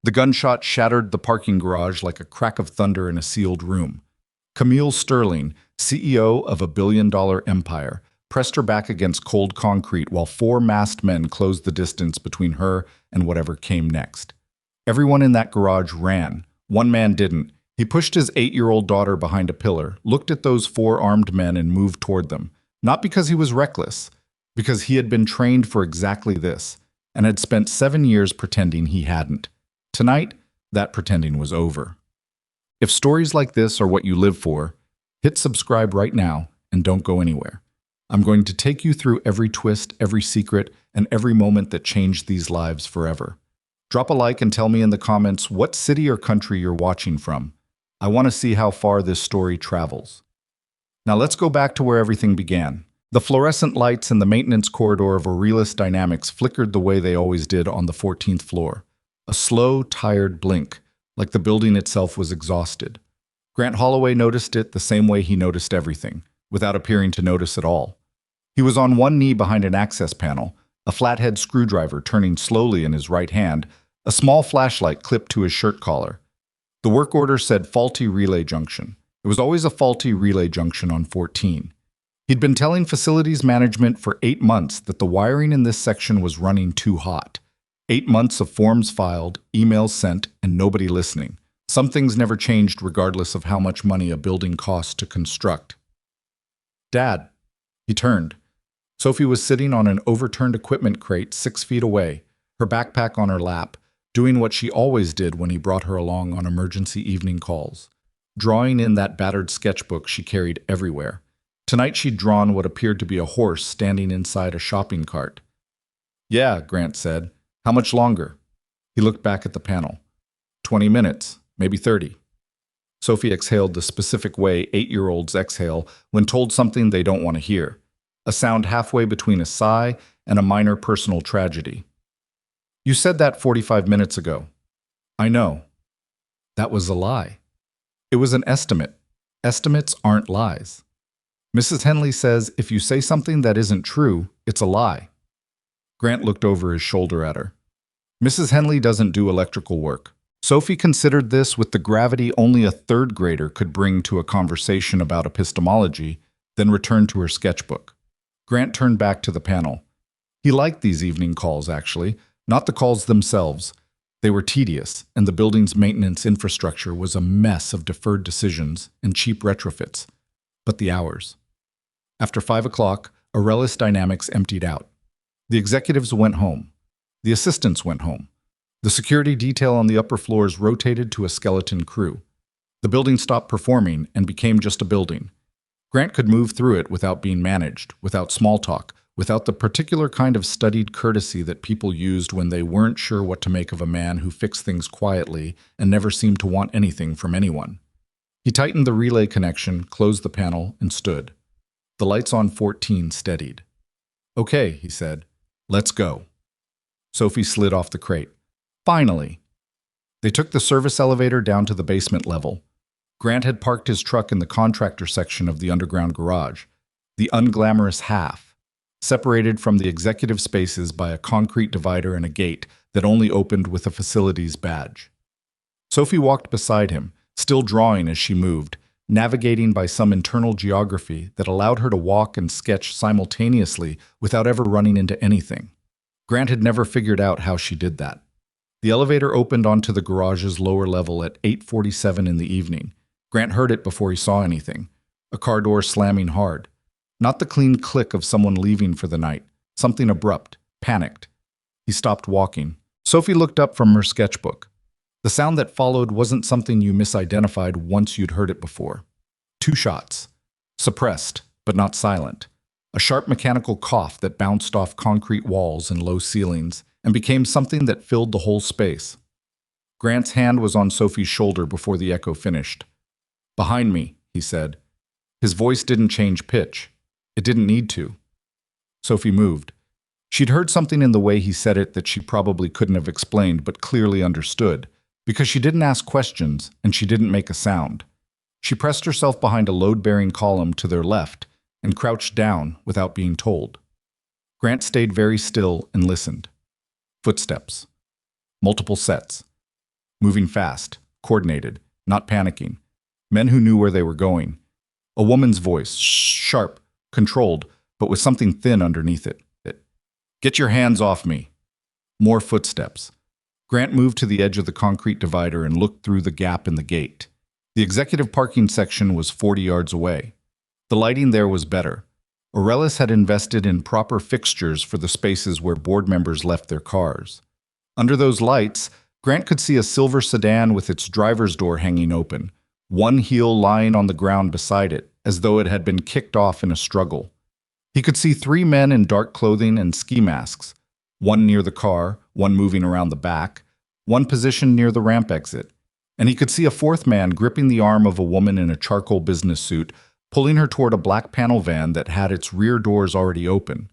The gunshot shattered the parking garage like a crack of thunder in a sealed room. Camille Sterling, CEO of a billion-dollar empire, pressed her back against cold concrete while four masked men closed the distance between her and whatever came next. Everyone in that garage ran. One man didn't. He pushed his 8-year-old daughter behind a pillar, looked at those four armed men and moved toward them. Not because he was reckless, because he had been trained for exactly this, and had spent 7 years pretending he hadn't. Tonight, that pretending was over. If stories like this are what you live for, hit subscribe right now and don't go anywhere. I'm going to take you through every twist, every secret, and every moment that changed these lives forever. Drop a like and tell me in the comments what city or country you're watching from. I want to see how far this story travels. Now let's go back to where everything began. The fluorescent lights in the maintenance corridor of Aurelius Dynamics flickered the way they always did on the 14th floor. A slow, tired blink, like the building itself was exhausted. Grant Holloway noticed it the same way he noticed everything, without appearing to notice at all. He was on one knee behind an access panel, a flathead screwdriver turning slowly in his right hand, a small flashlight clipped to his shirt collar. The work order said faulty relay junction. It was always a faulty relay junction on 14. He'd been telling facilities management for 8 months that the wiring in this section was running too hot. 8 months of forms filed, emails sent, and nobody listening. Some things never changed regardless of how much money a building costs to construct. Dad. He turned. Sophie was sitting on an overturned equipment crate 6 feet away, her backpack on her lap, doing what she always did when he brought her along on emergency evening calls, drawing in that battered sketchbook she carried everywhere. Tonight she'd drawn what appeared to be a horse standing inside a shopping cart. "Yeah," Grant said. "How much longer?" He looked back at the panel. 20 minutes, maybe 30. Sophie exhaled the specific way 8-year-olds exhale when told something they don't want to hear, a sound halfway between a sigh and a minor personal tragedy. "You said that 45 minutes ago." "I know." That was a lie. It was an estimate. Estimates aren't lies. Mrs. Henley says if you say something that isn't true, it's a lie. Grant looked over his shoulder at her. Mrs. Henley doesn't do electrical work. Sophie considered this with the gravity only a third grader could bring to a conversation about epistemology, then returned to her sketchbook. Grant turned back to the panel. He liked these evening calls, actually, not the calls themselves. They were tedious, and the building's maintenance infrastructure was a mess of deferred decisions and cheap retrofits. But the hours. After 5 o'clock, Aurelius Dynamics emptied out. The executives went home. The assistants went home. The security detail on the upper floors rotated to a skeleton crew. The building stopped performing and became just a building. Grant could move through it without being managed, without small talk, without the particular kind of studied courtesy that people used when they weren't sure what to make of a man who fixed things quietly and never seemed to want anything from anyone. He tightened the relay connection, closed the panel, and stood. The lights on 14 steadied. "Okay," he said. "Let's go." Sophie slid off the crate. Finally! They took the service elevator down to the basement level. Grant had parked his truck in the contractor section of the underground garage, the unglamorous half, separated from the executive spaces by a concrete divider and a gate that only opened with a facilities badge. Sophie walked beside him, still drawing as she moved, navigating by some internal geography that allowed her to walk and sketch simultaneously without ever running into anything. Grant had never figured out how she did that. The elevator opened onto the garage's lower level at 8:47 in the evening. Grant heard it before he saw anything. A car door slamming hard. Not the clean click of someone leaving for the night. Something abrupt, panicked. He stopped walking. Sophie looked up from her sketchbook. The sound that followed wasn't something you misidentified once you'd heard it before. 2 shots. Suppressed, but not silent. A sharp mechanical cough that bounced off concrete walls and low ceilings and became something that filled the whole space. Grant's hand was on Sophie's shoulder before the echo finished. "Behind me," he said. His voice didn't change pitch. It didn't need to. Sophie moved. She'd heard something in the way he said it that she probably couldn't have explained but clearly understood, because she didn't ask questions and she didn't make a sound. She pressed herself behind a load-bearing column to their left and crouched down without being told. Grant stayed very still and listened. Footsteps. Multiple sets. moving fast, coordinated, not panicking. Men who knew where they were going. A woman's voice, sharp, controlled, but with something thin underneath it. Get your hands off me. More footsteps. Grant moved to the edge of the concrete divider and looked through the gap in the gate. The executive parking section was 40 yards away. The lighting there was better. Aurelius had invested in proper fixtures for the spaces where board members left their cars. Under those lights, Grant could see a silver sedan with its driver's door hanging open, one heel lying on the ground beside it, as though it had been kicked off in a struggle. He could see 3 men in dark clothing and ski masks, one near the car, one moving around the back, one positioned near the ramp exit, and he could see a 4th man gripping the arm of a woman in a charcoal business suit, pulling her toward a black panel van that had its rear doors already open.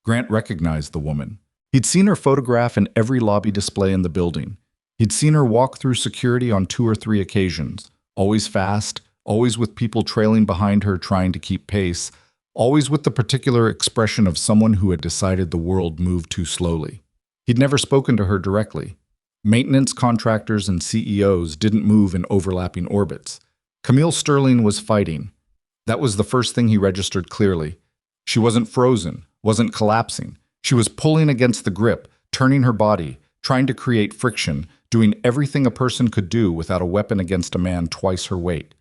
Grant recognized the woman. He'd seen her photograph in every lobby display in the building. He'd seen her walk through security on 2 or 3 occasions, always fast, always with people trailing behind her trying to keep pace, always with the particular expression of someone who had decided the world moved too slowly. He'd never spoken to her directly. Maintenance contractors and CEOs didn't move in overlapping orbits. Camille Sterling was fighting. That was the first thing he registered clearly. She wasn't frozen, wasn't collapsing. She was pulling against the grip, turning her body, trying to create friction, doing everything a person could do without a weapon against a man twice her weight.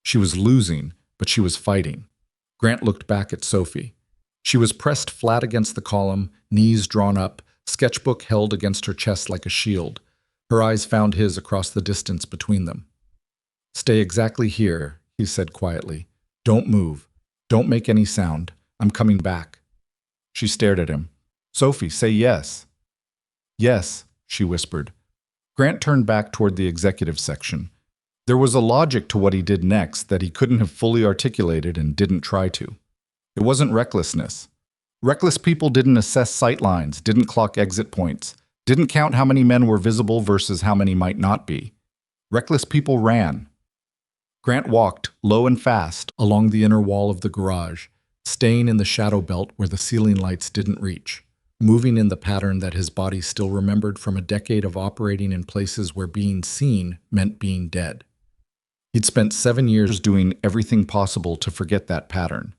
She was losing, but she was fighting. Grant looked back at Sophie. She was pressed flat against the column, knees drawn up, sketchbook held against her chest like a shield. Her eyes found his across the distance between them. "Stay exactly here," he said quietly. "Don't move. Don't make any sound. I'm coming back." She stared at him. "Sophie, say yes." "Yes," she whispered. Grant turned back toward the executive section. There was a logic to what he did next that he couldn't have fully articulated and didn't try to. It wasn't recklessness. Reckless people didn't assess sight lines, didn't clock exit points, didn't count how many men were visible versus how many might not be. Reckless people ran. Grant walked, low and fast, along the inner wall of the garage, staying in the shadow belt where the ceiling lights didn't reach, moving in the pattern that his body still remembered from a decade of operating in places where being seen meant being dead. He'd spent 7 years doing everything possible to forget that pattern.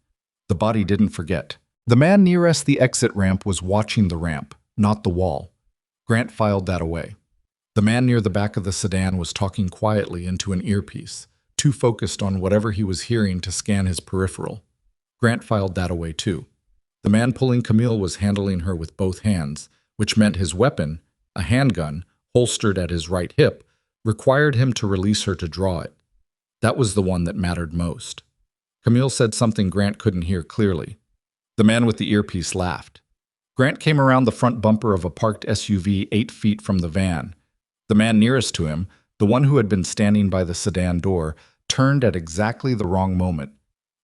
The body didn't forget. The man nearest the exit ramp was watching the ramp, not the wall. Grant filed that away. The man near the back of the sedan was talking quietly into an earpiece, too focused on whatever he was hearing to scan his peripheral. Grant filed that away too. The man pulling Camille was handling her with both hands, which meant his weapon, a handgun, holstered at his right hip, required him to release her to draw it. That was the one that mattered most. Camille said something Grant couldn't hear clearly. The man with the earpiece laughed. Grant came around the front bumper of a parked SUV 8 feet from the van. The man nearest to him, the one who had been standing by the sedan door, turned at exactly the wrong moment.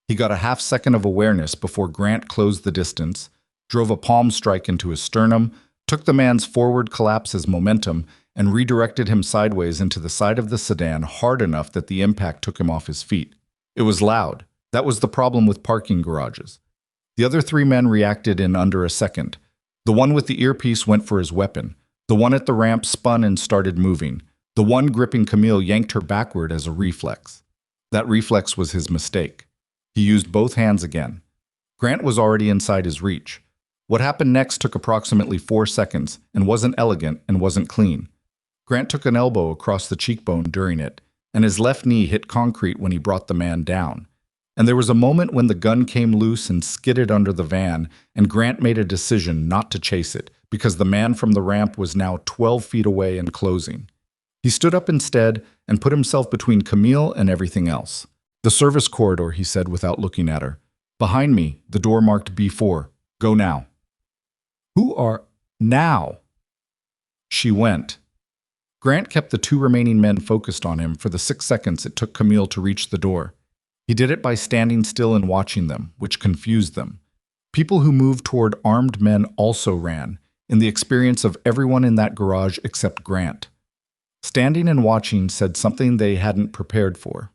He got a half-second of awareness before Grant closed the distance, drove a palm strike into his sternum, took the man's forward collapse as momentum, and redirected him sideways into the side of the sedan hard enough that the impact took him off his feet. It was loud. That was the problem with parking garages. The other 3 men reacted in under a second. The one with the earpiece went for his weapon. The one at the ramp spun and started moving. The one gripping Camille yanked her backward as a reflex. That reflex was his mistake. He used both hands again. Grant was already inside his reach. What happened next took approximately 4 seconds and wasn't elegant and wasn't clean. Grant took an elbow across the cheekbone during it, and his left knee hit concrete when he brought the man down. And there was a moment when the gun came loose and skidded under the van, and Grant made a decision not to chase it, because the man from the ramp was now 12 feet away and closing. He stood up instead and put himself between Camille and everything else. "The service corridor," he said without looking at her. "Behind me, the door marked B4. Go now." "Who are now?" She went. Grant kept the 2 remaining men focused on him for the 6 seconds it took Camille to reach the door. He did it by standing still and watching them, which confused them. People who moved toward armed men also ran, in the experience of everyone in that garage except Grant. Standing and watching said something they hadn't prepared for.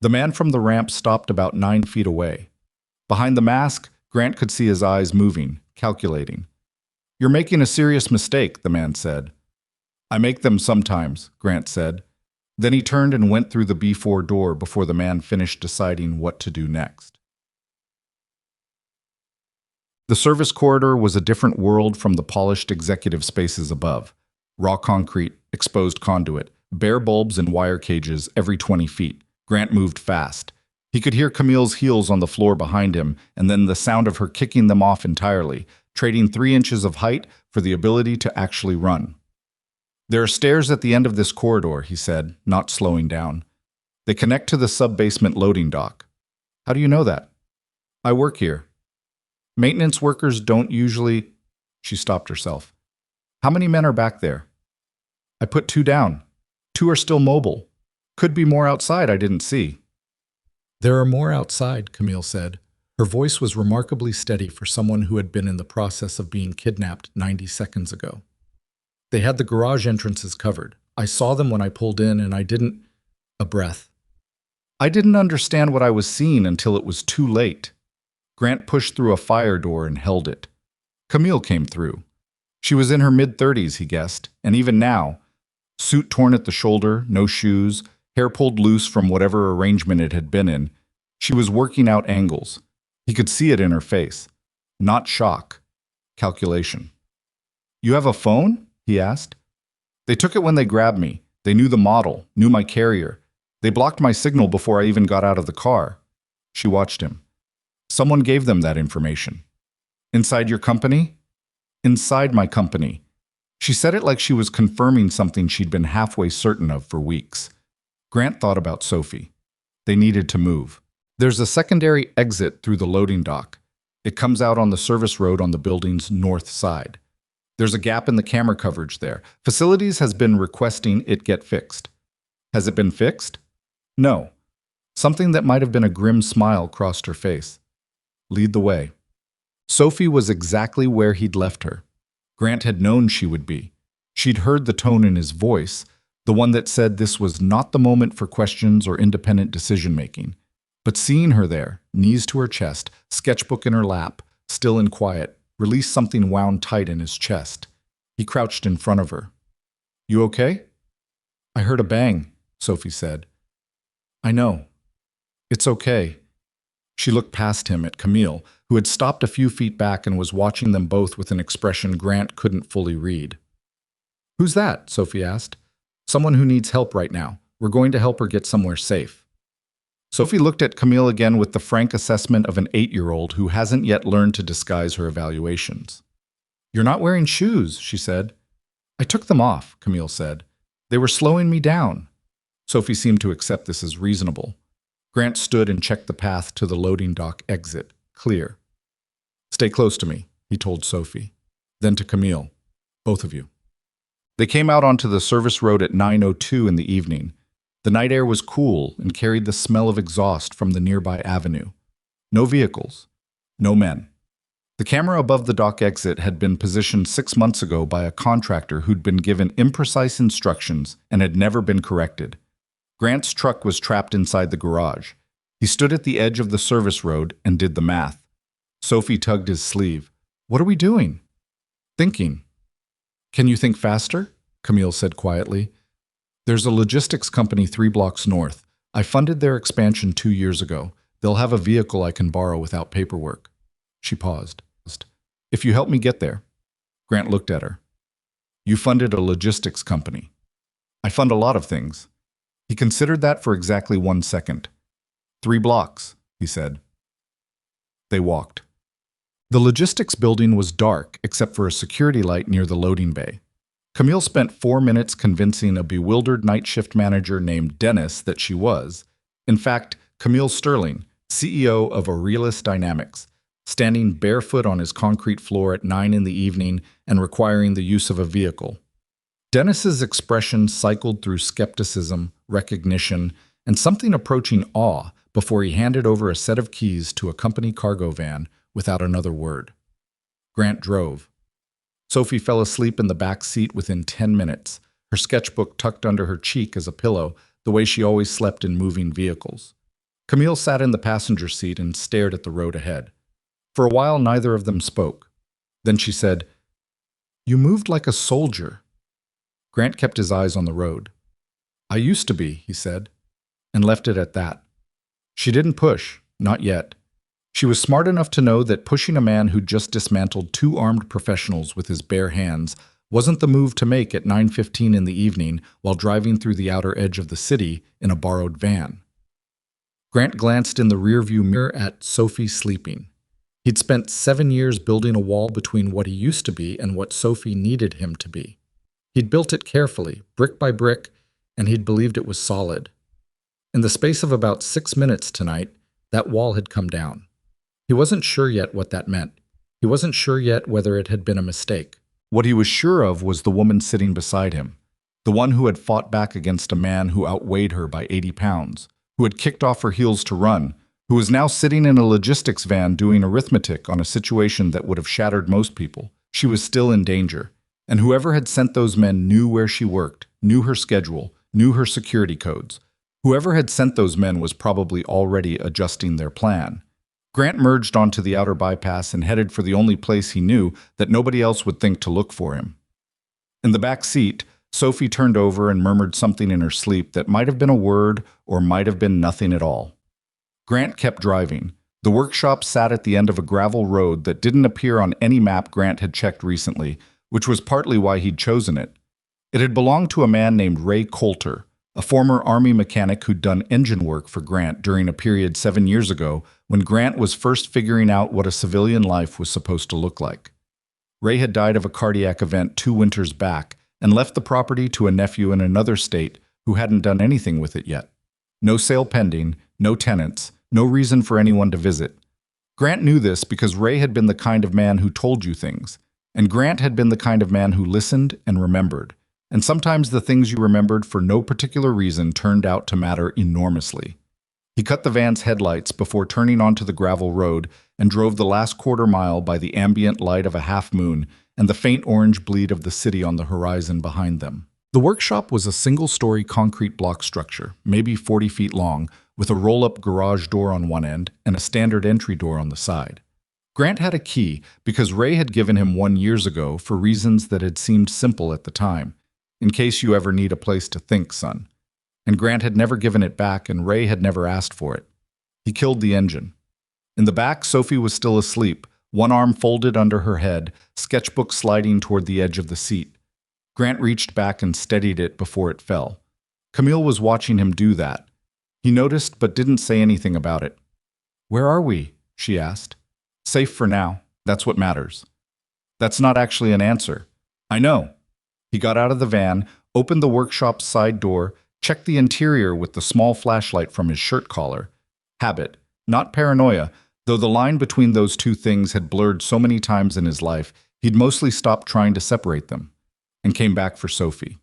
The man from the ramp stopped about 9 feet away. Behind the mask, Grant could see his eyes moving, calculating. "You're making a serious mistake," the man said. I make them sometimes, Grant said. Then he turned and went through the B4 door before the man finished deciding what to do next. The service corridor was a different world from the polished executive spaces above. Raw concrete, exposed conduit, bare bulbs and wire cages every 20 feet. Grant moved fast. He could hear Camille's heels on the floor behind him, and then the sound of her kicking them off entirely, trading 3 inches of height for the ability to actually run. There are stairs at the end of this corridor, he said, not slowing down. They connect to the sub-basement loading dock. How do you know that? I work here. Maintenance workers don't usually... She stopped herself. How many men are back there? I put 2 down. 2 are still mobile. Could be more outside I didn't see. There are more outside, Camille said. Her voice was remarkably steady for someone who had been in the process of being kidnapped 90 seconds ago. They had the garage entrances covered. I saw them when I pulled in and I didn't... A breath. I didn't understand what I was seeing until it was too late. Grant pushed through a fire door and held it. Camille came through. She was in her mid-30s, he guessed, and even now, suit torn at the shoulder, no shoes, hair pulled loose from whatever arrangement it had been in, she was working out angles. He could see it in her face. Not shock. Calculation. You have a phone? He asked. They took it when they grabbed me. They knew the model, knew my carrier. They blocked my signal before I even got out of the car. She watched him. Someone gave them that information. Inside your company? Inside my company. She said it like she was confirming something she'd been halfway certain of for weeks. Grant thought about Sophie. They needed to move. There's a secondary exit through the loading dock. It comes out on the service road on the building's north side. There's a gap in the camera coverage there. Facilities has been requesting it get fixed. Has it been fixed? No. Something that might have been a grim smile crossed her face. Lead the way. Sophie was exactly where he'd left her. Grant had known she would be. She'd heard the tone in his voice, the one that said this was not the moment for questions or independent decision-making. But seeing her there, knees to her chest, sketchbook in her lap, still and quiet, released something wound tight in his chest. He crouched in front of her. You okay? I heard a bang, Sophie said. I know. It's okay. She looked past him at Camille, who had stopped a few feet back and was watching them both with an expression Grant couldn't fully read. Who's that? Sophie asked. Someone who needs help right now. We're going to help her get somewhere safe. Sophie looked at Camille again with the frank assessment of an 8-year-old who hasn't yet learned to disguise her evaluations. You're not wearing shoes, she said. I took them off, Camille said. They were slowing me down. Sophie seemed to accept this as reasonable. Grant stood and checked the path to the loading dock exit. Clear. Stay close to me, he told Sophie. Then to Camille. Both of you. They came out onto the service road at 9:02 in the evening. The night air was cool and carried the smell of exhaust from the nearby avenue. No vehicles. No men. The camera above the dock exit had been positioned 6 months ago by a contractor who'd been given imprecise instructions and had never been corrected. Grant's truck was trapped inside the garage. He stood at the edge of the service road and did the math. Sophie tugged his sleeve. What are we doing? Thinking. Can you think faster? Camille said quietly. There's a logistics company 3 blocks north. I funded their expansion 2 years ago. They'll have a vehicle I can borrow without paperwork. She paused. If you help me get there. Grant looked at her. You funded a logistics company. I fund a lot of things. He considered that for exactly 1 second. 3 blocks, he said. They walked. The logistics building was dark except for a security light near the loading bay. Camille spent 4 minutes convincing a bewildered night shift manager named Dennis that she was, in fact, Camille Sterling, CEO of Aurelius Dynamics, standing barefoot on his concrete floor at 9 in the evening and requiring the use of a vehicle. Dennis's expression cycled through skepticism, recognition, and something approaching awe before he handed over a set of keys to a company cargo van without another word. Grant drove. Sophie fell asleep in the back seat within 10 minutes, her sketchbook tucked under her cheek as a pillow, the way she always slept in moving vehicles. Camille sat in the passenger seat and stared at the road ahead. For a while, neither of them spoke. Then she said, You moved like a soldier. Grant kept his eyes on the road. "I used to be," he said, and left it at that. She didn't push, not yet. She was smart enough to know that pushing a man who'd just dismantled two armed professionals with his bare hands wasn't the move to make at 9:15 in the evening while driving through the outer edge of the city in a borrowed van. Grant glanced in the rearview mirror at Sophie sleeping. He'd spent 7 years building a wall between what he used to be and what Sophie needed him to be. He'd built it carefully, brick by brick, and he'd believed it was solid. In the space of about 6 minutes tonight, that wall had come down. He wasn't sure yet what that meant. He wasn't sure yet whether it had been a mistake. What he was sure of was the woman sitting beside him, the one who had fought back against a man who outweighed her by 80 pounds, who had kicked off her heels to run, who was now sitting in a logistics van doing arithmetic on a situation that would have shattered most people. She was still in danger, and whoever had sent those men knew where she worked, knew her schedule, knew her security codes. Whoever had sent those men was probably already adjusting their plan. Grant merged onto the outer bypass and headed for the only place he knew that nobody else would think to look for him. In the back seat, Sophie turned over and murmured something in her sleep that might have been a word or might have been nothing at all. Grant kept driving. The workshop sat at the end of a gravel road that didn't appear on any map Grant had checked recently, which was partly why he'd chosen it. It had belonged to a man named Ray Coulter, a former Army mechanic who'd done engine work for Grant during a period 7 years ago when Grant was first figuring out what a civilian life was supposed to look like. Ray had died of a cardiac event 2 winters back and left the property to a nephew in another state who hadn't done anything with it yet. No sale pending, no tenants, no reason for anyone to visit. Grant knew this because Ray had been the kind of man who told you things, and Grant had been the kind of man who listened and remembered. And sometimes the things you remembered for no particular reason turned out to matter enormously. He cut the van's headlights before turning onto the gravel road and drove the last quarter mile by the ambient light of a half moon and the faint orange bleed of the city on the horizon behind them. The workshop was a single-story concrete block structure, maybe 40 feet long, with a roll-up garage door on one end and a standard entry door on the side. Grant had a key because Ray had given him one years ago for reasons that had seemed simple at the time. In case you ever need a place to think, son. And Grant had never given it back, and Ray had never asked for it. He killed the engine. In the back, Sophie was still asleep, one arm folded under her head, sketchbook sliding toward the edge of the seat. Grant reached back and steadied it before it fell. Camille was watching him do that. He noticed but didn't say anything about it. "Where are we?" she asked. "Safe for now. That's what matters." "That's not actually an answer." "I know." He got out of the van, opened the workshop's side door, checked the interior with the small flashlight from his shirt collar. Habit, not paranoia, though the line between those two things had blurred so many times in his life, he'd mostly stopped trying to separate them, and came back for Sophie.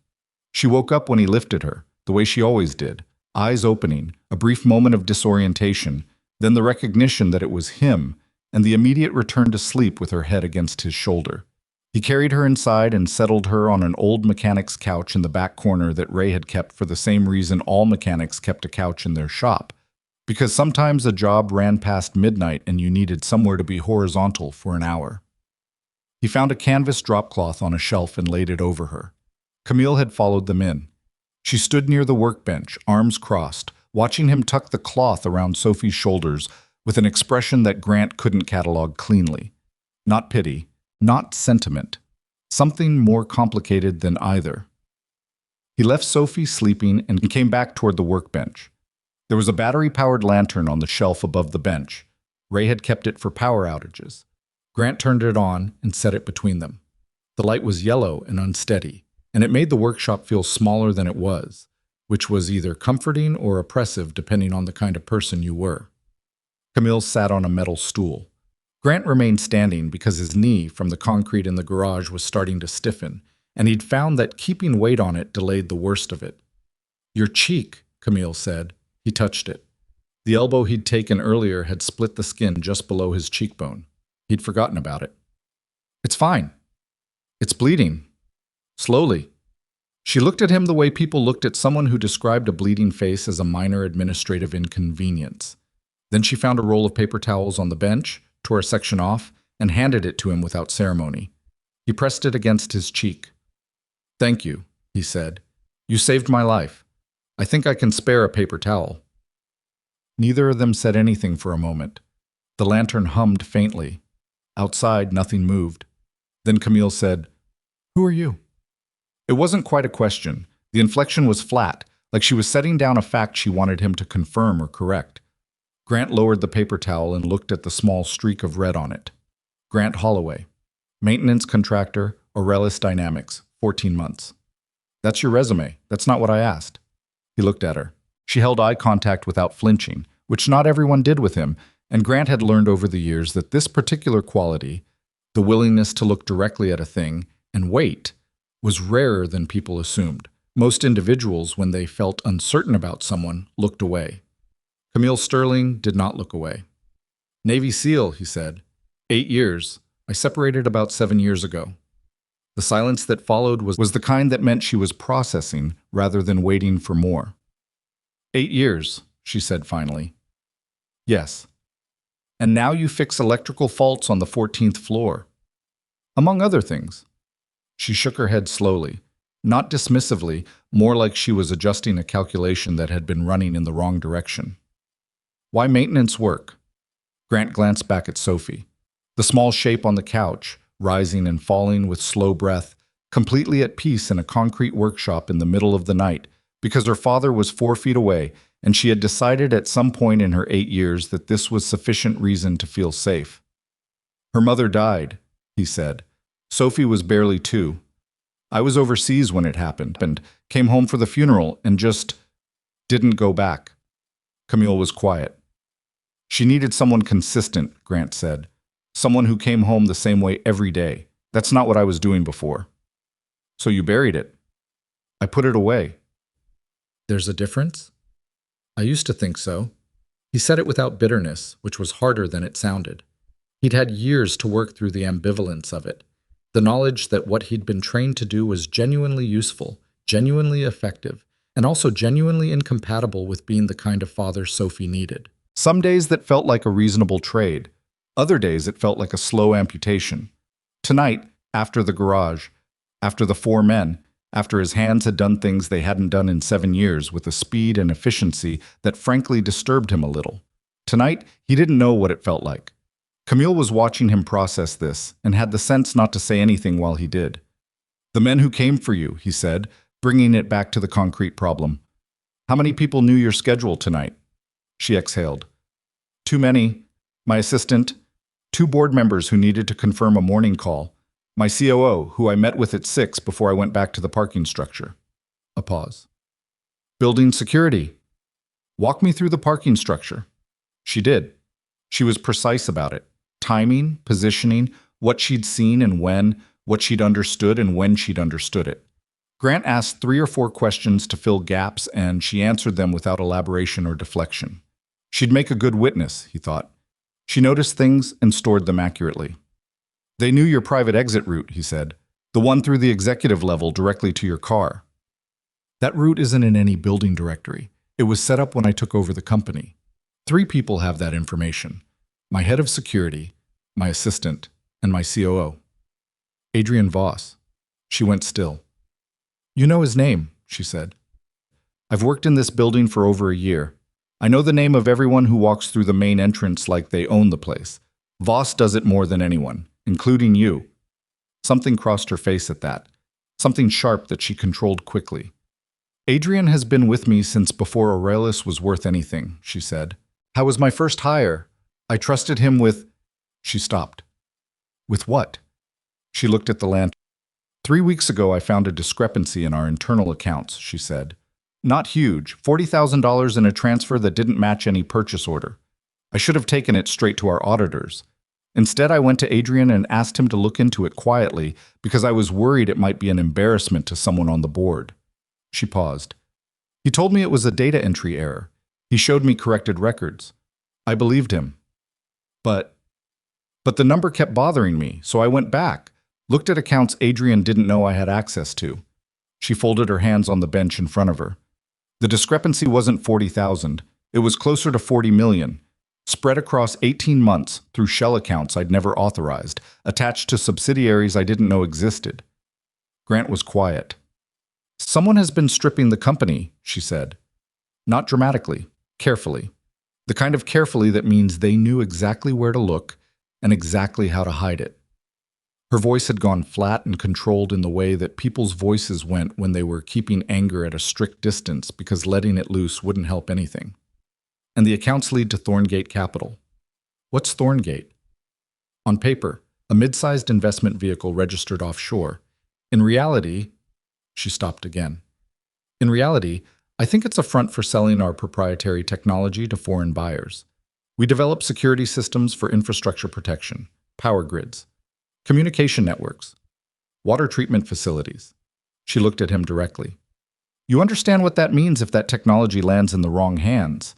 She woke up when he lifted her, the way she always did, eyes opening, a brief moment of disorientation, then the recognition that it was him, and the immediate return to sleep with her head against his shoulder. He carried her inside and settled her on an old mechanic's couch in the back corner that Ray had kept for the same reason all mechanics kept a couch in their shop. Because sometimes a job ran past midnight and you needed somewhere to be horizontal for an hour. He found a canvas drop cloth on a shelf and laid it over her. Camille had followed them in. She stood near the workbench, arms crossed, watching him tuck the cloth around Sophie's shoulders with an expression that Grant couldn't catalog cleanly. Not pity. Not sentiment. Something more complicated than either. He left Sophie sleeping and came back toward the workbench. There was a battery-powered lantern on the shelf above the bench. Ray had kept it for power outages. Grant turned it on and set it between them. The light was yellow and unsteady, and it made the workshop feel smaller than it was, which was either comforting or oppressive depending on the kind of person you were. Camille sat on a metal stool. Grant remained standing because his knee from the concrete in the garage was starting to stiffen, and he'd found that keeping weight on it delayed the worst of it. "Your cheek," Camille said. He touched it. The elbow he'd taken earlier had split the skin just below his cheekbone. He'd forgotten about it. "It's fine. It's bleeding. Slowly." She looked at him the way people looked at someone who described a bleeding face as a minor administrative inconvenience. Then she found a roll of paper towels on the bench, tore a section off, and handed it to him without ceremony. He pressed it against his cheek. "Thank you." he said. "You saved my life. I think I can spare a paper towel." Neither of them said anything for a moment. The lantern hummed faintly. Outside, nothing moved. Then Camille said, "Who are you?" It wasn't quite a question. The inflection was flat, like she was setting down a fact she wanted him to confirm or correct. Grant lowered the paper towel and looked at the small streak of red on it. Grant Holloway, maintenance contractor, Aurelis Dynamics, 14 months. "That's your resume. That's not what I asked." He looked at her. She held eye contact without flinching, which not everyone did with him, and Grant had learned over the years that this particular quality, the willingness to look directly at a thing and wait, was rarer than people assumed. Most individuals, when they felt uncertain about someone, looked away. Camille Sterling did not look away. "Navy SEAL," he said. 8 years. I separated about 7 years ago." The silence that followed was the kind that meant she was processing rather than waiting for more. 8 years, she said finally. "Yes. And now you fix electrical faults on the 14th floor. Among other things." She shook her head slowly, not dismissively, more like she was adjusting a calculation that had been running in the wrong direction. "Why maintenance work?" Grant glanced back at Sophie. The small shape on the couch, rising and falling with slow breath, completely at peace in a concrete workshop in the middle of the night, because her father was 4 feet away, and she had decided at some point in her 8 years that this was sufficient reason to feel safe. "Her mother died," he said. "Sophie was barely 2. I was overseas when it happened, and came home for the funeral, and just didn't go back." Camille was quiet. "She needed someone consistent," Grant said. "Someone who came home the same way every day. That's not what I was doing before." "So you buried it?" "I put it away." "There's a difference?" "I used to think so." He said it without bitterness, which was harder than it sounded. He'd had years to work through the ambivalence of it. The knowledge that what he'd been trained to do was genuinely useful, genuinely effective, and also genuinely incompatible with being the kind of father Sophie needed. Some days that felt like a reasonable trade. Other days it felt like a slow amputation. Tonight, after the garage, after the 4 men, after his hands had done things they hadn't done in 7 years with a speed and efficiency that frankly disturbed him a little. Tonight, he didn't know what it felt like. Camille was watching him process this and had the sense not to say anything while he did. "The men who came for you," he said, bringing it back to the concrete problem. "How many people knew your schedule tonight?" She exhaled. "Too many. My assistant, 2 board members who needed to confirm a morning call, my COO, who I met with at 6 before I went back to the parking structure." A pause. "Building security. Walk me through the parking structure." She did. She was precise about it. Timing, positioning, what she'd seen and when, what she'd understood and when she'd understood it. Grant asked 3 or 4 questions to fill gaps, and she answered them without elaboration or deflection. She'd make a good witness, he thought. She noticed things and stored them accurately. "They knew your private exit route," he said. "The one through the executive level directly to your car." "That route isn't in any building directory. It was set up when I took over the company. 3 people have that information. My head of security, my assistant, and my COO. Adrian Voss." She went still. "You know his name," she said. "I've worked in this building for over a year. I know the name of everyone who walks through the main entrance like they own the place. Voss does it more than anyone, including you." Something crossed her face at that. Something sharp that she controlled quickly. "Adrian has been with me since before Aurelis was worth anything," she said. "I was my first hire. I trusted him with—" She stopped. "With what?" She looked at the lantern. 3 weeks ago I found a discrepancy in our internal accounts," she said. "Not huge, $40,000 in a transfer that didn't match any purchase order. I should have taken it straight to our auditors. Instead, I went to Adrian and asked him to look into it quietly because I was worried it might be an embarrassment to someone on the board." She paused. "He told me it was a data entry error. He showed me corrected records. I believed him. But the number kept bothering me, so I went back, looked at accounts Adrian didn't know I had access to." She folded her hands on the bench in front of her. "The discrepancy wasn't 40,000. It was closer to 40 million, spread across 18 months through shell accounts I'd never authorized, attached to subsidiaries I didn't know existed." Grant was quiet. Someone has been stripping the company, she said. Not dramatically, carefully. The kind of carefully that means they knew exactly where to look and exactly how to hide it. Her voice had gone flat and controlled in the way that people's voices went when they were keeping anger at a strict distance because letting it loose wouldn't help anything. And the accounts lead to Thorngate Capital. What's Thorngate? On paper, a mid-sized investment vehicle registered offshore. In reality, she stopped again. In reality, I think it's a front for selling our proprietary technology to foreign buyers. We develop security systems for infrastructure protection, power grids, communication networks, water treatment facilities. She looked at him directly. You understand what that means if that technology lands in the wrong hands?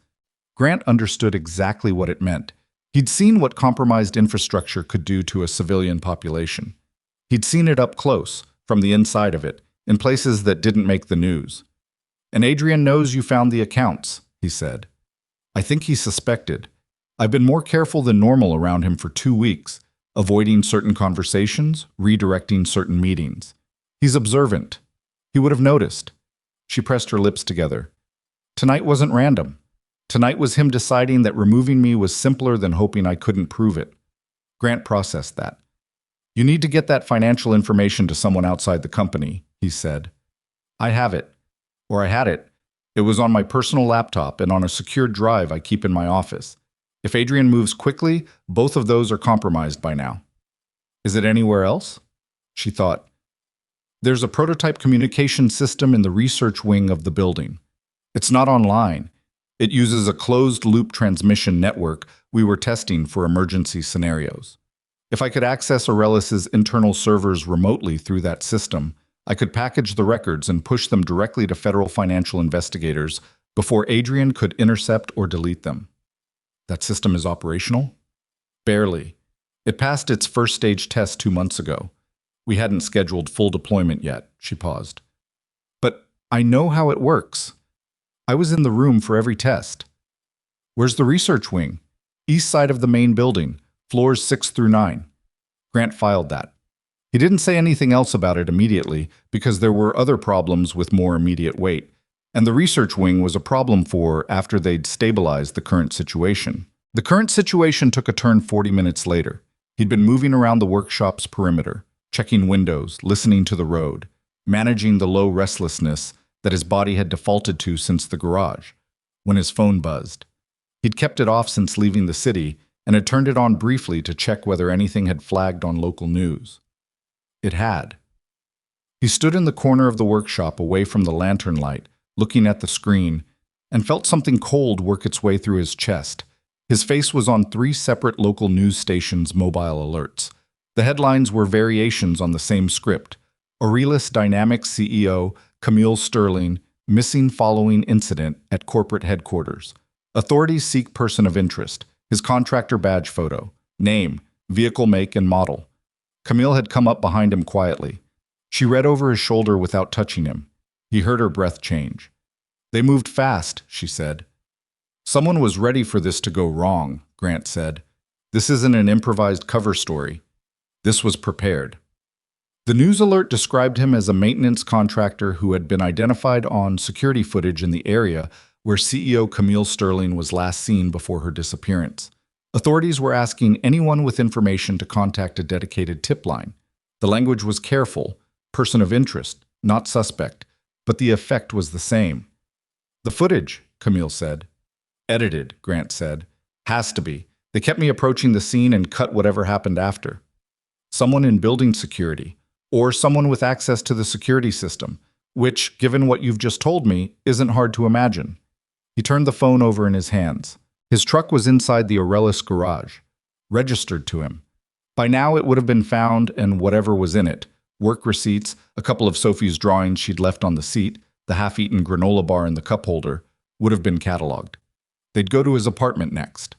Grant understood exactly what it meant. He'd seen what compromised infrastructure could do to a civilian population. He'd seen it up close, from the inside of it, in places that didn't make the news. And Adrian knows you found the accounts, he said. I think he suspected. I've been more careful than normal around him for 2 weeks, avoiding certain conversations, redirecting certain meetings. He's observant. He would have noticed. She pressed her lips together. Tonight wasn't random. Tonight was him deciding that removing me was simpler than hoping I couldn't prove it. Grant processed that. You need to get that financial information to someone outside the company, he said. I have it. Or I had it. It was on my personal laptop and on a secured drive I keep in my office. If Adrian moves quickly, both of those are compromised by now. Is it anywhere else? She thought. There's a prototype communication system in the research wing of the building. It's not online. It uses a closed-loop transmission network we were testing for emergency scenarios. If I could access Aurelis's internal servers remotely through that system, I could package the records and push them directly to federal financial investigators before Adrian could intercept or delete them. That system is operational? Barely. It passed its first stage test 2 months ago. We hadn't scheduled full deployment yet, she paused. But I know how it works. I was in the room for every test. Where's the research wing? East side of the main building, floors 6 through 9. Grant filed that. He didn't say anything else about it immediately because there were other problems with more immediate weight, and the research wing was a problem for after they'd stabilized the current situation. The current situation took a turn 40 minutes later. He'd been moving around the workshop's perimeter, checking windows, listening to the road, managing the low restlessness that his body had defaulted to since the garage, when his phone buzzed. He'd kept it off since leaving the city and had turned it on briefly to check whether anything had flagged on local news. It had. He stood in the corner of the workshop away from the lantern light, looking at the screen, and felt something cold work its way through his chest. His face was on 3 separate local news stations' mobile alerts. The headlines were variations on the same script. Aurelis Dynamics CEO Camille Sterling missing following incident at corporate headquarters. Authorities seek person of interest. His contractor badge photo. Name, vehicle make and model. Camille had come up behind him quietly. She read over his shoulder without touching him. He heard her breath change. They moved fast, she said. Someone was ready for this to go wrong, Grant said. This isn't an improvised cover story. This was prepared. The news alert described him as a maintenance contractor who had been identified on security footage in the area where CEO Camille Sterling was last seen before her disappearance. Authorities were asking anyone with information to contact a dedicated tip line. The language was careful, person of interest, not suspect, but the effect was the same. The footage, Camille said. Edited, Grant said. Has to be. They kept me approaching the scene and cut whatever happened after. Someone in building security, or someone with access to the security system, which, given what you've just told me, isn't hard to imagine. He turned the phone over in his hands. His truck was inside the Aurelis garage, registered to him. By now it would have been found and whatever was in it, work receipts, a couple of Sophie's drawings she'd left on the seat, the half-eaten granola bar in the cup holder, would have been cataloged. They'd go to his apartment next.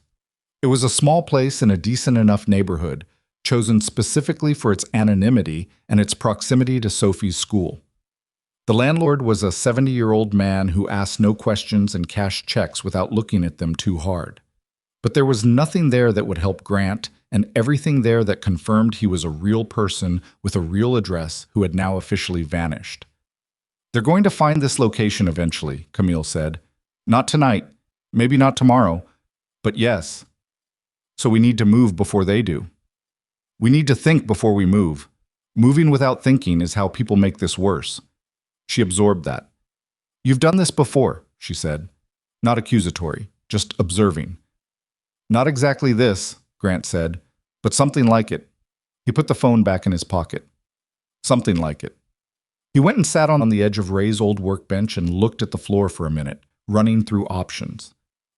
It was a small place in a decent enough neighborhood, chosen specifically for its anonymity and its proximity to Sophie's school. The landlord was a 70-year-old man who asked no questions and cashed checks without looking at them too hard. But there was nothing there that would help Grant, and everything there that confirmed he was a real person with a real address who had now officially vanished. They're going to find this location eventually, Camille said. Not tonight, maybe not tomorrow, but yes. So we need to move before they do. We need to think before we move. Moving without thinking is how people make this worse. She absorbed that. You've done this before, she said. Not accusatory, just observing. Not exactly this, Grant said, but something like it. He put the phone back in his pocket. Something like it. He went and sat on the edge of Ray's old workbench and looked at the floor for a minute, running through options.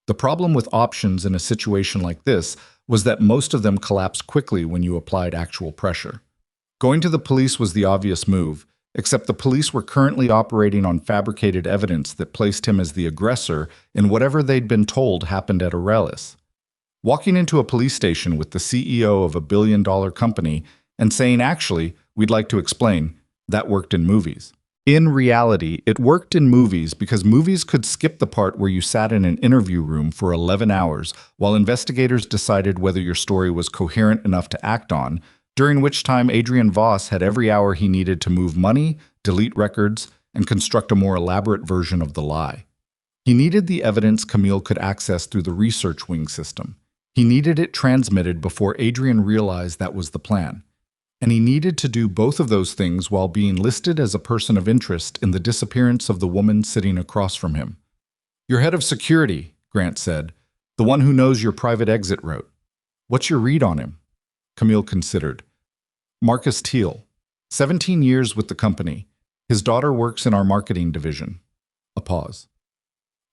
The problem with options in a situation like this was that most of them collapsed quickly when you applied actual pressure. Going to the police was the obvious move, except the police were currently operating on fabricated evidence that placed him as the aggressor in whatever they'd been told happened at Aurelis. Walking into a police station with the CEO of a billion-dollar company and saying, actually, we'd like to explain, that worked in movies. In reality, it worked in movies because movies could skip the part where you sat in an interview room for 11 hours while investigators decided whether your story was coherent enough to act on, during which time Adrian Voss had every hour he needed to move money, delete records, and construct a more elaborate version of the lie. He needed the evidence Camille could access through the research wing system. He needed it transmitted before Adrian realized that was the plan. And he needed to do both of those things while being listed as a person of interest in the disappearance of the woman sitting across from him. Your head of security, Grant said, the one who knows your private exit route. What's your read on him? Camille considered. Marcus Teal, 17 years with the company. His daughter works in our marketing division. A pause.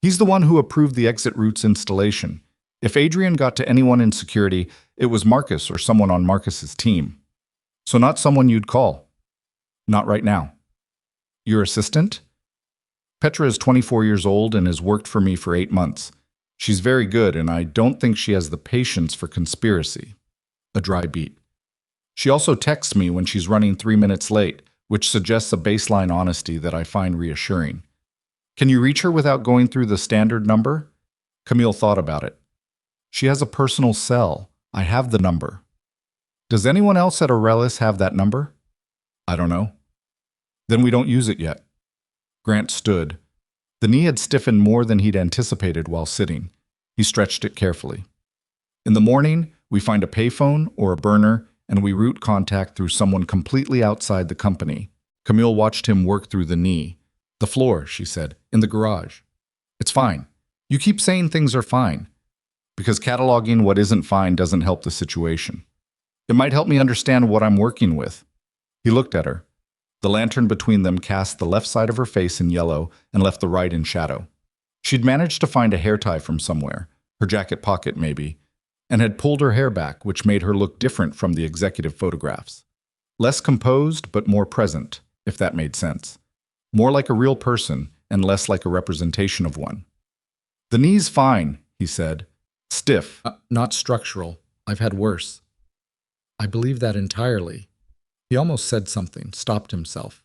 He's the one who approved the exit routes installation. If Adrian got to anyone in security, it was Marcus or someone on Marcus's team. So not someone you'd call. Not right now. Your assistant? Petra is 24 years old and has worked for me for 8 months. She's very good, and I don't think she has the patience for conspiracy. A dry beat. She also texts me when she's running 3 minutes late, which suggests a baseline honesty that I find reassuring. Can you reach her without going through the standard number? Camille thought about it. She has a personal cell. I have the number. Does anyone else at Aurelis have that number? I don't know. Then we don't use it yet. Grant stood. The knee had stiffened more than he'd anticipated while sitting. He stretched it carefully. In the morning, we find a payphone or a burner, and we route contact through someone completely outside the company. Camille watched him work through the knee. The floor, she said, in the garage. It's fine. You keep saying things are fine. Because cataloging what isn't fine doesn't help the situation. It might help me understand what I'm working with. He looked at her. The lantern between them cast the left side of her face in yellow and left the right in shadow. She'd managed to find a hair tie from somewhere, her jacket pocket maybe, and had pulled her hair back, which made her look different from the executive photographs. Less composed, but more present, if that made sense. More like a real person and less like a representation of one. The knee's fine, he said. Stiff. Not structural. I've had worse. I believe that entirely. He almost said something, stopped himself.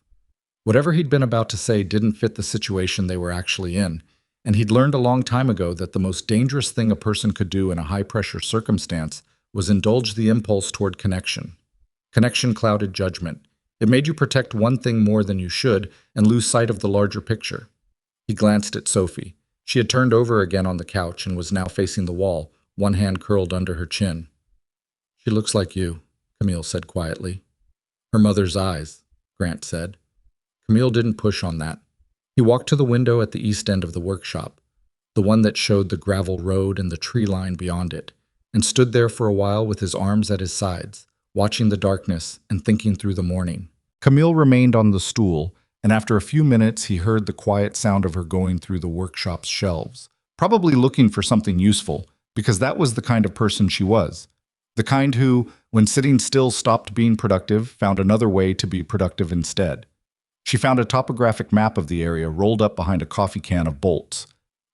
Whatever he'd been about to say didn't fit the situation they were actually in, and he'd learned a long time ago that the most dangerous thing a person could do in a high-pressure circumstance was indulge the impulse toward connection. Connection clouded judgment. It made you protect one thing more than you should and lose sight of the larger picture. He glanced at Sophie. She had turned over again on the couch and was now facing the wall, one hand curled under her chin. She looks like you, Camille said quietly. Her mother's eyes, Grant said. Camille didn't push on that. He walked to the window at the east end of the workshop, the one that showed the gravel road and the tree line beyond it, and stood there for a while with his arms at his sides, watching the darkness and thinking through the morning. Camille remained on the stool, and after a few minutes he heard the quiet sound of her going through the workshop's shelves, probably looking for something useful, because that was the kind of person she was. The kind who, when sitting still stopped being productive, found another way to be productive instead. She found a topographic map of the area rolled up behind a coffee can of bolts.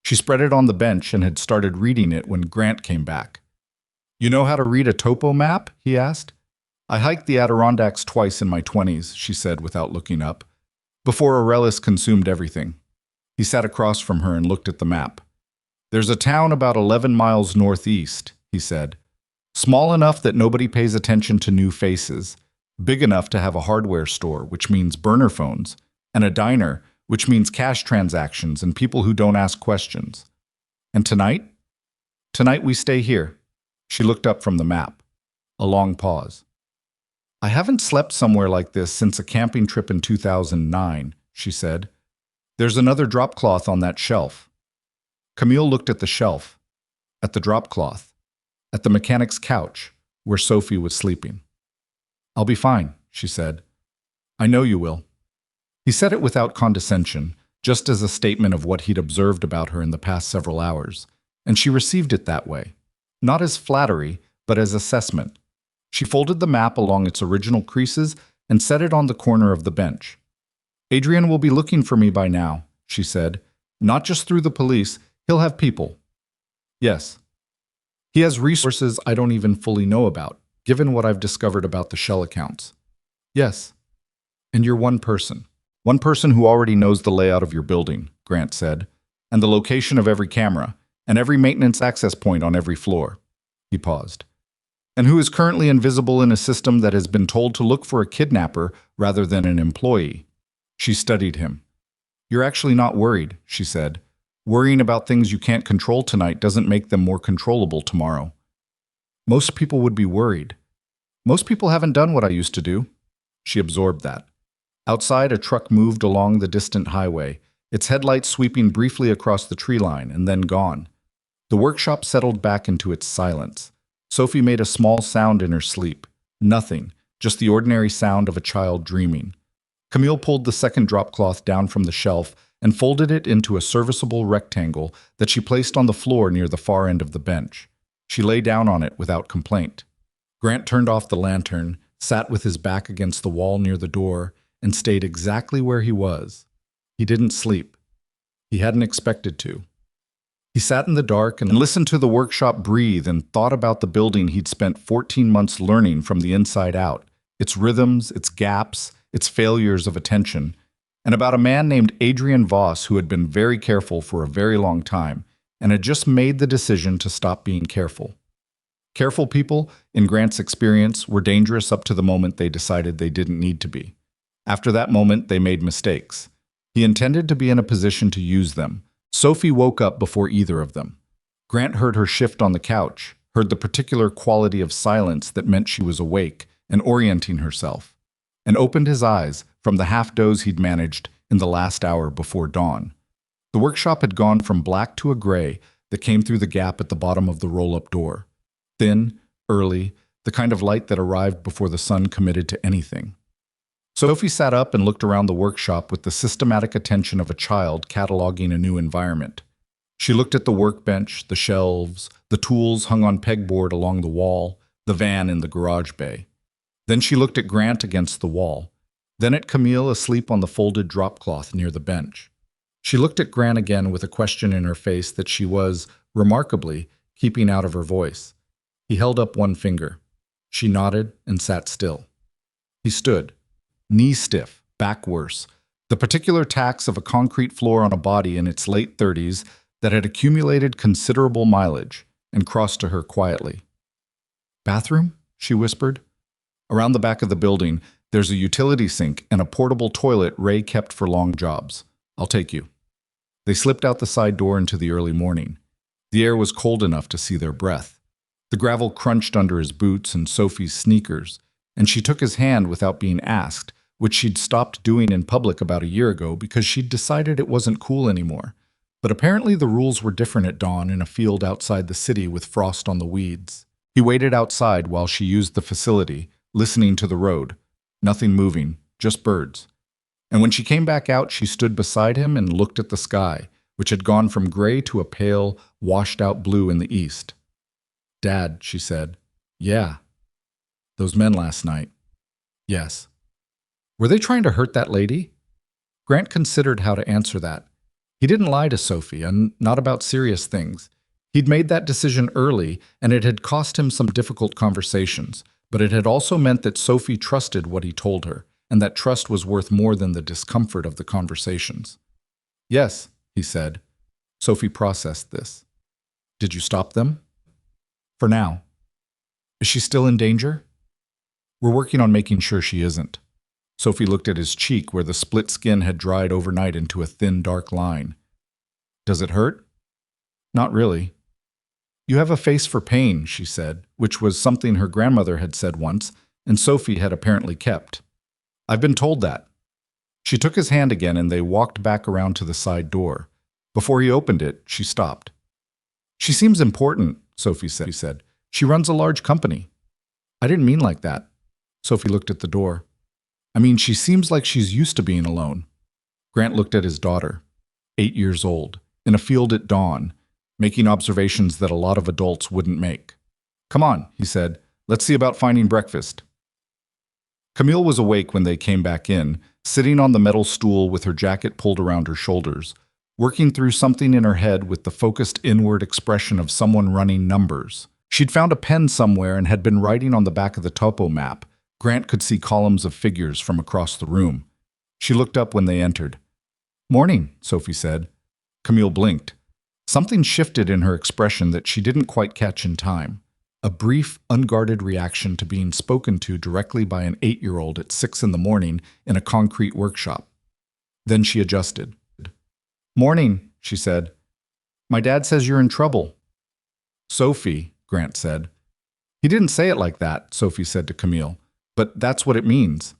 She spread it on the bench and had started reading it when Grant came back. You know how to read a topo map? He asked. I hiked the Adirondacks twice in my 20s, she said without looking up, before Aurelis consumed everything. He sat across from her and looked at the map. There's a town about 11 miles northeast, he said. Small enough that nobody pays attention to new faces, big enough to have a hardware store, which means burner phones, and a diner, which means cash transactions and people who don't ask questions. And tonight? Tonight we stay here. She looked up from the map. A long pause. I haven't slept somewhere like this since a camping trip in 2009, she said. There's another drop cloth on that shelf. Camille looked at the shelf, at the drop cloth, at the mechanic's couch, where Sophie was sleeping. I'll be fine, she said. I know you will. He said it without condescension, just as a statement of what he'd observed about her in the past several hours, and she received it that way, not as flattery, but as assessment. She folded the map along its original creases and set it on the corner of the bench. Adrian will be looking for me by now, she said. Not just through the police, he'll have people. Yes. He has resources I don't even fully know about, given what I've discovered about the shell accounts. Yes. And you're one person who already knows the layout of your building, Grant said, and the location of every camera, and every maintenance access point on every floor. He paused. And who is currently invisible in a system that has been told to look for a kidnapper rather than an employee. She studied him. You're actually not worried, she said. Worrying about things you can't control tonight doesn't make them more controllable tomorrow. Most people would be worried. Most people haven't done what I used to do. She absorbed that. Outside, a truck moved along the distant highway, its headlights sweeping briefly across the tree line and then gone. The workshop settled back into its silence. Sophie made a small sound in her sleep. Nothing, just the ordinary sound of a child dreaming. Camille pulled the second drop cloth down from the shelf and folded it into a serviceable rectangle that she placed on the floor near the far end of the bench. She lay down on it without complaint. Grant turned off the lantern, sat with his back against the wall near the door, and stayed exactly where he was. He didn't sleep. He hadn't expected to. He sat in the dark and listened to the workshop breathe and thought about the building he'd spent 14 months learning from the inside out, its rhythms, its gaps, its failures of attention, and about a man named Adrian Voss who had been very careful for a very long time and had just made the decision to stop being careful. Careful people, in Grant's experience, were dangerous up to the moment they decided they didn't need to be. After that moment, they made mistakes. He intended to be in a position to use them. Sophie woke up before either of them. Grant heard her shift on the couch, heard the particular quality of silence that meant she was awake and orienting herself, and opened his eyes from the half-doze he'd managed in the last hour before dawn. The workshop had gone from black to a gray that came through the gap at the bottom of the roll-up door. Thin, early, the kind of light that arrived before the sun committed to anything. Sophie sat up and looked around the workshop with the systematic attention of a child cataloging a new environment. She looked at the workbench, the shelves, the tools hung on pegboard along the wall, the van in the garage bay. Then she looked at Grant against the wall, then at Camille asleep on the folded drop cloth near the bench. She looked at Grant again with a question in her face that she was, remarkably, keeping out of her voice. He held up one finger. She nodded and sat still. He stood, knee stiff, back worse, the particular tax of a concrete floor on a body in its late 30s that had accumulated considerable mileage, and crossed to her quietly. "Bathroom?" she whispered. "Around the back of the building, there's a utility sink and a portable toilet Ray kept for long jobs. I'll take you." They slipped out the side door into the early morning. The air was cold enough to see their breath. The gravel crunched under his boots and Sophie's sneakers, and she took his hand without being asked, which she'd stopped doing in public about a year ago because she'd decided it wasn't cool anymore. But apparently the rules were different at dawn in a field outside the city with frost on the weeds. He waited outside while she used the facility, listening to the road. Nothing moving, just birds. And when she came back out, she stood beside him and looked at the sky, which had gone from gray to a pale, washed-out blue in the east. "Dad," she said. "Yeah." "Those men last night." "Yes." "Were they trying to hurt that lady?" Grant considered how to answer that. He didn't lie to Sophie, and not about serious things. He'd made that decision early, and it had cost him some difficult conversations, but it had also meant that Sophie trusted what he told her, and that trust was worth more than the discomfort of the conversations. "Yes," he said. Sophie processed this. "Did you stop them?" "For now." "Is she still in danger?" "We're working on making sure she isn't." Sophie looked at his cheek where the split skin had dried overnight into a thin, dark line. Does it hurt? Not really. You have a face for pain, she said, which was something her grandmother had said once, and Sophie had apparently kept. I've been told that. She took his hand again and they walked back around to the side door. Before he opened it, she stopped. She seems important, Sophie said. She runs a large company. I didn't mean like that. Sophie looked at the door. I mean, she seems like she's used to being alone. Grant looked at his daughter, 8 years old, in a field at dawn, making observations that a lot of adults wouldn't make. Come on, he said. Let's see about finding breakfast. Camille was awake when they came back in, sitting on the metal stool with her jacket pulled around her shoulders, working through something in her head with the focused inward expression of someone running numbers. She'd found a pen somewhere and had been writing on the back of the topo map. Grant could see columns of figures from across the room. She looked up when they entered. Morning, Sophie said. Camille blinked. Something shifted in her expression that she didn't quite catch in time. A brief, unguarded reaction to being spoken to directly by an 8-year-old at 6 in the morning in a concrete workshop. Then she adjusted. Morning, she said. My dad says you're in trouble. Sophie, Grant said. He didn't say it like that, Sophie said to Camille, but that's what it means.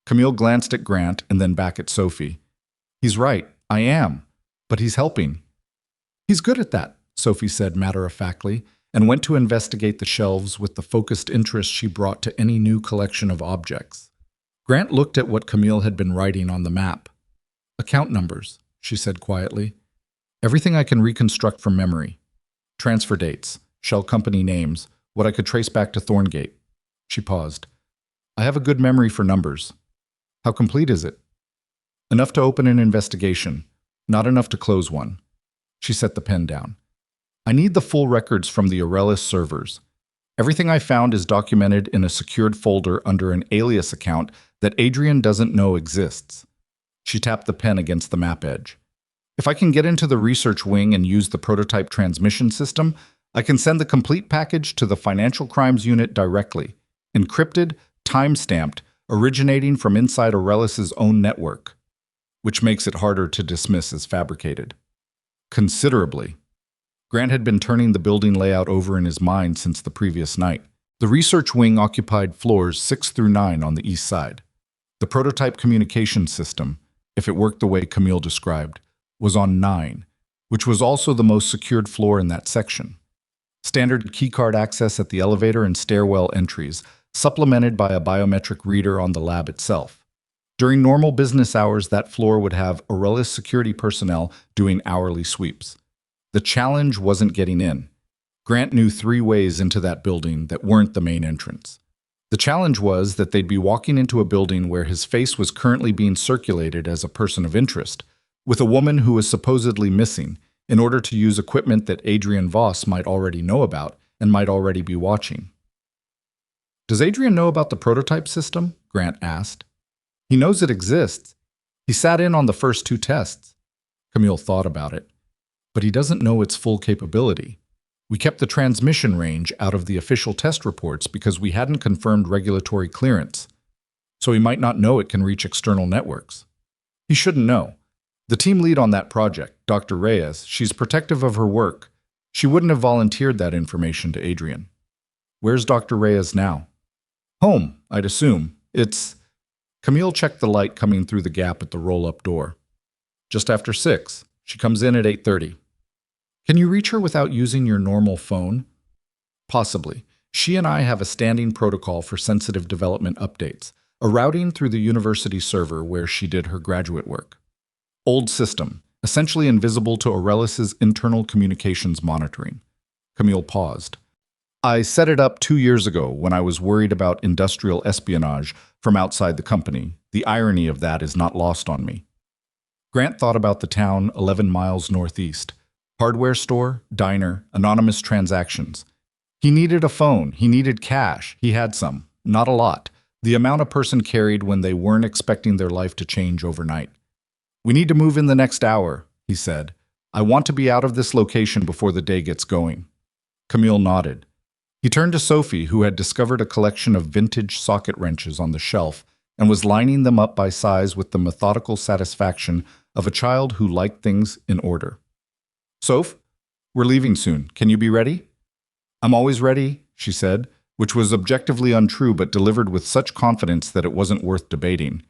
Camille glanced at Grant and then back at Sophie. He's right, I am, but he's helping. He's good at that, Sophie said matter-of-factly, and went to investigate the shelves with the focused interest she brought to any new collection of objects. Grant looked at what Camille had been writing on the map. Account numbers, she said quietly. Everything I can reconstruct from memory. Transfer dates, shell company names, what I could trace back to Thorngate. She paused. I have a good memory for numbers. How complete is it? Enough to open an investigation, not enough to close one. She set the pen down. I need the full records from the Aurelis servers. Everything I found is documented in a secured folder under an alias account that Adrian doesn't know exists. She tapped the pen against the map edge. If I can get into the research wing and use the prototype transmission system, I can send the complete package to the Financial Crimes Unit directly, encrypted, time-stamped, originating from inside Aurelis' own network, which makes it harder to dismiss as fabricated. Considerably. Grant had been turning the building layout over in his mind since the previous night. The research wing occupied floors 6 through 9 on the east side. The prototype communication system, if it worked the way Camille described, was on 9, which was also the most secured floor in that section. Standard keycard access at the elevator and stairwell entries, supplemented by a biometric reader on the lab itself. During normal business hours, that floor would have Aurelis security personnel doing hourly sweeps. The challenge wasn't getting in. Grant knew 3 ways into that building that weren't the main entrance. The challenge was that they'd be walking into a building where his face was currently being circulated as a person of interest, with a woman who was supposedly missing, in order to use equipment that Adrian Voss might already know about and might already be watching. Does Adrian know about the prototype system? Grant asked. He knows it exists. He sat in on the first 2 tests. Camille thought about it. But he doesn't know its full capability. We kept the transmission range out of the official test reports because we hadn't confirmed regulatory clearance, so he might not know it can reach external networks. He shouldn't know. The team lead on that project, Dr. Reyes, she's protective of her work. She wouldn't have volunteered that information to Adrian. Where's Dr. Reyes now? Home, I'd assume. It's... Camille checked the light coming through the gap at the roll-up door. Just after 6. She comes in at 8:30. Can you reach her without using your normal phone? Possibly. She and I have a standing protocol for sensitive development updates, a routing through the university server where she did her graduate work. Old system, essentially invisible to Aurelis' internal communications monitoring. Camille paused. I set it up 2 years ago when I was worried about industrial espionage from outside the company. The irony of that is not lost on me. Grant thought about the town 11 miles northeast. Hardware store, diner, anonymous transactions. He needed a phone. He needed cash. He had some. Not a lot. The amount a person carried when they weren't expecting their life to change overnight. We need to move in the next hour, he said. I want to be out of this location before the day gets going. Camille nodded. He turned to Sophie, who had discovered a collection of vintage socket wrenches on the shelf and was lining them up by size with the methodical satisfaction of a child who liked things in order. "Soph, we're leaving soon. Can you be ready?" "I'm always ready," she said, which was objectively untrue but delivered with such confidence that it wasn't worth debating.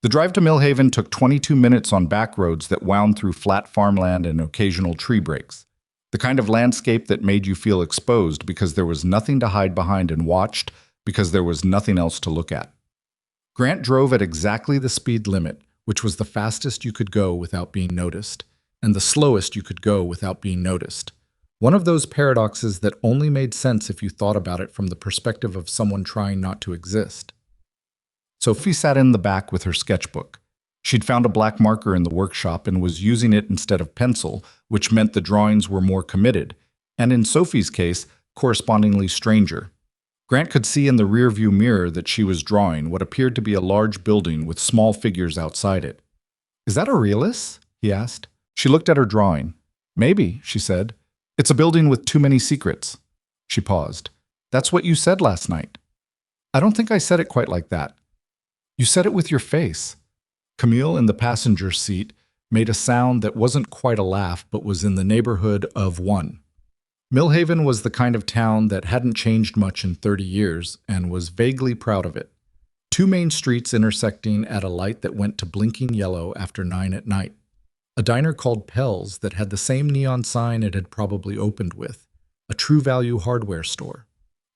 The drive to Millhaven took 22 minutes on back roads that wound through flat farmland and occasional tree breaks. The kind of landscape that made you feel exposed because there was nothing to hide behind and watched because there was nothing else to look at. Grant drove at exactly the speed limit, which was the fastest you could go without being noticed, and the slowest you could go without being noticed. One of those paradoxes that only made sense if you thought about it from the perspective of someone trying not to exist. Sophie sat in the back with her sketchbook. She'd found a black marker in the workshop and was using it instead of pencil, which meant the drawings were more committed, and in Sophie's case, correspondingly stranger. Grant could see in the rearview mirror that she was drawing what appeared to be a large building with small figures outside it. "Is that a realist?" he asked. She looked at her drawing. "Maybe," she said. "It's a building with too many secrets." She paused. "That's what you said last night." "I don't think I said it quite like that." "You said it with your face." Camille, in the passenger seat, made a sound that wasn't quite a laugh but was in the neighborhood of one. Millhaven was the kind of town that hadn't changed much in 30 years and was vaguely proud of it. Two main streets intersecting at a light that went to blinking yellow after 9 at night. A diner called Pell's that had the same neon sign it had probably opened with. A True Value hardware store.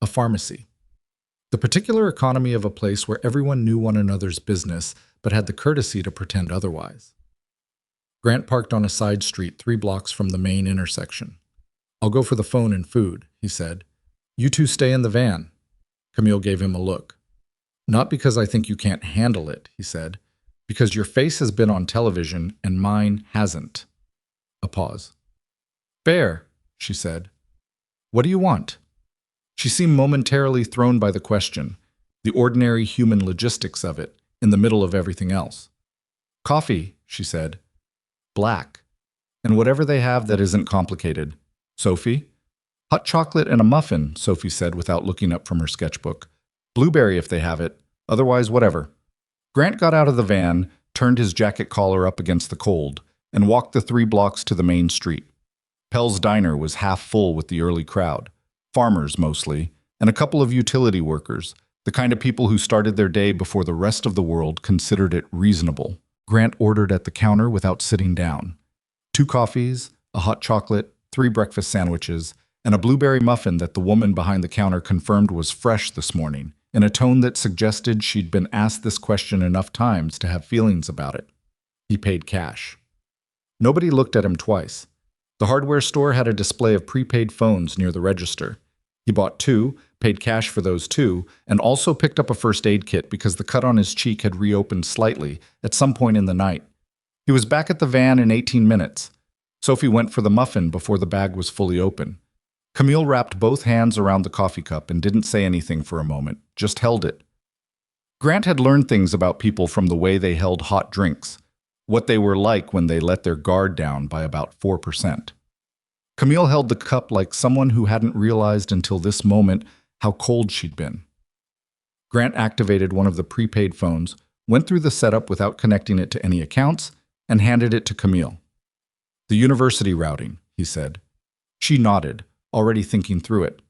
A pharmacy. The particular economy of a place where everyone knew one another's business but had the courtesy to pretend otherwise. Grant parked on a side street 3 blocks from the main intersection. "I'll go for the phone and food," he said. "You two stay in the van." Camille gave him a look. "Not because I think you can't handle it," he said. "Because your face has been on television and mine hasn't." A pause. "Fair," she said. "What do you want?" She seemed momentarily thrown by the question, the ordinary human logistics of it, in the middle of everything else. "Coffee," she said. "Black. And whatever they have that isn't complicated. Sophie?" "Hot chocolate and a muffin," Sophie said without looking up from her sketchbook. "Blueberry if they have it. Otherwise, whatever." Grant got out of the van, turned his jacket collar up against the cold, and walked the 3 blocks to the main street. Pell's Diner was half full with the early crowd. Farmers, mostly, and a couple of utility workers, the kind of people who started their day before the rest of the world considered it reasonable. Grant ordered at the counter without sitting down. 2 coffees, a hot chocolate, 3 breakfast sandwiches, and a blueberry muffin that the woman behind the counter confirmed was fresh this morning, in a tone that suggested she'd been asked this question enough times to have feelings about it. He paid cash. Nobody looked at him twice. The hardware store had a display of prepaid phones near the register. He bought 2, paid cash for those 2, and also picked up a first aid kit because the cut on his cheek had reopened slightly at some point in the night. He was back at the van in 18 minutes. Sophie went for the muffin before the bag was fully open. Camille wrapped both hands around the coffee cup and didn't say anything for a moment, just held it. Grant had learned things about people from the way they held hot drinks, what they were like when they let their guard down by about 4%. Camille held the cup like someone who hadn't realized until this moment how cold she'd been. Grant activated one of the prepaid phones, went through the setup without connecting it to any accounts, and handed it to Camille. "The university routing," he said. She nodded, already thinking through it.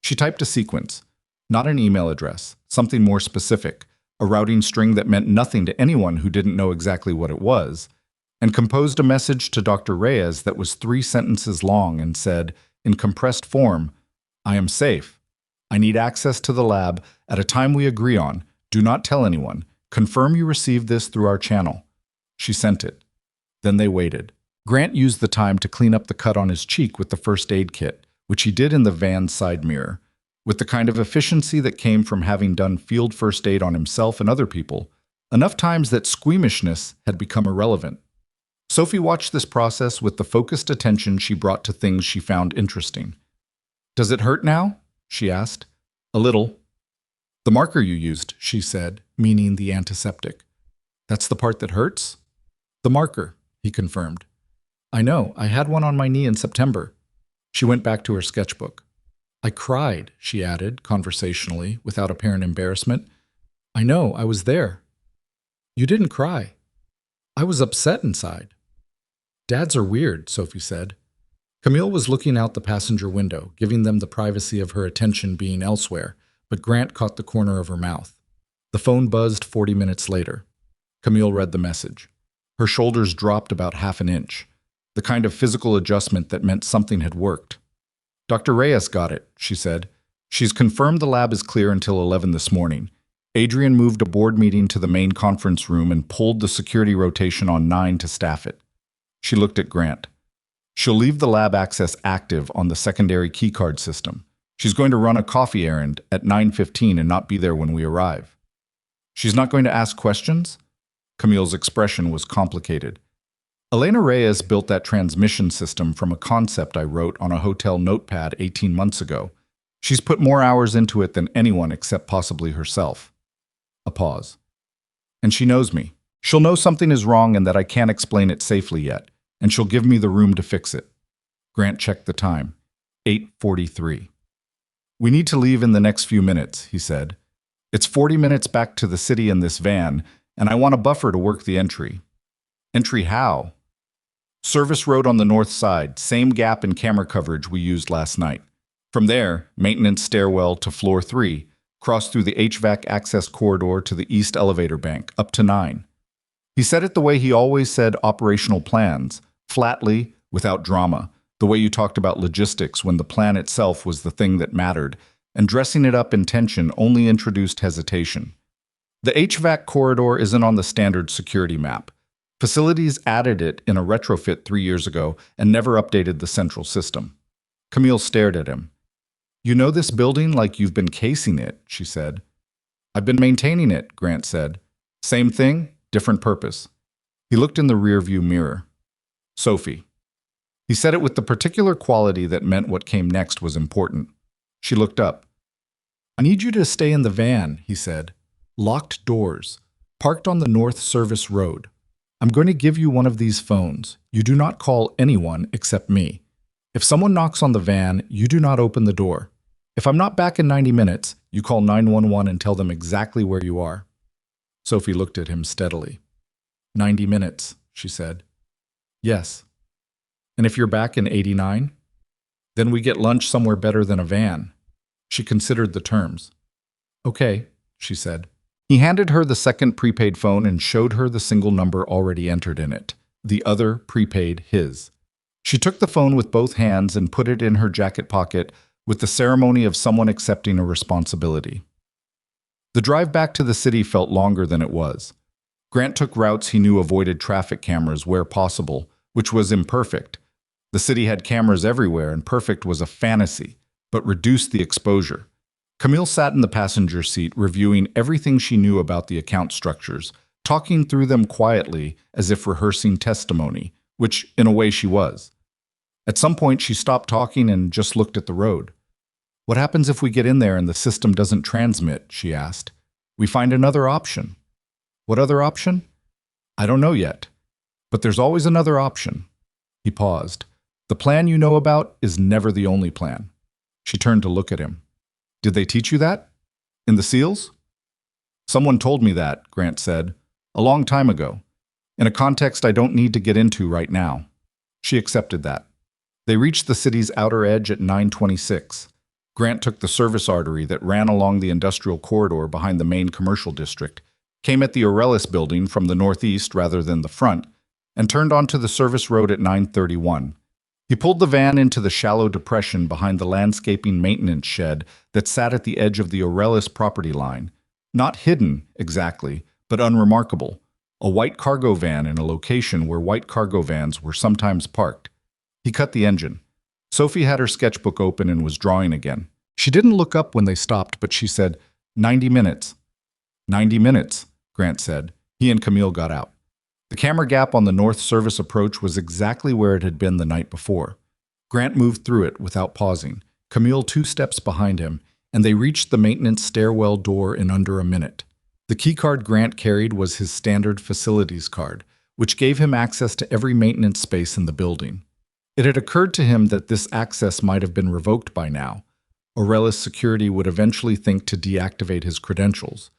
She typed a sequence, not an email address, something more specific, a routing string that meant nothing to anyone who didn't know exactly what it was, and composed a message to Dr. Reyes that was 3 sentences long and said, in compressed form, "I am safe. I need access to the lab at a time we agree on. Do not tell anyone. Confirm you received this through our channel." She sent it. Then they waited. Grant used the time to clean up the cut on his cheek with the first aid kit, which he did in the van's side mirror, with the kind of efficiency that came from having done field first aid on himself and other people, enough times that squeamishness had become irrelevant. Sophie watched this process with the focused attention she brought to things she found interesting. "Does it hurt now?" she asked. "A little." "The marker you used," she said, meaning the antiseptic. "That's the part that hurts?" "The marker," he confirmed. "I know, I had one on my knee in September." She went back to her sketchbook. "I cried," she added, conversationally, without apparent embarrassment. I know, I was there. You didn't cry. I was upset inside. Dads are weird, Sophie said. Camille was looking out the passenger window, giving them the privacy of her attention being elsewhere, but Grant caught the corner of her mouth. The phone buzzed 40 minutes later. Camille read the message. Her shoulders dropped about half an inch, the kind of physical adjustment that meant something had worked. Dr. Reyes got it, she said. She's confirmed the lab is clear until 11 this morning. Adrian moved a board meeting to the main conference room and pulled the security rotation on 9 to staff it. She looked at Grant. She'll leave the lab access active on the secondary keycard system. She's going to run a coffee errand at 9:15 and not be there when we arrive. She's not going to ask questions? Camille's expression was complicated. Elena Reyes built that transmission system from a concept I wrote on a hotel notepad 18 months ago. She's put more hours into it than anyone except possibly herself. A pause. And she knows me. She'll know something is wrong and that I can't explain it safely yet, and she'll give me the room to fix it. Grant checked the time. 8:43. We need to leave in the next few minutes, he said. It's 40 minutes back to the city in this van, and I want a buffer to work the entry. Entry how? Service road on the north side, same gap in camera coverage we used last night. From there, maintenance stairwell to floor 3, cross through the HVAC access corridor to the east elevator bank, up to 9. He said it the way he always said operational plans, flatly, without drama, the way you talked about logistics when the plan itself was the thing that mattered, and dressing it up in tension only introduced hesitation. The HVAC corridor isn't on the standard security map. Facilities added it in a retrofit 3 years ago and never updated the central system. Camille stared at him. You know this building like you've been casing it, she said. I've been maintaining it, Grant said. Same thing, different purpose. He looked in the rearview mirror. Sophie. He said it with the particular quality that meant what came next was important. She looked up. I need you to stay in the van, he said. Locked doors. Parked on the North Service Road. I'm going to give you one of these phones. You do not call anyone except me. If someone knocks on the van, you do not open the door. If I'm not back in 90 minutes, you call 911 and tell them exactly where you are. Sophie looked at him steadily. 90 minutes, she said. Yes. And if you're back in 89? Then we get lunch somewhere better than a van. She considered the terms. Okay, she said. He handed her the second prepaid phone and showed her the single number already entered in it. The other prepaid his. She took the phone with both hands and put it in her jacket pocket with the ceremony of someone accepting a responsibility. The drive back to the city felt longer than it was. Grant took routes he knew avoided traffic cameras where possible, which was imperfect. The city had cameras everywhere and perfect was a fantasy, but reduced the exposure. Camille sat in the passenger seat reviewing everything she knew about the account structures, talking through them quietly as if rehearsing testimony, which in a way she was. At some point she stopped talking and just looked at the road. What happens if we get in there and the system doesn't transmit, she asked. We find another option. What other option? I don't know yet. But there's always another option. He paused. The plan you know about is never the only plan. She turned to look at him. Did they teach you that? In the SEALs? Someone told me that, Grant said, a long time ago, in a context I don't need to get into right now. She accepted that. They reached the city's outer edge at 9:26. Grant took the service artery that ran along the industrial corridor behind the main commercial district, came at the Aurelis building from the northeast rather than the front, and turned onto the service road at 9:31. He pulled the van into the shallow depression behind the landscaping maintenance shed that sat at the edge of the Aurelis property line. Not hidden, exactly, but unremarkable. A white cargo van in a location where white cargo vans were sometimes parked. He cut the engine. Sophie had her sketchbook open and was drawing again. She didn't look up when they stopped, but she said, 90 minutes. 90 minutes, Grant said. He and Camille got out. The camera gap on the north service approach was exactly where it had been the night before. Grant moved through it without pausing, Camille 2 steps behind him, and they reached the maintenance stairwell door in under a minute. The keycard Grant carried was his standard facilities card, which gave him access to every maintenance space in the building. It had occurred to him that this access might have been revoked by now. Aurelis security would eventually think to deactivate his credentials.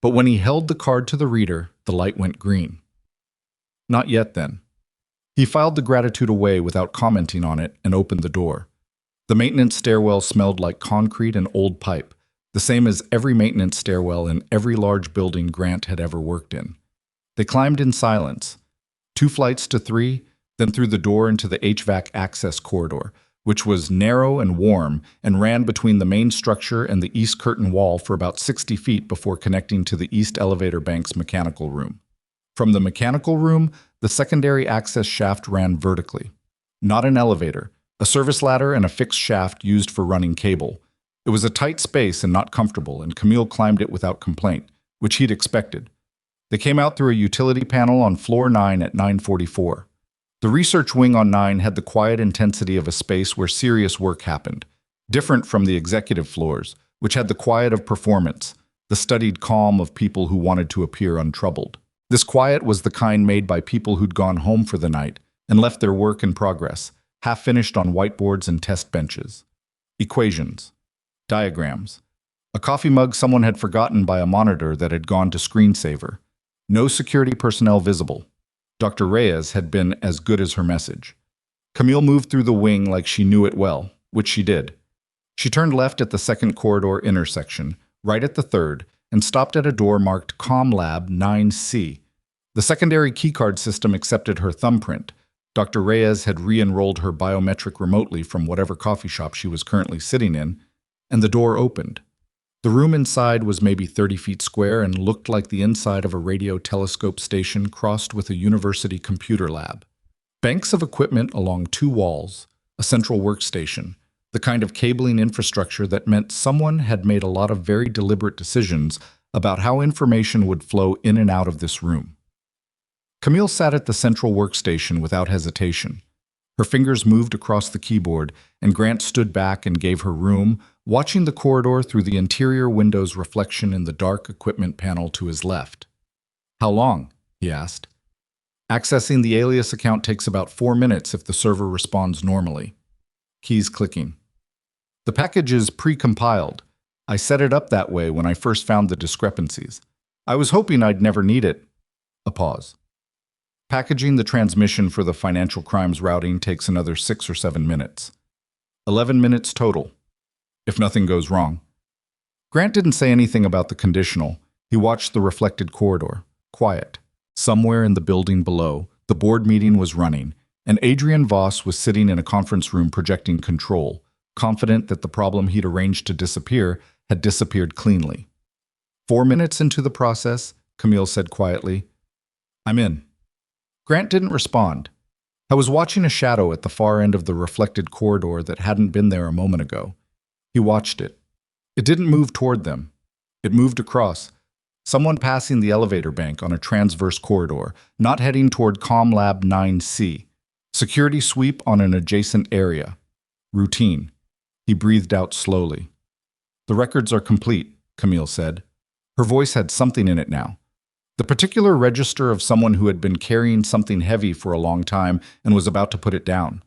But when he held the card to the reader, the light went green. Not yet, then. He filed the gratitude away without commenting on it and opened the door. The maintenance stairwell smelled like concrete and old pipe, the same as every maintenance stairwell in every large building Grant had ever worked in. They climbed in silence, 2 flights to 3, then through the door into the HVAC access corridor, which was narrow and warm and ran between the main structure and the east curtain wall for about 60 feet before connecting to the east elevator bank's mechanical room. From the mechanical room, the secondary access shaft ran vertically. Not an elevator, a service ladder and a fixed shaft used for running cable. It was a tight space and not comfortable, and Camille climbed it without complaint, which he'd expected. They came out through a utility panel on floor 9 at 9:44. The research wing on 9 had the quiet intensity of a space where serious work happened, different from the executive floors, which had the quiet of performance, the studied calm of people who wanted to appear untroubled. This quiet was the kind made by people who'd gone home for the night and left their work in progress, half-finished on whiteboards and test benches. Equations. Diagrams. A coffee mug someone had forgotten by a monitor that had gone to screensaver. No security personnel visible. Dr. Reyes had been as good as her message. Camille moved through the wing like she knew it well, which she did. She turned left at the second corridor intersection, right at the third, and stopped at a door marked CommLab 9C. The secondary keycard system accepted her thumbprint. Dr. Reyes had re-enrolled her biometric remotely from whatever coffee shop she was currently sitting in, and the door opened. The room inside was maybe 30 feet square and looked like the inside of a radio telescope station crossed with a university computer lab. Banks of equipment along 2 walls, a central workstation, the kind of cabling infrastructure that meant someone had made a lot of very deliberate decisions about how information would flow in and out of this room. Camille sat at the central workstation without hesitation. Her fingers moved across the keyboard, and Grant stood back and gave her room, watching the corridor through the interior window's reflection in the dark equipment panel to his left. "How long?" he asked. "Accessing the alias account takes about 4 minutes if the server responds normally." Keys clicking. "The package is pre-compiled. I set it up that way when I first found the discrepancies. I was hoping I'd never need it." A pause. "Packaging the transmission for the financial crimes routing takes another 6 or 7 minutes. 11 minutes total, if nothing goes wrong." Grant didn't say anything about the conditional. He watched the reflected corridor, quiet. Somewhere in the building below, the board meeting was running, and Adrian Voss was sitting in a conference room projecting control, confident that the problem he'd arranged to disappear had disappeared cleanly. 4 minutes into the process, Camille said quietly, "I'm in." Grant didn't respond. I was watching a shadow at the far end of the reflected corridor that hadn't been there a moment ago. He watched it. It didn't move toward them. It moved across. Someone passing the elevator bank on a transverse corridor, not heading toward CommLab 9C. Security sweep on an adjacent area. Routine. He breathed out slowly. "The records are complete," Camille said. Her voice had something in it now. The particular register of someone who had been carrying something heavy for a long time and was about to put it down.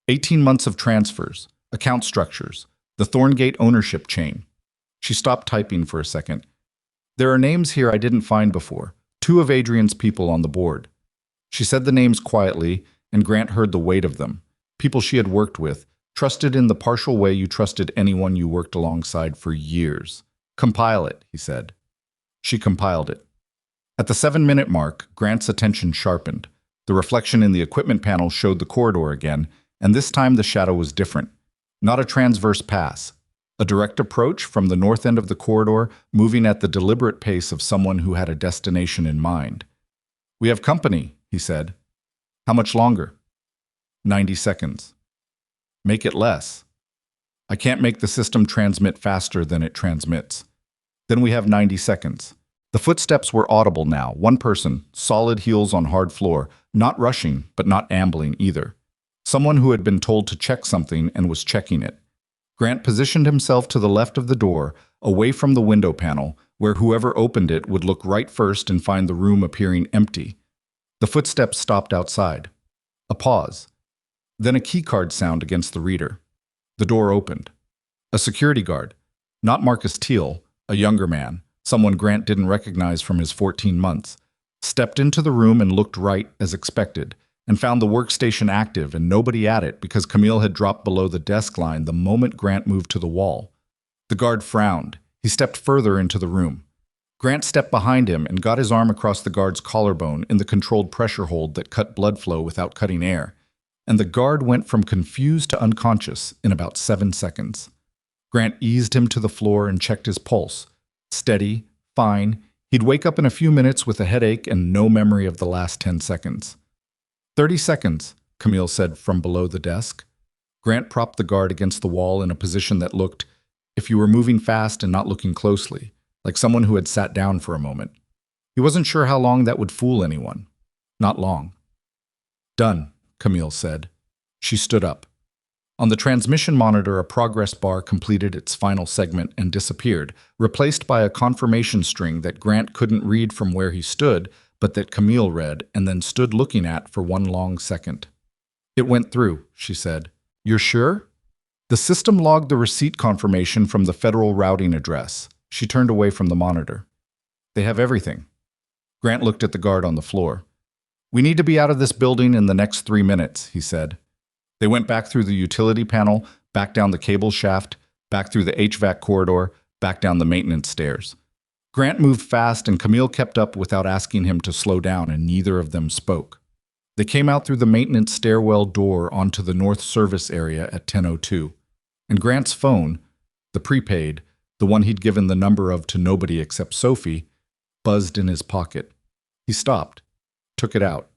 18 months of transfers, account structures, the Thorngate ownership chain. She stopped typing for a second. "There are names here I didn't find before, 2 of Adrian's people on the board." She said the names quietly, and Grant heard the weight of them. People she had worked with, trusted in the partial way you trusted anyone you worked alongside for years. "Compile it," he said. She compiled it. At the 7-minute mark, Grant's attention sharpened. The reflection in the equipment panel showed the corridor again, and this time the shadow was different. Not a transverse pass. A direct approach from the north end of the corridor, moving at the deliberate pace of someone who had a destination in mind. "We have company," he said. "How much longer?" 90 seconds. "Make it less." "I can't make the system transmit faster than it transmits." "Then we have 90 seconds. The footsteps were audible now, one person, solid heels on hard floor, not rushing, but not ambling either. Someone who had been told to check something and was checking it. Grant positioned himself to the left of the door, away from the window panel, where whoever opened it would look right first and find the room appearing empty. The footsteps stopped outside. A pause. Then a keycard sound against the reader. The door opened. A security guard, not Marcus Teal, a younger man, someone Grant didn't recognize from his 14 months, stepped into the room and looked right as expected, and found the workstation active and nobody at it because Camille had dropped below the desk line the moment Grant moved to the wall. The guard frowned. He stepped further into the room. Grant stepped behind him and got his arm across the guard's collarbone in the controlled pressure hold that cut blood flow without cutting air, and the guard went from confused to unconscious in about 7 seconds. Grant eased him to the floor and checked his pulse. Steady, fine. He'd wake up in a few minutes with a headache and no memory of the last 10 seconds. 30 seconds, Camille said from below the desk. Grant propped the guard against the wall in a position that looked, if you were moving fast and not looking closely, like someone who had sat down for a moment. He wasn't sure how long that would fool anyone. Not long. Done, Camille said. She stood up. On the transmission monitor, a progress bar completed its final segment and disappeared, replaced by a confirmation string that Grant couldn't read from where he stood, but that Camille read and then stood looking at for one long second. It went through, she said. You're sure? The system logged the receipt confirmation from the federal routing address. She turned away from the monitor. They have everything. Grant looked at the guard on the floor. We need to be out of this building in the next 3 minutes, he said. They went back through the utility panel, back down the cable shaft, back through the HVAC corridor, back down the maintenance stairs. Grant moved fast and Camille kept up without asking him to slow down, and neither of them spoke. They came out through the maintenance stairwell door onto the north service area at 10:02. And Grant's phone, the prepaid, the one he'd given the number of to nobody except Sophie, buzzed in his pocket. He stopped, took it out.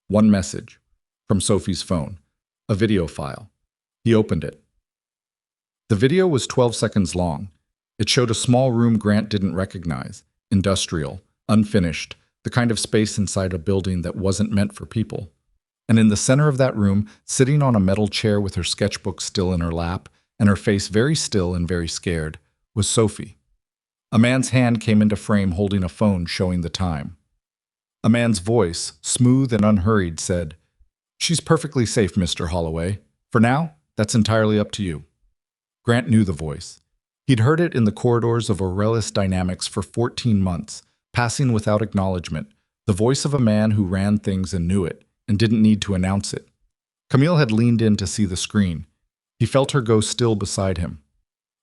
One message from Sophie's phone. A video file. He opened it. The video was 12 seconds long. It showed a small room Grant didn't recognize, industrial, unfinished, the kind of space inside a building that wasn't meant for people. And in the center of that room, sitting on a metal chair with her sketchbook still in her lap, and her face very still and very scared, was Sophie. A man's hand came into frame holding a phone showing the time. A man's voice, smooth and unhurried, said, "She's perfectly safe, Mr. Holloway. For now, that's entirely up to you." Grant knew the voice. He'd heard it in the corridors of Aurelis Dynamics for 14 months, passing without acknowledgement, the voice of a man who ran things and knew it, and didn't need to announce it. Camille had leaned in to see the screen. He felt her go still beside him.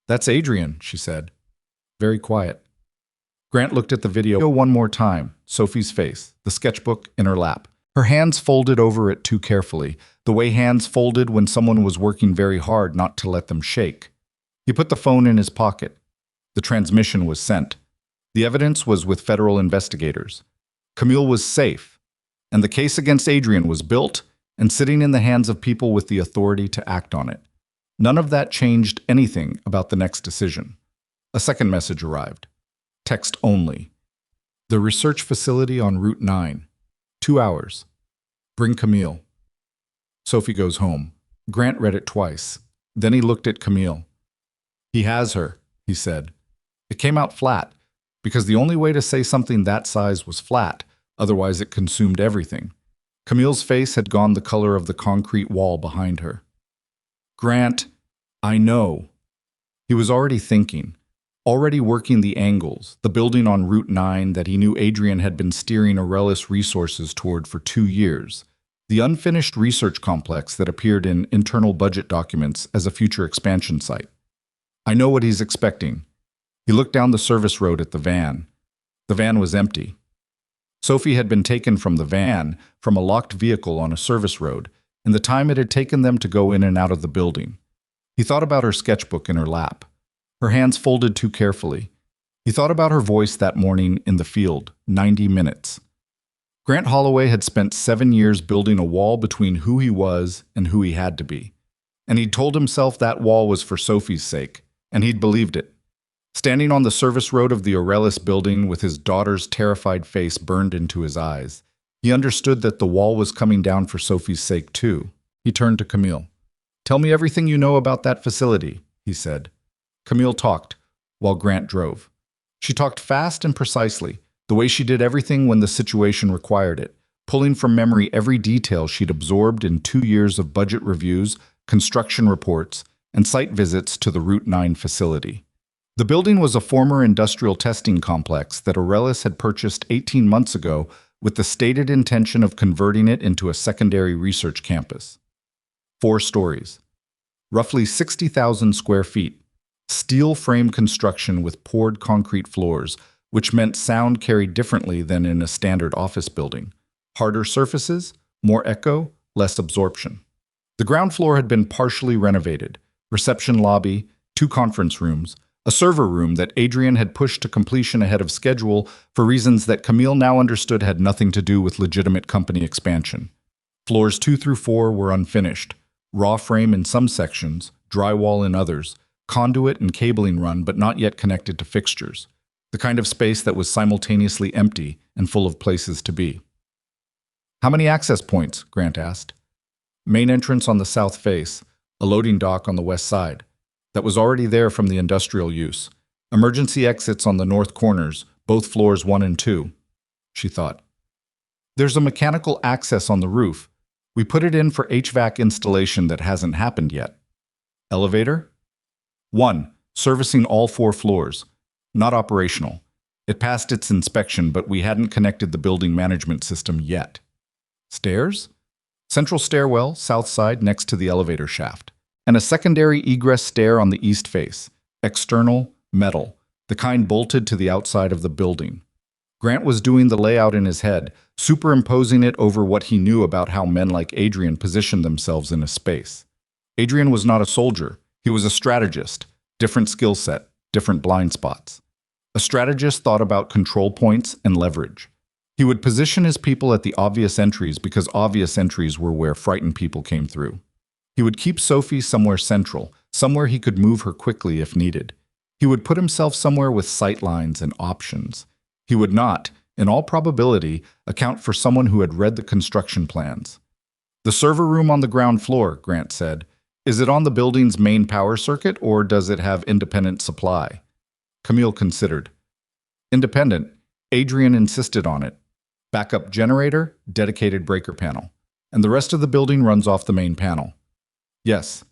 "That's Adrian," she said. Very quiet. Grant looked at the video one more time, Sophie's face, the sketchbook in her lap. Her hands folded over it too carefully, the way hands folded when someone was working very hard not to let them shake. He put the phone in his pocket. The transmission was sent. The evidence was with federal investigators. Camille was safe, and the case against Adrian was built and sitting in the hands of people with the authority to act on it. None of that changed anything about the next decision. A second message arrived. Text only. The research facility on Route 9. 2 hours. Bring Camille. Sophie goes home. Grant read it twice. Then he looked at Camille. He has her, he said. It came out flat, because the only way to say something that size was flat, otherwise it consumed everything. Camille's face had gone the color of the concrete wall behind her. Grant, I know. He was already thinking, already working the angles, the building on Route 9 that he knew Adrian had been steering Aurelis Resources toward for 2 years, the unfinished research complex that appeared in internal budget documents as a future expansion site. I know what he's expecting. He looked down the service road at the van. The van was empty. Sophie had been taken from the van, from a locked vehicle on a service road, in the time it had taken them to go in and out of the building. He thought about her sketchbook in her lap. Her hands folded too carefully. He thought about her voice that morning in the field, 90 minutes. Grant Holloway had spent 7 years building a wall between who he was and who he had to be. And he'd told himself that wall was for Sophie's sake, and he'd believed it. Standing on the service road of the Aurelis building with his daughter's terrified face burned into his eyes, he understood that the wall was coming down for Sophie's sake too. He turned to Camille. "Tell me everything you know about that facility," he said. Camille talked, while Grant drove. She talked fast and precisely, the way she did everything when the situation required it, pulling from memory every detail she'd absorbed in 2 years of budget reviews, construction reports, and site visits to the Route 9 facility. The building was a former industrial testing complex that Aurelius had purchased 18 months ago with the stated intention of converting it into a secondary research campus. 4 stories. Roughly 60,000 square feet. Steel frame construction with poured concrete floors, which meant sound carried differently than in a standard office building. Harder surfaces, more echo, less absorption. The ground floor had been partially renovated. Reception lobby, 2 conference rooms, a server room that Adrian had pushed to completion ahead of schedule for reasons that Camille now understood had nothing to do with legitimate company expansion. Floors 2 through 4 were unfinished, raw frame in some sections, drywall in others, conduit and cabling run but not yet connected to fixtures, the kind of space that was simultaneously empty and full of places to be. How many access points? Grant asked. Main entrance on the south face, a loading dock on the west side. That was already there from the industrial use. Emergency exits on the north corners, both floors 1 and 2, she thought. There's a mechanical access on the roof. We put it in for HVAC installation that hasn't happened yet. Elevator? 1, servicing all 4 floors. Not operational. It passed its inspection, but we hadn't connected the building management system yet. Stairs? Central stairwell, south side, next to the elevator shaft. And a secondary egress stair on the east face, external, metal, the kind bolted to the outside of the building. Grant was doing the layout in his head, superimposing it over what he knew about how men like Adrian positioned themselves in a space. Adrian was not a soldier. He was a strategist, different skill set, different blind spots. A strategist thought about control points and leverage. He would position his people at the obvious entries because obvious entries were where frightened people came through. He would keep Sophie somewhere central, somewhere he could move her quickly if needed. He would put himself somewhere with sight lines and options. He would not, in all probability, account for someone who had read the construction plans. The server room on the ground floor, Grant said. Is it on the building's main power circuit, or does it have independent supply? Camille considered. Independent. Adrian insisted on it. Backup generator, dedicated breaker panel. And the rest of the building runs off the main panel. Yes.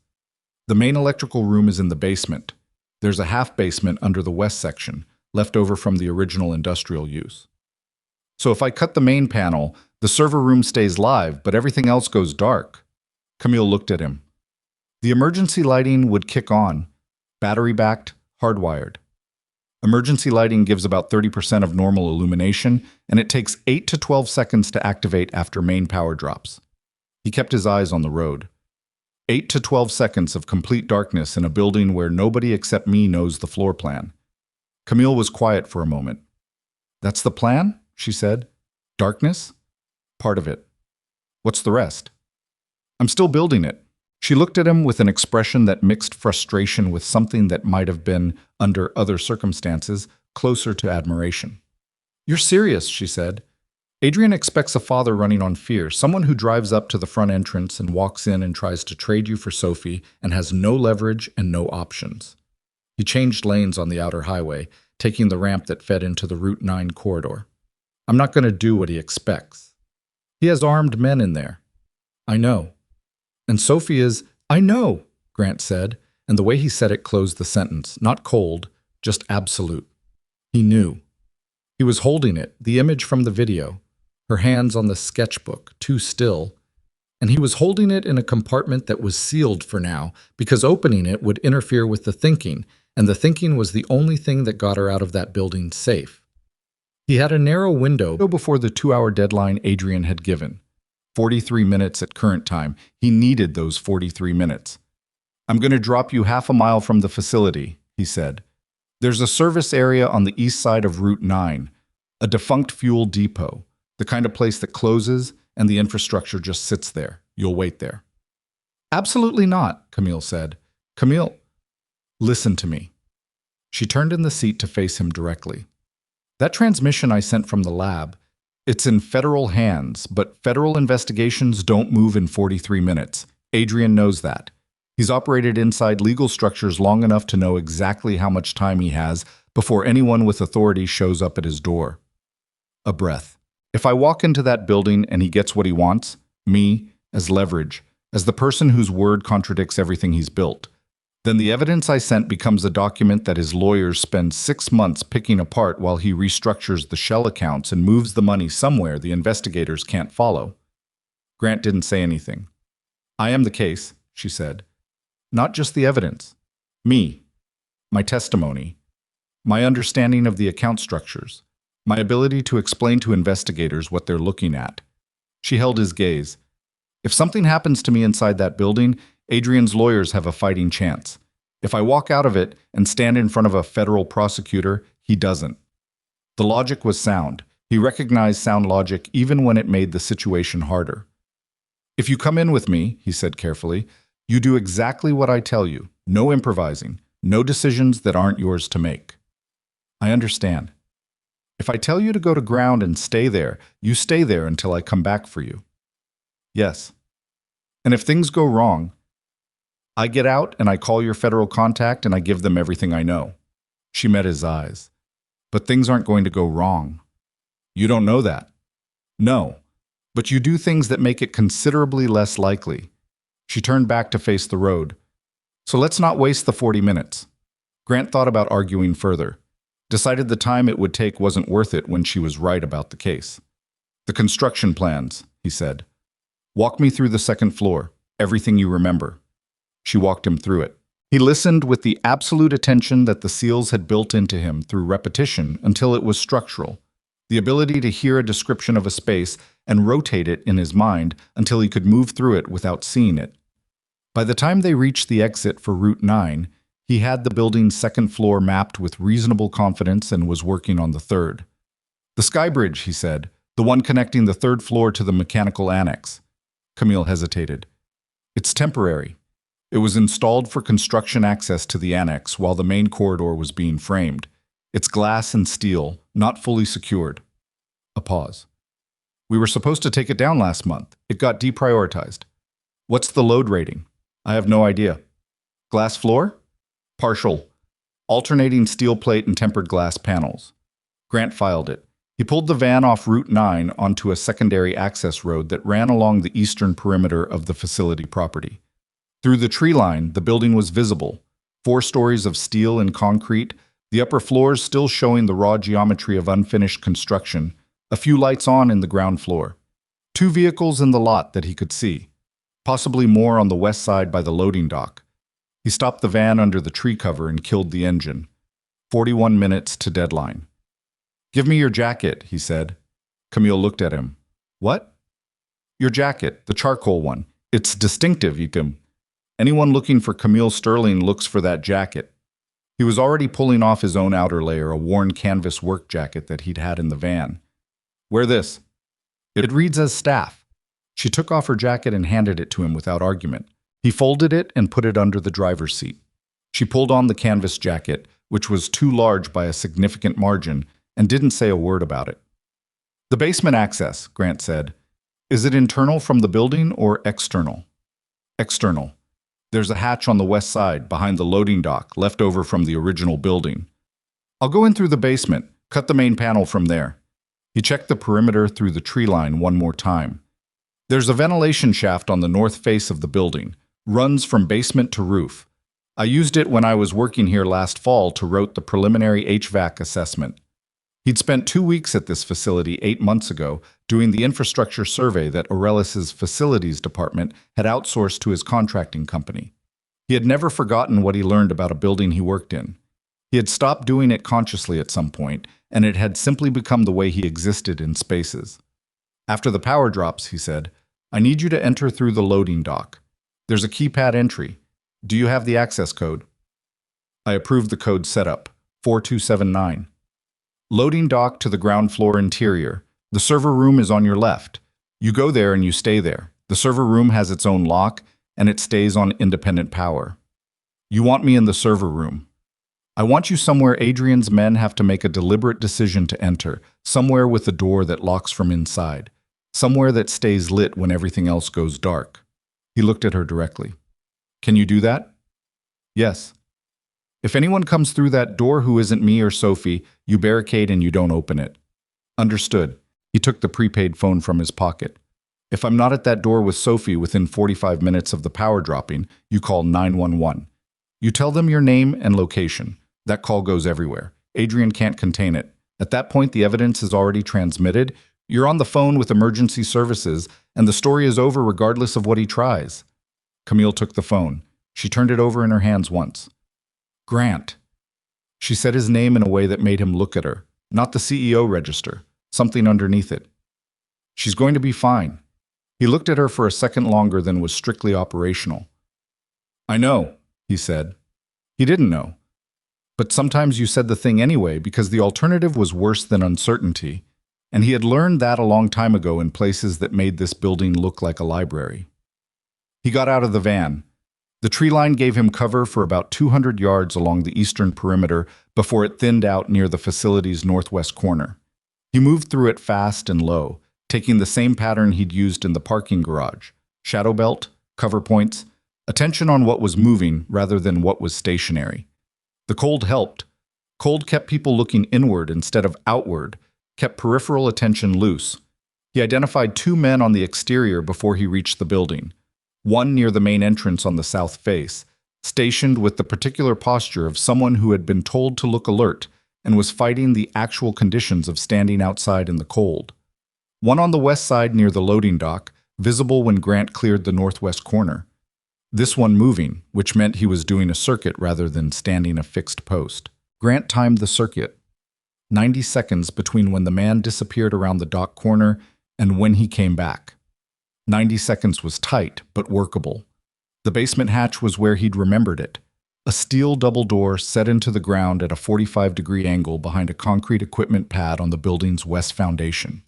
The main electrical room is in the basement. There's a half basement under the west section, left over from the original industrial use. So if I cut the main panel, the server room stays live, but everything else goes dark. Camille looked at him. The emergency lighting would kick on, battery-backed, hardwired. Emergency lighting gives about 30% of normal illumination, and it takes 8 to 12 seconds to activate after main power drops. He kept his eyes on the road. 8 to 12 seconds of complete darkness in a building where nobody except me knows the floor plan. Camille was quiet for a moment. That's the plan? She said. Darkness? Part of it. What's the rest? I'm still building it. She looked at him with an expression that mixed frustration with something that might have been, under other circumstances, closer to admiration. You're serious, she said. Adrian expects a father running on fear, someone who drives up to the front entrance and walks in and tries to trade you for Sophie and has no leverage and no options. He changed lanes on the outer highway, taking the ramp that fed into the Route 9 corridor. I'm not going to do what he expects. He has armed men in there. I know. And Sophie is, I know, Grant said, and the way he said it closed the sentence, not cold, just absolute. He knew. He was holding it, the image from the video, her hands on the sketchbook, too still, and he was holding it in a compartment that was sealed for now because opening it would interfere with the thinking, and the thinking was the only thing that got her out of that building safe. He had a narrow window before the 2-hour deadline Adrian had given. 43 minutes at current time. He needed those 43 minutes. I'm going to drop you half a mile from the facility, he said. There's a service area on the east side of Route 9, a defunct fuel depot, the kind of place that closes and the infrastructure just sits there. You'll wait there. Absolutely not, Camille said. Camille, listen to me. She turned in the seat to face him directly. That transmission I sent from the lab, it's in federal hands, but federal investigations don't move in 43 minutes. Adrian knows that. He's operated inside legal structures long enough to know exactly how much time he has before anyone with authority shows up at his door. A breath. If I walk into that building and he gets what he wants, me, as leverage, as the person whose word contradicts everything he's built, Then the evidence I sent becomes a document that his lawyers spend 6 months picking apart while he restructures the shell accounts and moves the money somewhere the investigators can't follow. Grant didn't say anything. I am the case, she said. Not just the evidence. Me. My testimony. My understanding of the account structures. My ability to explain to investigators what they're looking at. She held his gaze. If something happens to me inside that building, Adrian's lawyers have a fighting chance. If I walk out of it and stand in front of a federal prosecutor, he doesn't. The logic was sound. He recognized sound logic even when it made the situation harder. If you come in with me, he said carefully, you do exactly what I tell you. No improvising. No decisions that aren't yours to make. I understand. If I tell you to go to ground and stay there, you stay there until I come back for you. Yes. And if things go wrong, I get out and I call your federal contact and I give them everything I know. She met his eyes. But things aren't going to go wrong. You don't know that. No. But you do things that make it considerably less likely. She turned back to face the road. So let's not waste the 40 minutes. Grant thought about arguing further. Decided the time it would take wasn't worth it when she was right about the case. The construction plans, he said. Walk me through the second floor, everything you remember. She walked him through it. He listened with the absolute attention that the SEALs had built into him through repetition until it was structural, the ability to hear a description of a space and rotate it in his mind until he could move through it without seeing it. By the time they reached the exit for Route 9, he had the building's second floor mapped with reasonable confidence and was working on the third. The sky bridge, he said, the one connecting the third floor to the mechanical annex. Camille hesitated. It's temporary. It was installed for construction access to the annex while the main corridor was being framed. It's glass and steel, not fully secured. A pause. We were supposed to take it down last month. It got deprioritized. What's the load rating? I have no idea. Glass floor? Partial. Alternating steel plate and tempered glass panels. Grant filed it. He pulled the van off Route 9 onto a secondary access road that ran along the eastern perimeter of the facility property. Through the tree line, the building was visible. 4 stories of steel and concrete, the upper floors still showing the raw geometry of unfinished construction, a few lights on in the ground floor. 2 vehicles in the lot that he could see, possibly more on the west side by the loading dock. He stopped the van under the tree cover and killed the engine. 41 minutes to deadline. Give me your jacket, he said. Camille looked at him. What? Your jacket, the charcoal one. It's distinctive, Ikem. Anyone looking for Camille Sterling looks for that jacket. He was already pulling off his own outer layer, a worn canvas work jacket that he'd had in the van. Wear this. It reads as staff. She took off her jacket and handed it to him without argument. He folded it and put it under the driver's seat. She pulled on the canvas jacket, which was too large by a significant margin, and didn't say a word about it. The basement access, Grant said. Is it internal from the building or external? External. There's a hatch on the west side, behind the loading dock, left over from the original building. I'll go in through the basement, cut the main panel from there. He checked the perimeter through the tree line one more time. There's a ventilation shaft on the north face of the building, runs from basement to roof. I used it when I was working here last fall to write the preliminary HVAC assessment. He'd spent 2 weeks at this facility 8 months ago doing the infrastructure survey that Aurelis's facilities department had outsourced to his contracting company. He had never forgotten what he learned about a building he worked in. He had stopped doing it consciously at some point, and it had simply become the way he existed in spaces. After the power drops, he said, I need you to enter through the loading dock. There's a keypad entry. Do you have the access code? I approved the code setup, 4279. Loading dock to the ground floor interior. The server room is on your left. You go there and you stay there. The server room has its own lock, and it stays on independent power. You want me in the server room. I want you somewhere Adrian's men have to make a deliberate decision to enter, somewhere with a door that locks from inside, somewhere that stays lit when everything else goes dark. He looked at her directly. Can you do that? Yes. If anyone comes through that door who isn't me or Sophie, you barricade and you don't open it. Understood. He took the prepaid phone from his pocket. If I'm not at that door with Sophie within 45 minutes of the power dropping, you call 911. You tell them your name and location. That call goes everywhere. Adrian can't contain it. At that point, the evidence is already transmitted. You're on the phone with emergency services, and the story is over regardless of what he tries. Camille took the phone. She turned it over in her hands once. Grant. She said his name in a way that made him look at her, not the CEO register, something underneath it. She's going to be fine. He looked at her for a second longer than was strictly operational. I know, he said. He didn't know. But sometimes you said the thing anyway because the alternative was worse than uncertainty, and he had learned that a long time ago in places that made this building look like a library. He got out of the van. The tree line gave him cover for about 200 yards along the eastern perimeter before it thinned out near the facility's northwest corner. He moved through it fast and low, taking the same pattern he'd used in the parking garage. Shadow belt, cover points, attention on what was moving rather than what was stationary. The cold helped. Cold kept people looking inward instead of outward, kept peripheral attention loose. He identified 2 men on the exterior before he reached the building. One near the main entrance on the south face, stationed with the particular posture of someone who had been told to look alert and was fighting the actual conditions of standing outside in the cold. One on the west side near the loading dock, visible when Grant cleared the northwest corner. This one moving, which meant he was doing a circuit rather than standing a fixed post. Grant timed the circuit. 90 seconds between when the man disappeared around the dock corner and when he came back. 90 seconds was tight, but workable. The basement hatch was where he'd remembered it. A steel double door set into the ground at a 45-degree angle behind a concrete equipment pad on the building's west foundation.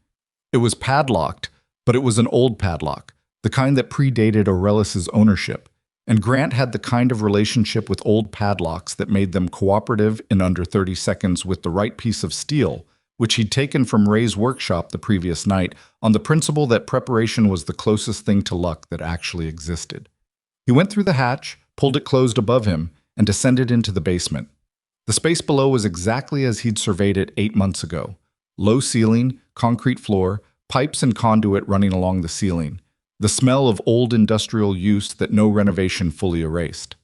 It was padlocked, but it was an old padlock, the kind that predated Aurelius's ownership. And Grant had the kind of relationship with old padlocks that made them cooperative in under 30 seconds with the right piece of steel, which he'd taken from Ray's workshop the previous night on the principle that preparation was the closest thing to luck that actually existed. He went through the hatch, pulled it closed above him, and descended into the basement. The space below was exactly as he'd surveyed it 8 months ago. Low ceiling, concrete floor, pipes and conduit running along the ceiling. The smell of old industrial use that no renovation fully erased.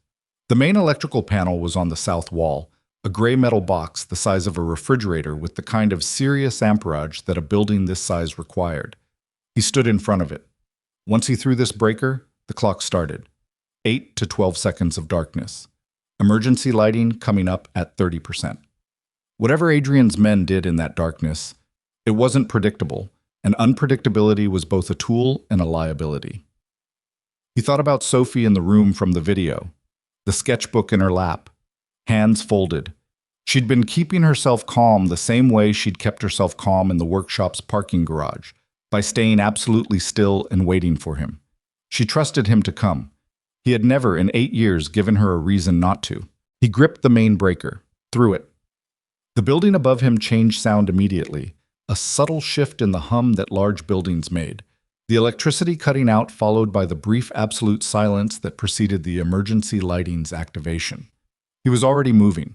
The main electrical panel was on the south wall, a gray metal box the size of a refrigerator with the kind of serious amperage that a building this size required. He stood in front of it. Once he threw this breaker, the clock started. 8 to 12 seconds of darkness. Emergency lighting coming up at 30%. Whatever Adrian's men did in that darkness, it wasn't predictable. And unpredictability was both a tool and a liability. He thought about Sophie in the room from the video, the sketchbook in her lap, hands folded. She'd been keeping herself calm the same way she'd kept herself calm in the workshop's parking garage, by staying absolutely still and waiting for him. She trusted him to come. He had never in 8 years given her a reason not to. He gripped the main breaker, threw it. The building above him changed sound immediately. A subtle shift in the hum that large buildings made. The electricity cutting out followed by the brief absolute silence that preceded the emergency lighting's activation. He was already moving.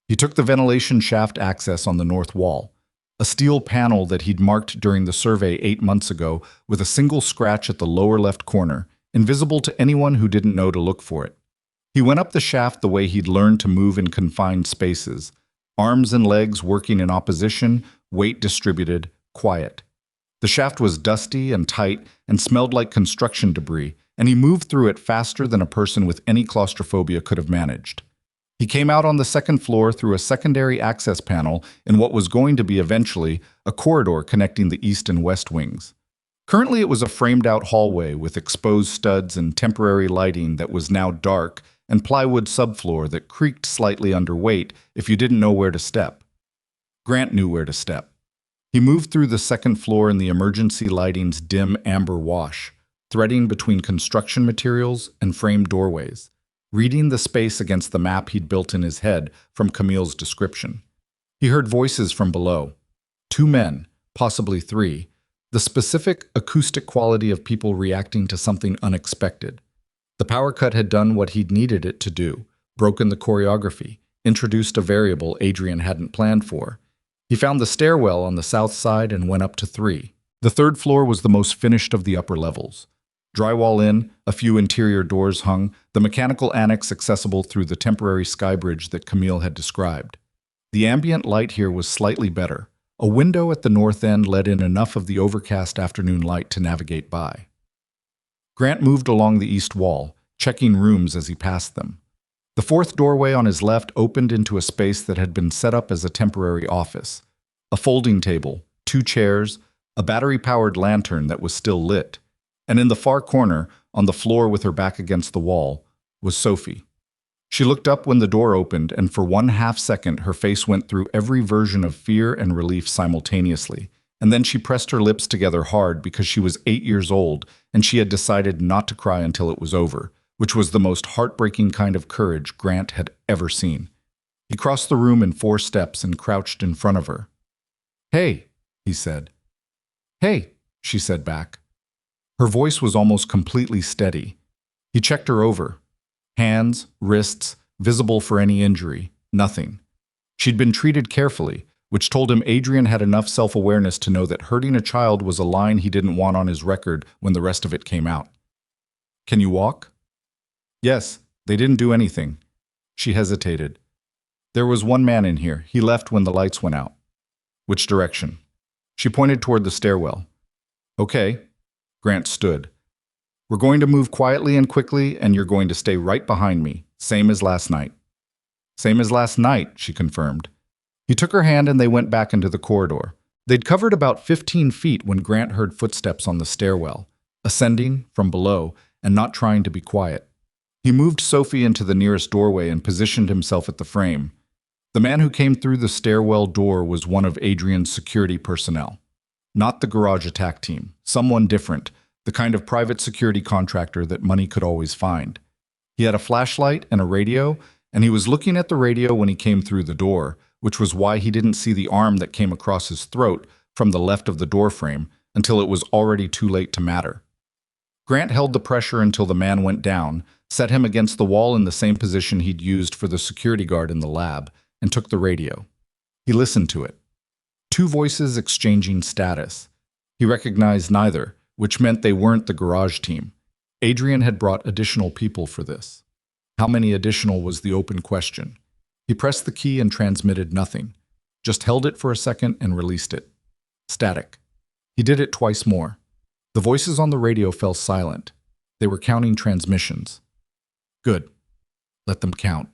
He took the ventilation shaft access on the north wall, a steel panel that he'd marked during the survey 8 months ago with a single scratch at the lower left corner, invisible to anyone who didn't know to look for it. He went up the shaft the way he'd learned to move in confined spaces, arms and legs working in opposition, weight distributed, quiet. The shaft was dusty and tight and smelled like construction debris, and he moved through it faster than a person with any claustrophobia could have managed. He came out on the second floor through a secondary access panel in what was going to be eventually a corridor connecting the east and west wings. Currently it was a framed-out hallway with exposed studs and temporary lighting that was now dark and plywood subfloor that creaked slightly under weight if you didn't know where to step. Grant knew where to step. He moved through the second floor in the emergency lighting's dim amber wash, threading between construction materials and framed doorways, reading the space against the map he'd built in his head from Camille's description. He heard voices from below. 2 men, possibly 3, the specific acoustic quality of people reacting to something unexpected. The power cut had done what he'd needed it to do, broken the choreography, introduced a variable Adrian hadn't planned for. He found the stairwell on the south side and went up to 3. The third floor was the most finished of the upper levels. Drywall in, a few interior doors hung, the mechanical annex accessible through the temporary sky bridge that Camille had described. The ambient light here was slightly better. A window at the north end let in enough of the overcast afternoon light to navigate by. Grant moved along the east wall, checking rooms as he passed them. The fourth doorway on his left opened into a space that had been set up as a temporary office. A folding table, 2 chairs, a battery-powered lantern that was still lit. And in the far corner, on the floor with her back against the wall, was Sophie. She looked up when the door opened, and for 1/2 second her face went through every version of fear and relief simultaneously. And then she pressed her lips together hard because she was 8 years old, and she had decided not to cry until it was over, which was the most heartbreaking kind of courage Grant had ever seen. He crossed the room in 4 steps and crouched in front of her. "Hey," he said. "Hey," she said back. Her voice was almost completely steady. He checked her over. Hands, wrists, visible for any injury, nothing. She'd been treated carefully, which told him Adrian had enough self-awareness to know that hurting a child was a line he didn't want on his record when the rest of it came out. "Can you walk?" "Yes, they didn't do anything." She hesitated. "There was one man in here. He left when the lights went out." "Which direction?" She pointed toward the stairwell. "Okay." Grant stood. "We're going to move quietly and quickly, and you're going to stay right behind me, same as last night." "Same as last night," she confirmed. He took her hand and they went back into the corridor. They'd covered about 15 feet when Grant heard footsteps on the stairwell, ascending from below and not trying to be quiet. He moved Sophie into the nearest doorway and positioned himself at the frame. The man who came through the stairwell door was one of Adrian's security personnel. Not the garage attack team, someone different, the kind of private security contractor that money could always find. He had a flashlight and a radio, and he was looking at the radio when he came through the door, which was why he didn't see the arm that came across his throat from the left of the doorframe until it was already too late to matter. Grant held the pressure until the man went down, set him against the wall in the same position he'd used for the security guard in the lab, and took the radio. He listened to it. 2 voices exchanging status. He recognized neither, which meant they weren't the garage team. Adrian had brought additional people for this. How many additional was the open question. He pressed the key and transmitted nothing, just held it for a second and released it. Static. He did it twice more. The voices on the radio fell silent. They were counting transmissions. Good. Let them count.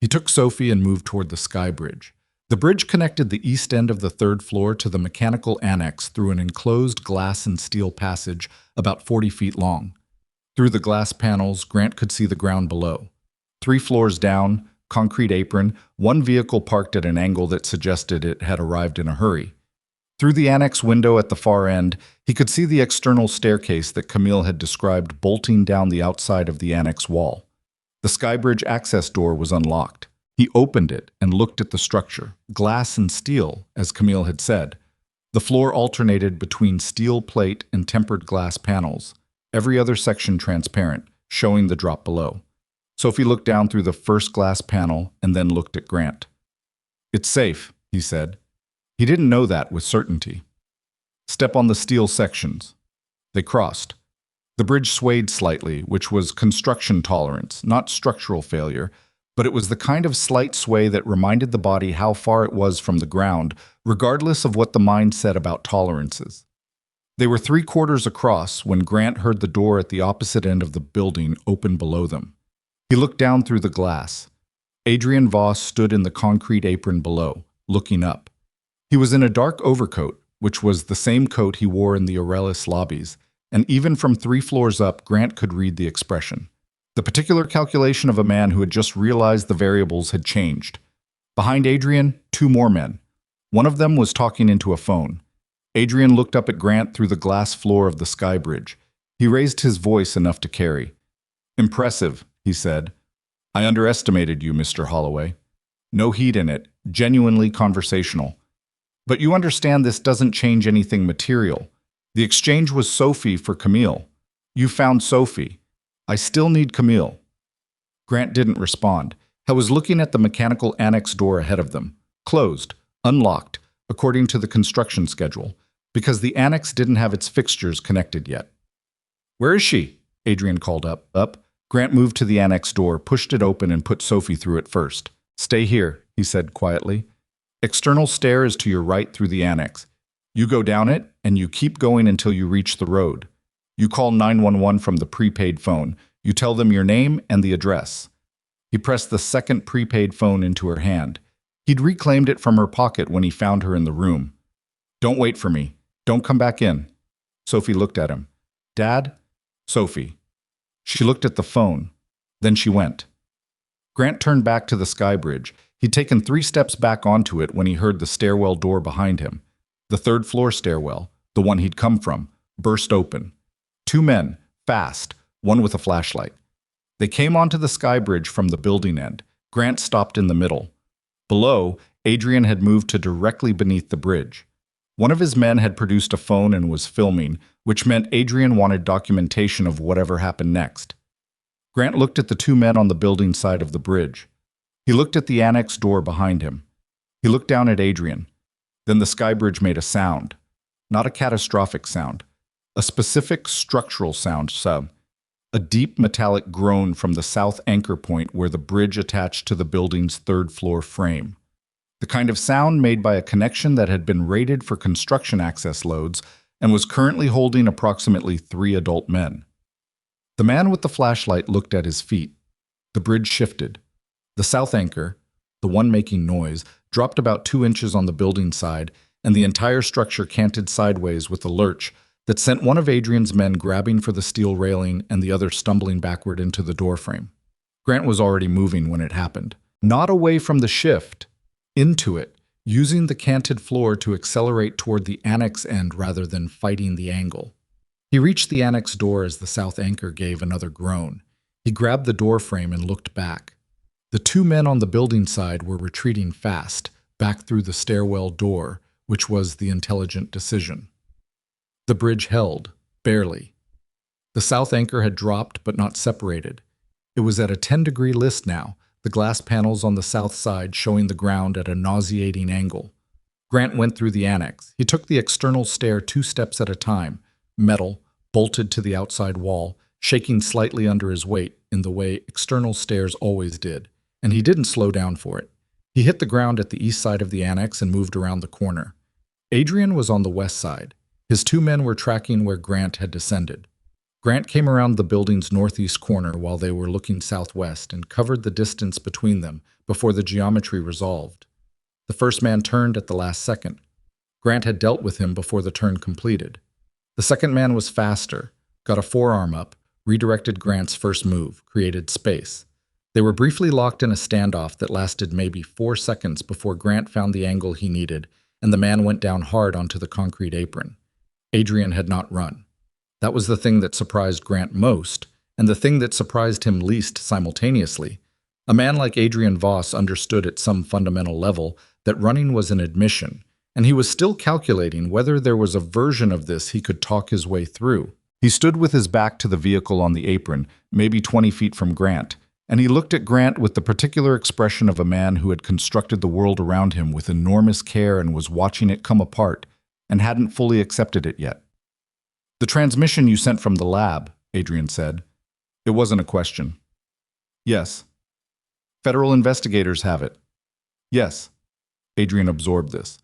He took Sophie and moved toward the sky bridge. The bridge connected the east end of the 3rd floor to the mechanical annex through an enclosed glass and steel passage about 40 feet long. Through the glass panels, Grant could see the ground below. 3 floors down, concrete apron, 1 vehicle parked at an angle that suggested it had arrived in a hurry. Through the annex window at the far end, he could see the external staircase that Camille had described bolting down the outside of the annex wall. The skybridge access door was unlocked. He opened it and looked at the structure, glass and steel, as Camille had said. The floor alternated between steel plate and tempered glass panels, every other section transparent, showing the drop below. Sophie looked down through the first glass panel and then looked at Grant. "It's safe," he said. He didn't know that with certainty. "Step on the steel sections." They crossed. The bridge swayed slightly, which was construction tolerance, not structural failure, but it was the kind of slight sway that reminded the body how far it was from the ground, regardless of what the mind said about tolerances. They were 3/4 across when Grant heard the door at the opposite end of the building open below them. He looked down through the glass. Adrian Voss stood in the concrete apron below, looking up. He was in a dark overcoat, which was the same coat he wore in the Aurelis lobbies, and even from 3 floors up, Grant could read the expression. The particular calculation of a man who had just realized the variables had changed. Behind Adrian, 2 more men. One of them was talking into a phone. Adrian looked up at Grant through the glass floor of the sky bridge. He raised his voice enough to carry. "Impressive," he said. "I underestimated you, Mr. Holloway. No heat in it, genuinely conversational. But you understand this doesn't change anything material. The exchange was Sophie for Camille. You found Sophie. I still need Camille." Grant didn't respond. He was looking at the mechanical annex door ahead of them. Closed, unlocked, according to the construction schedule, because the annex didn't have its fixtures connected yet. Where is she? Adrian called up. Grant moved to the annex door, pushed it open, and put Sophie through it first. Stay here, he said quietly. External stair is to your right through the annex. You go down it, and you keep going until you reach the road. You call 911 from the prepaid phone. You tell them your name and the address. He pressed the second prepaid phone into her hand. He'd reclaimed it from her pocket when he found her in the room. Don't wait for me. Don't come back in. Sophie looked at him. Dad? Sophie. She looked at the phone. Then she went. Grant turned back to the sky bridge. He'd taken 3 steps back onto it when he heard the stairwell door behind him. The third-floor stairwell, the one he'd come from, burst open. 2 men, fast, one with a flashlight. They came onto the sky bridge from the building end. Grant stopped in the middle. Below, Adrian had moved to directly beneath the bridge. One of his men had produced a phone and was filming, which meant Adrian wanted documentation of whatever happened next. Grant looked at the 2 men on the building side of the bridge. He looked at the annex door behind him. He looked down at Adrian. Then the sky bridge made a sound. Not a catastrophic sound. A specific structural sound, a deep metallic groan from the south anchor point where the bridge attached to the building's 3rd-floor frame. The kind of sound made by a connection that had been rated for construction access loads and was currently holding approximately 3 adult men. The man with the flashlight looked at his feet. The bridge shifted. The south anchor, the one making noise, dropped about 2 inches on the building side, and the entire structure canted sideways with a lurch that sent one of Adrian's men grabbing for the steel railing and the other stumbling backward into the doorframe. Grant was already moving when it happened. Not away from the shift, into it, using the canted floor to accelerate toward the annex end rather than fighting the angle. He reached the annex door as the south anchor gave another groan. He grabbed the door frame and looked back. The 2 men on the building side were retreating fast, back through the stairwell door, which was the intelligent decision. The bridge held, barely. The south anchor had dropped but not separated. It was at a 10-degree list now, the glass panels on the south side showing the ground at a nauseating angle. Grant went through the annex. He took the external stair 2 steps at a time, metal, bolted to the outside wall, shaking slightly under his weight in the way external stairs always did, and he didn't slow down for it. He hit the ground at the east side of the annex and moved around the corner. Adrian was on the west side. His 2 men were tracking where Grant had descended. Grant came around the building's northeast corner while they were looking southwest and covered the distance between them before the geometry resolved. The first man turned at the last second. Grant had dealt with him before the turn completed. The second man was faster, got a forearm up, redirected Grant's first move, created space. They were briefly locked in a standoff that lasted maybe 4 seconds before Grant found the angle he needed, and the man went down hard onto the concrete apron. Adrian had not run. That was the thing that surprised Grant most, and the thing that surprised him least simultaneously. A man like Adrian Voss understood at some fundamental level that running was an admission, and he was still calculating whether there was a version of this he could talk his way through. He stood with his back to the vehicle on the apron, maybe 20 feet from Grant, and he looked at Grant with the particular expression of a man who had constructed the world around him with enormous care and was watching it come apart and hadn't fully accepted it yet. "The transmission you sent from the lab," Adrian said. It wasn't a question. "Yes." "Federal investigators have it." "Yes." Adrian absorbed this.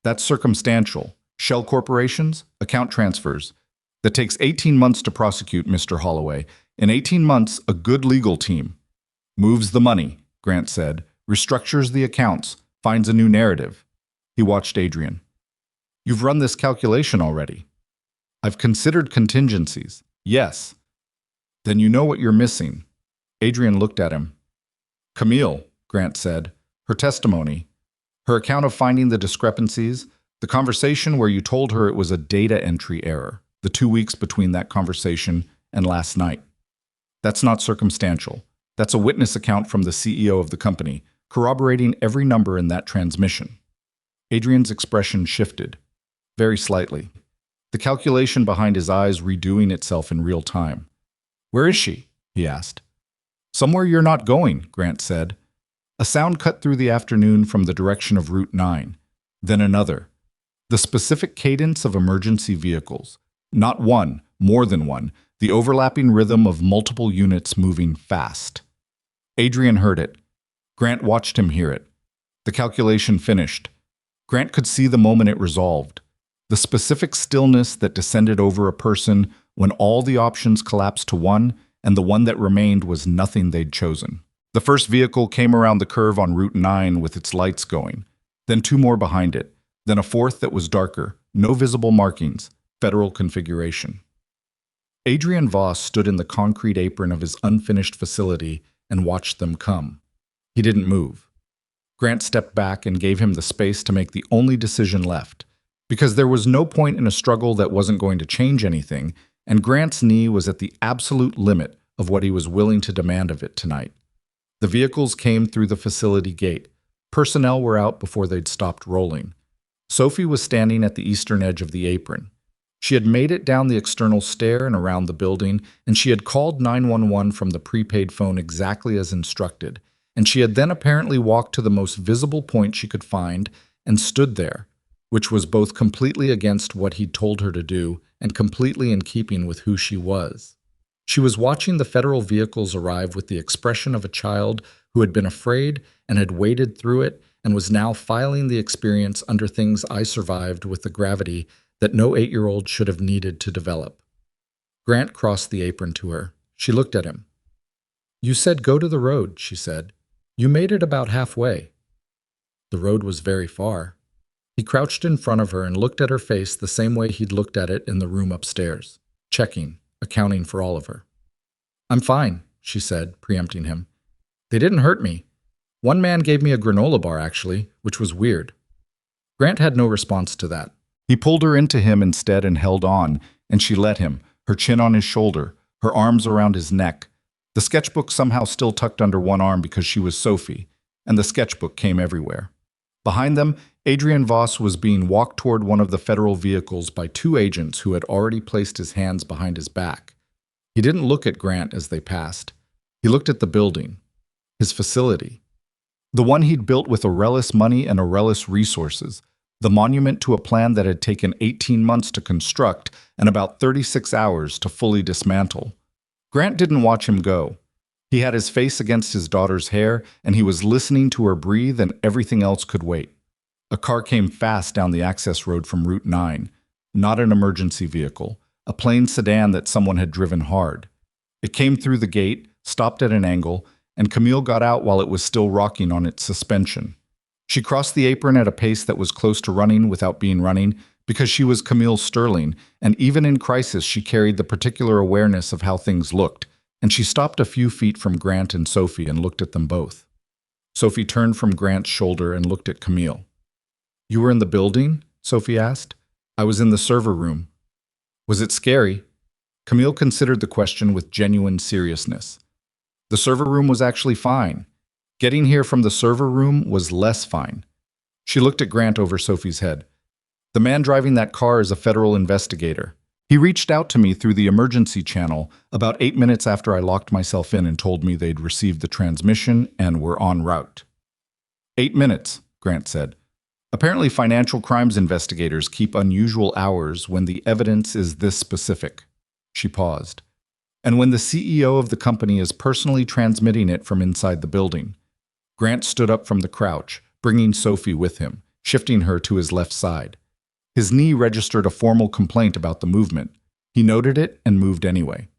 "That's circumstantial. Shell corporations, account transfers. That takes 18 months to prosecute, Mr. Holloway. In 18 months, a good legal team moves the money," Grant said, "restructures the accounts, finds a new narrative." He watched Adrian. "You've run this calculation already." "I've considered contingencies." "Yes." "Then you know what you're missing." Adrian looked at him. "Camille," Grant said, "her testimony, her account of finding the discrepancies, the conversation where you told her it was a data entry error, the 2 weeks between that conversation and last night. That's not circumstantial. That's a witness account from the CEO of the company, corroborating every number in that transmission." Adrian's expression shifted, very slightly. The calculation behind his eyes redoing itself in real time. "Where is she?" he asked. "Somewhere you're not going," Grant said. A sound cut through the afternoon from the direction of Route 9. Then another. The specific cadence of emergency vehicles. Not one, more than one. the overlapping rhythm of multiple units moving fast. Adrian heard it. Grant watched him hear it. The calculation finished. Grant could see the moment it resolved. The specific stillness that descended over a person when all the options collapsed to one, and the one that remained was nothing they'd chosen. The first vehicle came around the curve on Route 9 with its lights going, then two more behind it, then a fourth that was darker, no visible markings, federal configuration. Adrian Voss stood in the concrete apron of his unfinished facility and watched them come. He didn't move. Grant stepped back and gave him the space to make the only decision left, because there was no point in a struggle that wasn't going to change anything, and Grant's knee was at the absolute limit of what he was willing to demand of it tonight. The vehicles came through the facility gate. Personnel were out before they'd stopped rolling. Sophie was standing at the eastern edge of the apron. She had made it down the external stair and around the building, and she had called 911 from the prepaid phone exactly as instructed, and she had then apparently walked to the most visible point she could find and stood there, which was both completely against what he'd told her to do and completely in keeping with who she was. She was watching the federal vehicles arrive with the expression of a child who had been afraid and had waded through it and was now filing the experience under things I survived with the gravity that no 8-year-old should have needed to develop. Grant crossed the apron to her. She looked at him. "You said go to the road," she said. "You made it about halfway." The road was very far. He crouched in front of her and looked at her face the same way he'd looked at it in the room upstairs, checking, accounting for all of her. "I'm fine," she said, preempting him. "They didn't hurt me. One man gave me a granola bar, actually, which was weird." Grant had no response to that. He pulled her into him instead and held on, and she let him, her chin on his shoulder, her arms around his neck. The sketchbook somehow still tucked under one arm because she was Sophie, and the sketchbook came everywhere. Behind them, Adrian Voss was being walked toward one of the federal vehicles by two agents who had already placed his hands behind his back. He didn't look at Grant as they passed. He looked at the building, his facility, the one he'd built with Aurelis money and Aurelis resources, the monument to a plan that had taken 18 months to construct and about 36 hours to fully dismantle. Grant didn't watch him go. He had his face against his daughter's hair, and he was listening to her breathe, and everything else could wait. A car came fast down the access road from Route 9, not an emergency vehicle, a plain sedan that someone had driven hard. It came through the gate, stopped at an angle, and Camille got out while it was still rocking on its suspension. She crossed the apron at a pace that was close to running without being running, because she was Camille Sterling, and even in crisis she carried the particular awareness of how things looked, and she stopped a few feet from Grant and Sophie and looked at them both. Sophie turned from Grant's shoulder and looked at Camille. "You were in the building?" Sophie asked. "I was in the server room." "Was it scary?" Camille considered the question with genuine seriousness. "The server room was actually fine. Getting here from the server room was less fine." She looked at Grant over Sophie's head. "The man driving that car is a federal investigator. He reached out to me through the emergency channel about 8 minutes after I locked myself in and told me they'd received the transmission and were en route." 8 minutes, Grant said. "Apparently financial crimes investigators keep unusual hours when the evidence is this specific." She paused. "And when the CEO of the company is personally transmitting it from inside the building." Grant stood up from the crouch, bringing Sophie with him, shifting her to his left side. His knee registered a formal complaint about the movement. He noted it and moved anyway.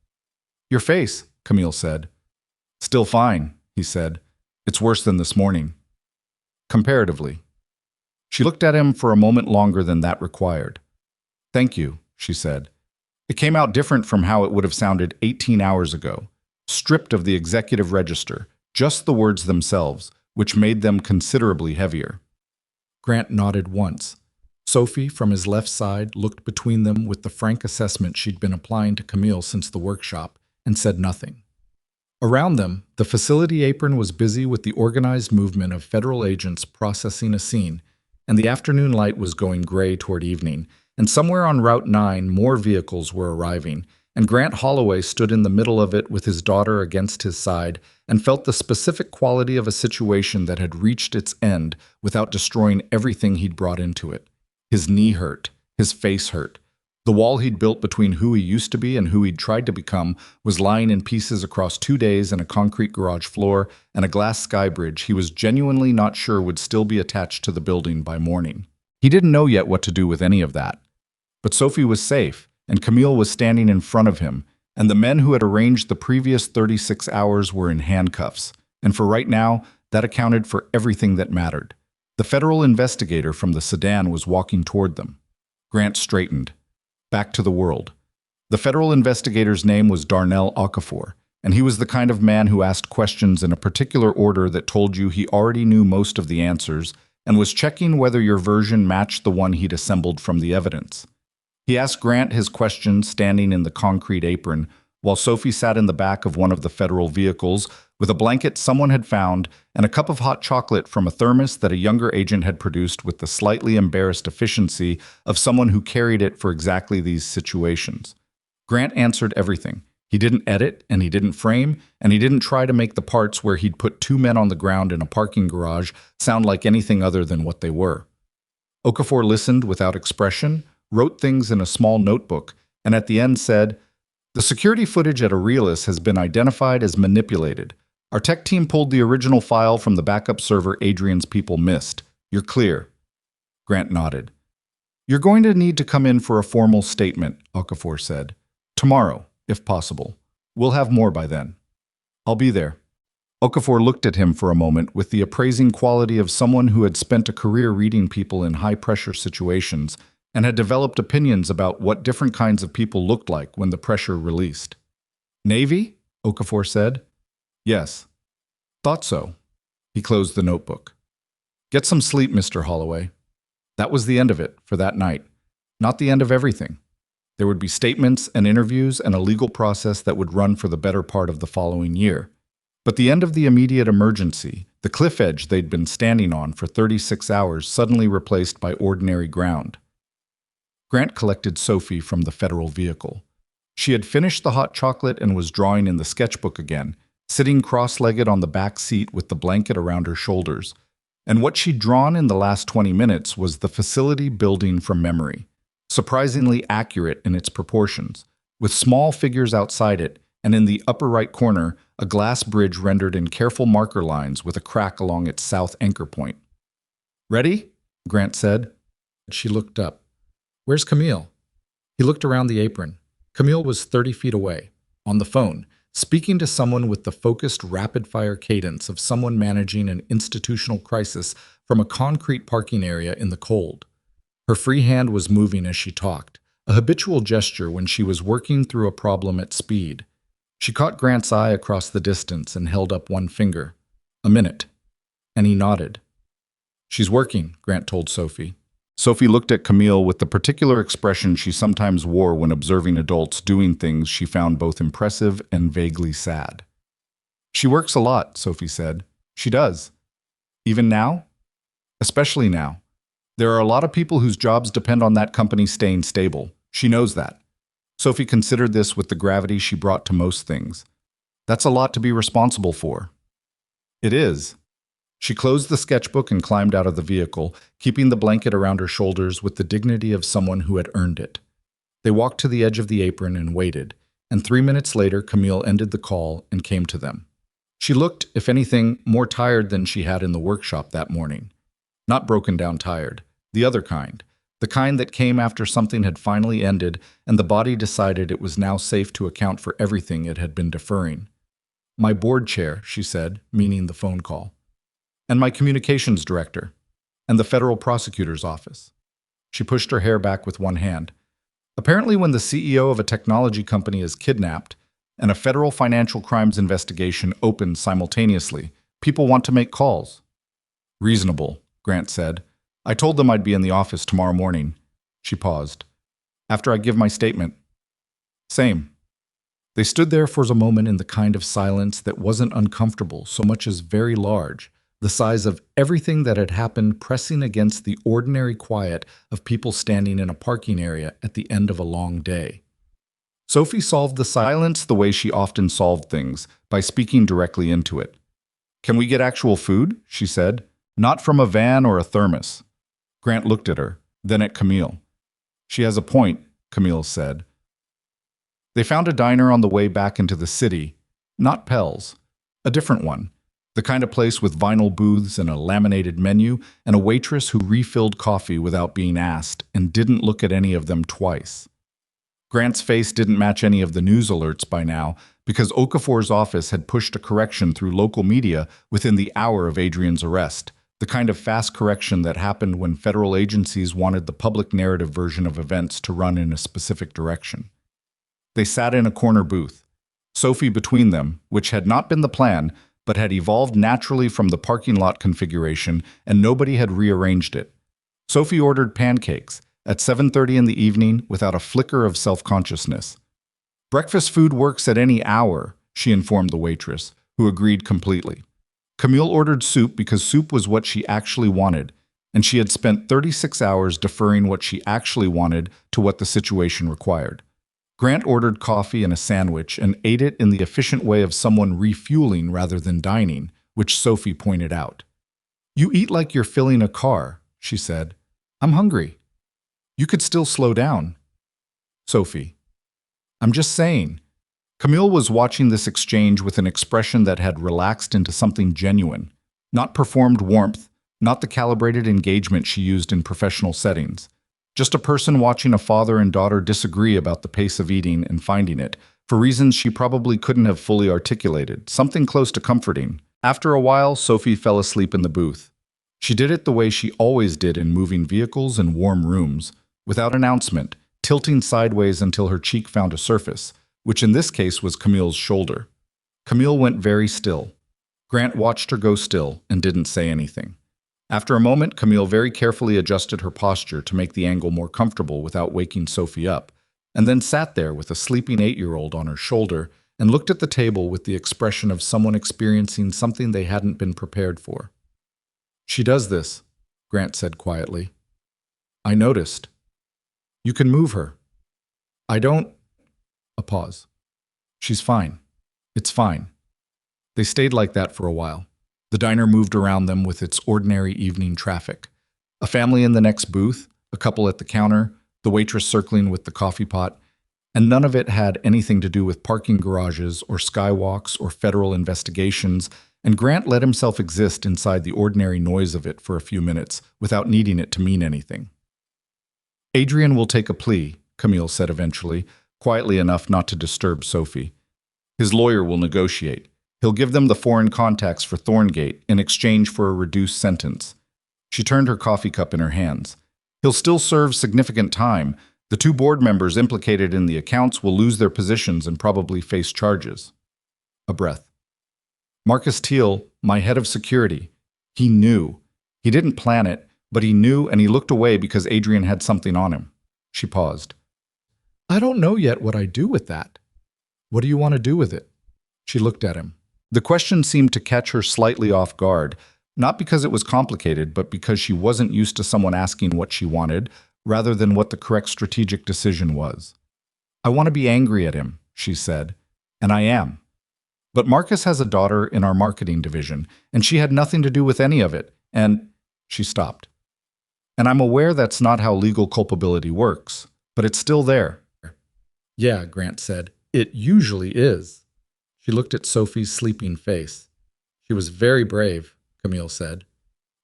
"Your face," Camille said. "Still fine," he said. "It's worse than this morning." "Comparatively." She looked at him for a moment longer than that required. "Thank you," she said. It came out different from how it would have sounded 18 hours ago, stripped of the executive register, just the words themselves, which made them considerably heavier. Grant nodded once. Sophie, from his left side, looked between them with the frank assessment she'd been applying to Camille since the workshop, and said nothing. Around them, the facility apron was busy with the organized movement of federal agents processing a scene, and the afternoon light was going gray toward evening, and somewhere on Route 9 more vehicles were arriving, and Grant Holloway stood in the middle of it with his daughter against his side and felt the specific quality of a situation that had reached its end without destroying everything he'd brought into it. His knee hurt, his face hurt, The wall he'd built between who he used to be and who he'd tried to become was lying in pieces across 2 days in a concrete garage floor and a glass sky bridge he was genuinely not sure would still be attached to the building by morning. He didn't know yet what to do with any of that. But Sophie was safe, and Camille was standing in front of him, and the men who had arranged the previous 36 hours were in handcuffs. And for right now, that accounted for everything that mattered. The federal investigator from the sedan was walking toward them. Grant straightened. Back to the world. The federal investigator's name was Darnell Okafor, and he was the kind of man who asked questions in a particular order that told you he already knew most of the answers and was checking whether your version matched the one he'd assembled from the evidence. He asked Grant his questions standing in the concrete apron, while Sophie sat in the back of one of the federal vehicles with a blanket someone had found and a cup of hot chocolate from a thermos that a younger agent had produced with the slightly embarrassed efficiency of someone who carried it for exactly these situations. Grant answered everything. He didn't edit, and he didn't frame, and he didn't try to make the parts where he'd put 2 men on the ground in a parking garage sound like anything other than what they were. Okafor listened without expression, wrote things in a small notebook, and at the end said, "The security footage at Aurelius has been identified as manipulated. Our tech team pulled the original file from the backup server Adrian's people missed. You're clear." Grant nodded. "You're going to need to come in for a formal statement," Okafor said. "Tomorrow, if possible. We'll have more by then." "I'll be there." Okafor looked at him for a moment with the appraising quality of someone who had spent a career reading people in high-pressure situations and had developed opinions about what different kinds of people looked like when the pressure released. "Navy?" Okafor said. "Yes." "Thought so." He closed the notebook. "Get some sleep, Mr. Holloway." That was the end of it for that night. Not the end of everything. There would be statements and interviews and a legal process that would run for the better part of the following year. But the end of the immediate emergency, the cliff edge they'd been standing on for 36 hours suddenly replaced by ordinary ground. Grant collected Sophie from the federal vehicle. She had finished the hot chocolate and was drawing in the sketchbook again, sitting cross-legged on the back seat with the blanket around her shoulders. And what she'd drawn in the last 20 minutes was the facility building from memory, surprisingly accurate in its proportions, with small figures outside it, and in the upper right corner, a glass bridge rendered in careful marker lines with a crack along its south anchor point. "Ready?" Grant said. She looked up. "Where's Camille?" He looked around the apron. Camille was 30 feet away, on the phone, speaking to someone with the focused, rapid-fire cadence of someone managing an institutional crisis from a concrete parking area in the cold. Her free hand was moving as she talked, a habitual gesture when she was working through a problem at speed. She caught Grant's eye across the distance and held up one finger. "A minute." And he nodded. "She's working," Grant told Sophie. Sophie looked at Camille with the particular expression she sometimes wore when observing adults doing things she found both impressive and vaguely sad. "She works a lot," Sophie said. "She does. Even now?" "Especially now. There are a lot of people whose jobs depend on that company staying stable. She knows that." Sophie considered this with the gravity she brought to most things. "That's a lot to be responsible for." "It is." She closed the sketchbook and climbed out of the vehicle, keeping the blanket around her shoulders with the dignity of someone who had earned it. They walked to the edge of the apron and waited, and 3 minutes later Camille ended the call and came to them. She looked, if anything, more tired than she had in the workshop that morning. Not broken down tired, the other kind, the kind that came after something had finally ended and the body decided it was now safe to account for everything it had been deferring. "My board chair," she said, meaning the phone call. "And my communications director, and the federal prosecutor's office." She pushed her hair back with one hand. "Apparently when the CEO of a technology company is kidnapped and a federal financial crimes investigation opens simultaneously, people want to make calls." "Reasonable," Grant said. "I told them I'd be in the office tomorrow morning." She paused. "After I give my statement." "Same." They stood there for a moment in the kind of silence that wasn't uncomfortable so much as very large, the size of everything that had happened pressing against the ordinary quiet of people standing in a parking area at the end of a long day. Sophie solved the silence the way she often solved things, by speaking directly into it. "Can we get actual food?" she said. "Not from a van or a thermos." Grant looked at her, then at Camille. "She has a point," Camille said. They found a diner on the way back into the city, not Pell's, a different one, the kind of place with vinyl booths and a laminated menu and a waitress who refilled coffee without being asked and didn't look at any of them twice. Grant's face didn't match any of the news alerts by now because Okafor's office had pushed a correction through local media within the hour of Adrian's arrest, the kind of fast correction that happened when federal agencies wanted the public narrative version of events to run in a specific direction. They sat in a corner booth, Sophie between them, which had not been the plan, but had evolved naturally from the parking lot configuration, and nobody had rearranged it. Sophie ordered pancakes at 7:30 in the evening without a flicker of self-consciousness. Breakfast food works at any hour, she informed the waitress, who agreed completely. Camille ordered soup because soup was what she actually wanted, and she had spent 36 hours deferring what she actually wanted to what the situation required. Grant ordered coffee and a sandwich and ate it in the efficient way of someone refueling rather than dining, which Sophie pointed out. "You eat like you're filling a car," she said. "I'm hungry. You could still slow down." Sophie. "I'm just saying." Camille was watching this exchange with an expression that had relaxed into something genuine, not performed warmth, not the calibrated engagement she used in professional settings. Just a person watching a father and daughter disagree about the pace of eating and finding it, for reasons she probably couldn't have fully articulated, something close to comforting. After a while, Sophie fell asleep in the booth. She did it the way she always did in moving vehicles and warm rooms, without announcement, tilting sideways until her cheek found a surface, which in this case was Camille's shoulder. Camille went very still. Grant watched her go still and didn't say anything. After a moment, Camille very carefully adjusted her posture to make the angle more comfortable without waking Sophie up, and then sat there with a sleeping 8-year-old on her shoulder and looked at the table with the expression of someone experiencing something they hadn't been prepared for. "She does this," Grant said quietly. "I noticed. You can move her." "I don't—" A pause. "She's fine. It's fine." They stayed like that for a while. The diner moved around them with its ordinary evening traffic. A family in the next booth, a couple at the counter, the waitress circling with the coffee pot, and none of it had anything to do with parking garages or skywalks or federal investigations, and Grant let himself exist inside the ordinary noise of it for a few minutes without needing it to mean anything. "Adrian will take a plea," Camille said eventually, quietly enough not to disturb Sophie. "His lawyer will negotiate. He'll give them the foreign contacts for Thorngate in exchange for a reduced sentence." She turned her coffee cup in her hands. "He'll still serve significant time. The 2 board members implicated in the accounts will lose their positions and probably face charges." A breath. "Marcus Teal, my head of security. He knew. He didn't plan it, but he knew, and he looked away because Adrian had something on him." She paused. "I don't know yet what I do with that." "What do you want to do with it?" She looked at him. The question seemed to catch her slightly off guard, not because it was complicated, but because she wasn't used to someone asking what she wanted, rather than what the correct strategic decision was. "I want to be angry at him," she said, "and I am. But Marcus has a daughter in our marketing division, and she had nothing to do with any of it, and—" She stopped. "And I'm aware that's not how legal culpability works, but it's still there." "Yeah," Grant said, "it usually is." She looked at Sophie's sleeping face. "She was very brave," Camille said.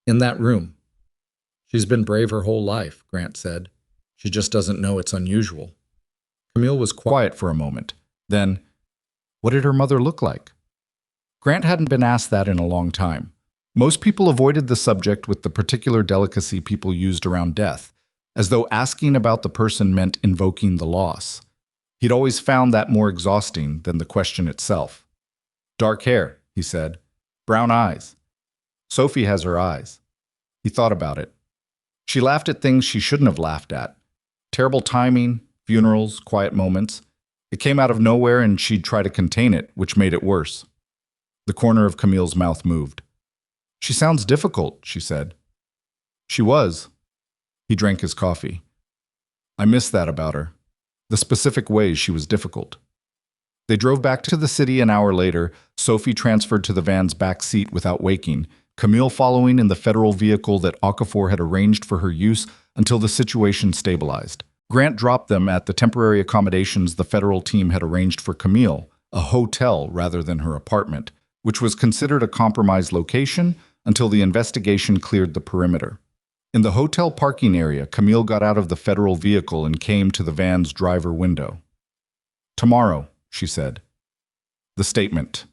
"In that room." "She's been brave her whole life," Grant said. "She just doesn't know it's unusual." Camille was quiet for a moment. Then, "What did her mother look like?" Grant hadn't been asked that in a long time. Most people avoided the subject with the particular delicacy people used around death, as though asking about the person meant invoking the loss. He'd always found that more exhausting than the question itself. "Dark hair," he said. "Brown eyes. Sophie has her eyes." He thought about it. She laughed at things she shouldn't have laughed at. Terrible timing, funerals, quiet moments. It came out of nowhere and she'd try to contain it, which made it worse. The corner of Camille's mouth moved. "She sounds difficult," she said. "She was." He drank his coffee. "I miss that about her. The specific ways she was difficult." They drove back to the city an hour later, Sophie transferred to the van's back seat without waking, Camille following in the federal vehicle that Okafor had arranged for her use until the situation stabilized. Grant dropped them at the temporary accommodations the federal team had arranged for Camille, a hotel rather than her apartment, which was considered a compromised location until the investigation cleared the perimeter. In the hotel parking area, Camille got out of the federal vehicle and came to the van's driver window. "Tomorrow," she said. The statement.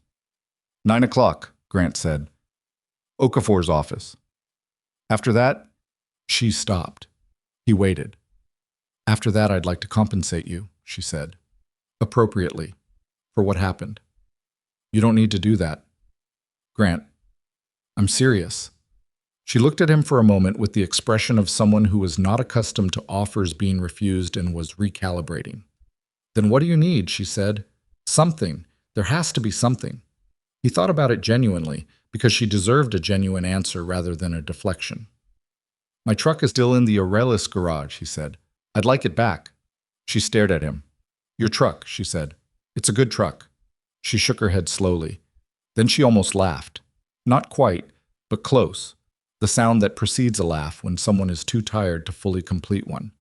9 o'clock, Grant said. Okafor's office. After that, she stopped. He waited. "After that, I'd like to compensate you," she said. "Appropriately. For what happened." "You don't need to do that." "Grant, I'm serious." She looked at him for a moment with the expression of someone who was not accustomed to offers being refused and was recalibrating. "Then what do you need?" she said. "Something. There has to be something." He thought about it genuinely, because she deserved a genuine answer rather than a deflection. "My truck is still in the Aurelis garage," he said. "I'd like it back." She stared at him. "Your truck," she said. "It's a good truck." She shook her head slowly. Then she almost laughed. Not quite, but close. The sound that precedes a laugh when someone is too tired to fully complete one.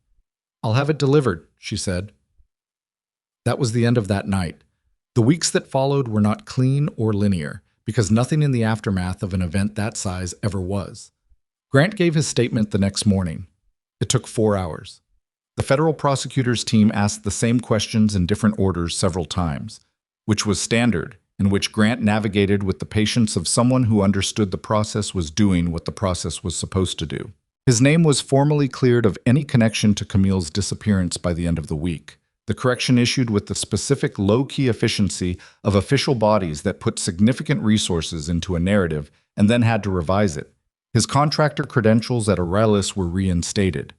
"I'll have it delivered," she said. That was the end of that night. The weeks that followed were not clean or linear, because nothing in the aftermath of an event that size ever was. Grant gave his statement the next morning. It took 4 hours. The federal prosecutor's team asked the same questions in different orders several times, which was standard, in which Grant navigated with the patience of someone who understood the process was doing what the process was supposed to do. His name was formally cleared of any connection to Camille's disappearance by the end of the week. The correction issued with the specific low-key efficiency of official bodies that put significant resources into a narrative and then had to revise it. His contractor credentials at Aurelis were reinstated.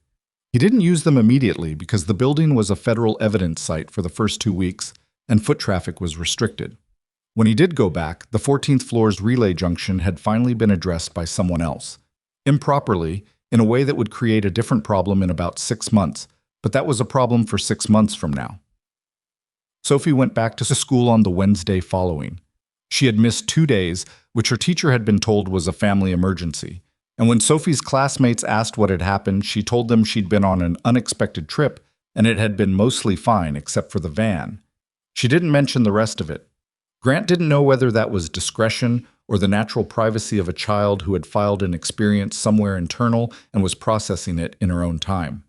He didn't use them immediately because the building was a federal evidence site for the first 2 weeks and foot traffic was restricted. When he did go back, the 14th floor's relay junction had finally been addressed by someone else. Improperly, in a way that would create a different problem in about 6 months, but that was a problem for 6 months from now. Sophie went back to school on the Wednesday following. She had missed 2 days, which her teacher had been told was a family emergency. And when Sophie's classmates asked what had happened, she told them she'd been on an unexpected trip and it had been mostly fine except for the van. She didn't mention the rest of it. Grant didn't know whether that was discretion or the natural privacy of a child who had filed an experience somewhere internal and was processing it in her own time.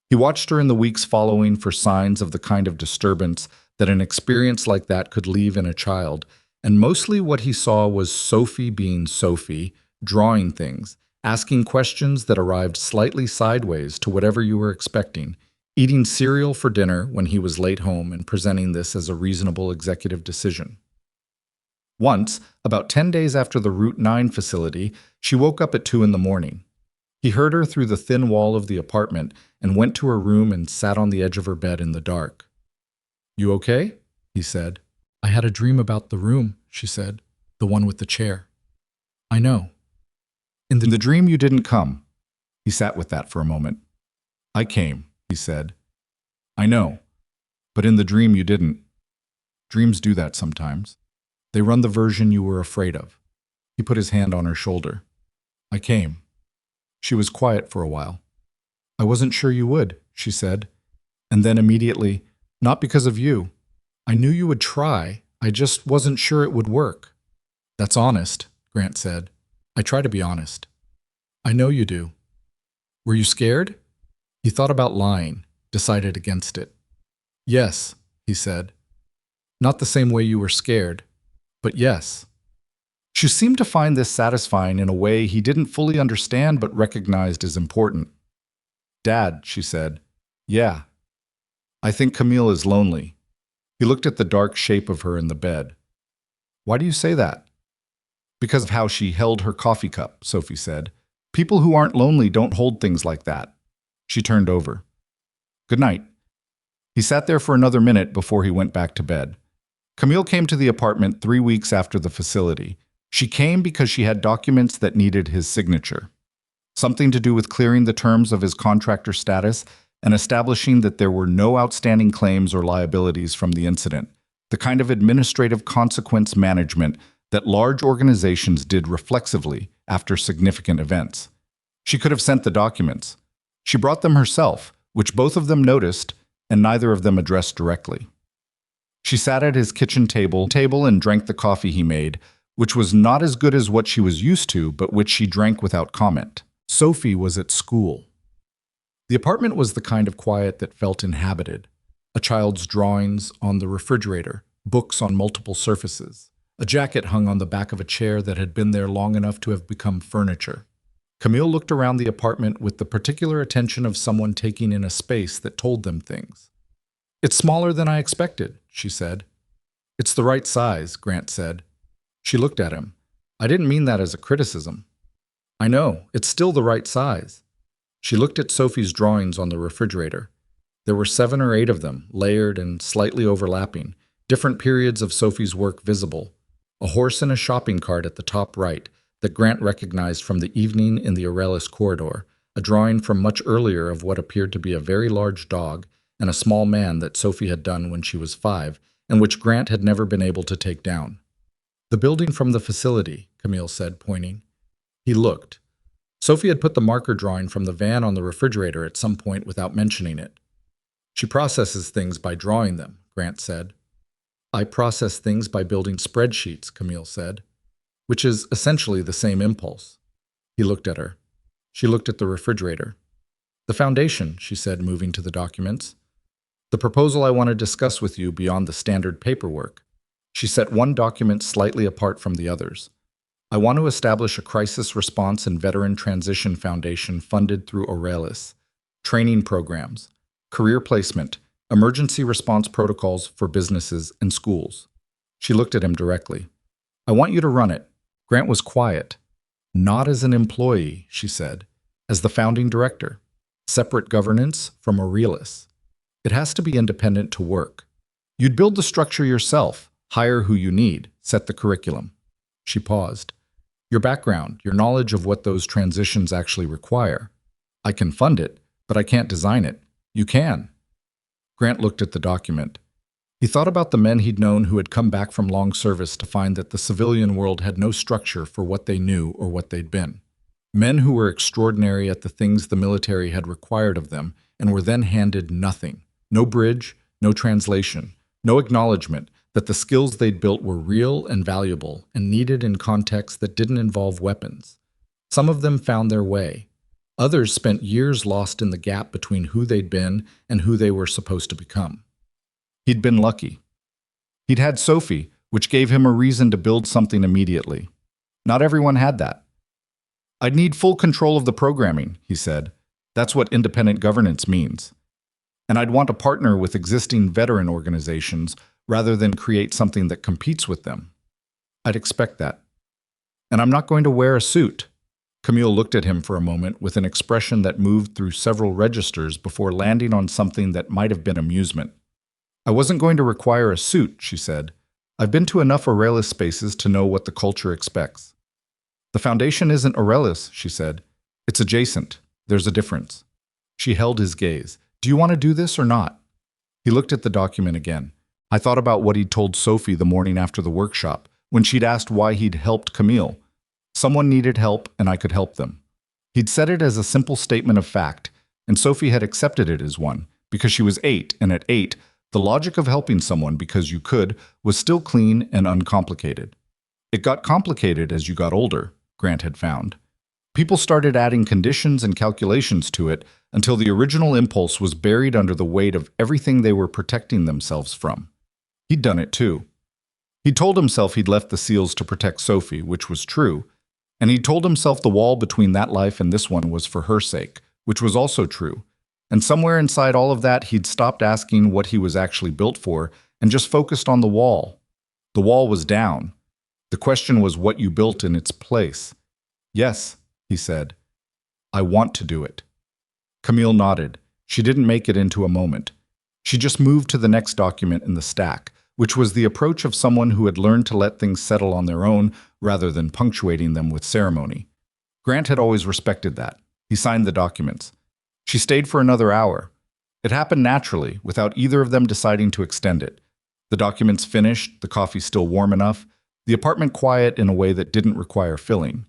He watched her in the weeks following for signs of the kind of disturbance that an experience like that could leave in a child, and mostly what he saw was Sophie being Sophie, drawing things, asking questions that arrived slightly sideways to whatever you were expecting, eating cereal for dinner when he was late home and presenting this as a reasonable executive decision. Once, about 10 days after the Route 9 facility, she woke up at 2 in the morning. He heard her through the thin wall of the apartment and went to her room and sat on the edge of her bed in the dark. "You okay?" he said. "I had a dream about the room," she said, "the one with the chair." "I know." In the dream you didn't come." He sat with that for a moment. "I came," he said. "I know, but in the dream you didn't. Dreams do that sometimes. They run the version you were afraid of." He put his hand on her shoulder. "I came." She was quiet for a while. "I wasn't sure you would," she said. And then immediately, "Not because of you. I knew you would try. I just wasn't sure it would work." "That's honest," Grant said. "I try to be honest." "I know you do." "Were you scared?" He thought about lying, decided against it. "Yes," he said. "Not the same way you were scared, but yes." She seemed to find this satisfying in a way he didn't fully understand but recognized as important. "Dad," she said. "Yeah. I think Camille is lonely." He looked at the dark shape of her in the bed. "Why do you say that?" "Because of how she held her coffee cup," Sophie said. "People who aren't lonely don't hold things like that." She turned over. "Good night." He sat there for another minute before he went back to bed. Camille came to the apartment 3 weeks after the facility. She came because she had documents that needed his signature. Something to do with clearing the terms of his contractor status and establishing that there were no outstanding claims or liabilities from the incident, the kind of administrative consequence management that large organizations did reflexively after significant events. She could have sent the documents. She brought them herself, which both of them noticed, and neither of them addressed directly. She sat at his kitchen table and drank the coffee he made, which was not as good as what she was used to, but which she drank without comment. Sophie was at school. The apartment was the kind of quiet that felt inhabited. A child's drawings on the refrigerator, books on multiple surfaces, a jacket hung on the back of a chair that had been there long enough to have become furniture. Camille looked around the apartment with the particular attention of someone taking in a space that told them things. "It's smaller than I expected," she said. "It's the right size," Grant said. She looked at him. "I didn't mean that as a criticism." "I know, it's still the right size." She looked at Sophie's drawings on the refrigerator. There were 7 or 8 of them, layered and slightly overlapping, different periods of Sophie's work visible. A horse in a shopping cart at the top right that Grant recognized from the evening in the Aurelis corridor, a drawing from much earlier of what appeared to be a very large dog, and a small man that Sophie had done when she was 5, and which Grant had never been able to take down. "The building from the facility," Camille said, pointing. He looked. Sophie had put the marker drawing from the van on the refrigerator at some point without mentioning it. "She processes things by drawing them," Grant said. "I process things by building spreadsheets," Camille said, which is essentially the same impulse. He looked at her. She looked at the refrigerator. "The foundation," she said, moving to the documents. "The proposal I want to discuss with you beyond the standard paperwork." She set one document slightly apart from the others. "I want to establish a crisis response and veteran transition foundation funded through Aurelis, training programs, career placement, emergency response protocols for businesses and schools." She looked at him directly. "I want you to run it." Grant was quiet. "Not as an employee," she said, "as the founding director. Separate governance from Aurelis. It has to be independent to work. You'd build the structure yourself, hire who you need, set the curriculum." She paused. "Your background, your knowledge of what those transitions actually require. I can fund it, but I can't design it. You can." Grant looked at the document. He thought about the men he'd known who had come back from long service to find that the civilian world had no structure for what they knew or what they'd been. Men who were extraordinary at the things the military had required of them and were then handed nothing. No bridge, no translation, no acknowledgement that the skills they'd built were real and valuable and needed in contexts that didn't involve weapons. Some of them found their way. Others spent years lost in the gap between who they'd been and who they were supposed to become. He'd been lucky. He'd had Sophie, which gave him a reason to build something immediately. Not everyone had that. "I'd need full control of the programming," he said. "That's what independent governance means. And I'd want to partner with existing veteran organizations rather than create something that competes with them. I'd expect that. And I'm not going to wear a suit." Camille looked at him for a moment with an expression that moved through several registers before landing on something that might have been amusement. "I wasn't going to require a suit," she said. "I've been to enough Aurelis spaces to know what the culture expects." "The foundation isn't Aurelis," she said. "It's adjacent. There's a difference." She held his gaze. "Do you want to do this or not?" He looked at the document again. I thought about what he'd told Sophie the morning after the workshop, when she'd asked why he'd helped Camille. Someone needed help, and I could help them. He'd said it as a simple statement of fact, and Sophie had accepted it as one, because she was 8, and at 8, the logic of helping someone because you could was still clean and uncomplicated. It got complicated as you got older, Grant had found. People started adding conditions and calculations to it until the original impulse was buried under the weight of everything they were protecting themselves from. He'd done it too. He'd told himself he'd left the SEALs to protect Sophie, which was true, and he'd told himself the wall between that life and this one was for her sake, which was also true. And somewhere inside all of that, he'd stopped asking what he was actually built for and just focused on the wall. The wall was down. The question was what you built in its place. "Yes," he said. "I want to do it." Camille nodded. She didn't make it into a moment. She just moved to the next document in the stack, which was the approach of someone who had learned to let things settle on their own rather than punctuating them with ceremony. Grant had always respected that. He signed the documents. She stayed for another hour. It happened naturally, without either of them deciding to extend it. The documents finished, the coffee still warm enough, the apartment quiet in a way that didn't require filling.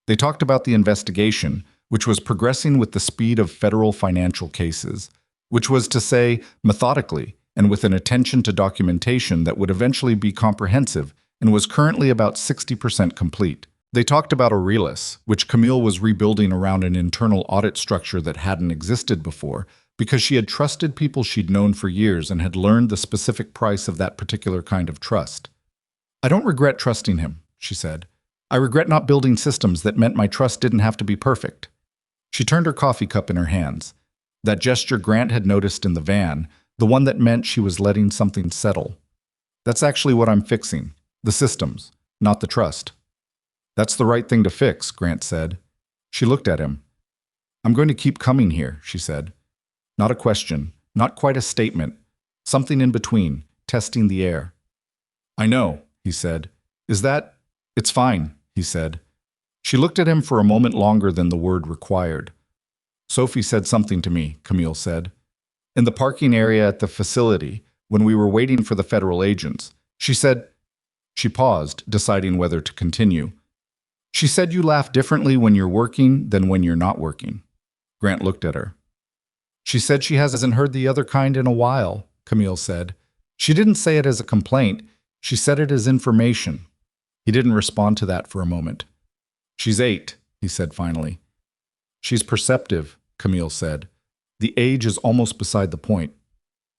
They talked about the investigation, which was progressing with the speed of federal financial cases, which was to say, methodically, and with an attention to documentation that would eventually be comprehensive and was currently about 60% complete. They talked about Aurelius, which Camille was rebuilding around an internal audit structure that hadn't existed before, because she had trusted people she'd known for years and had learned the specific price of that particular kind of trust. "I don't regret trusting him," she said. "I regret not building systems that meant my trust didn't have to be perfect." She turned her coffee cup in her hands. That gesture Grant had noticed in the van, the one that meant she was letting something settle. "That's actually what I'm fixing. The systems, not the trust." "That's the right thing to fix," Grant said. She looked at him. "I'm going to keep coming here," she said. Not a question, not quite a statement, something in between, testing the air. "I know," he said. "Is that—" "It's fine," he said. She looked at him for a moment longer than the word required. "Sophie said something to me," Camille said. "In the parking area at the facility, when we were waiting for the federal agents. She said—" She paused, deciding whether to continue. "She said you laugh differently when you're working than when you're not working." Grant looked at her. "She said she hasn't heard the other kind in a while," Camille said. "She didn't say it as a complaint. She said it as information." He didn't respond to that for a moment. "She's 8, he said finally. "She's perceptive," Camille said. The age is almost beside the point.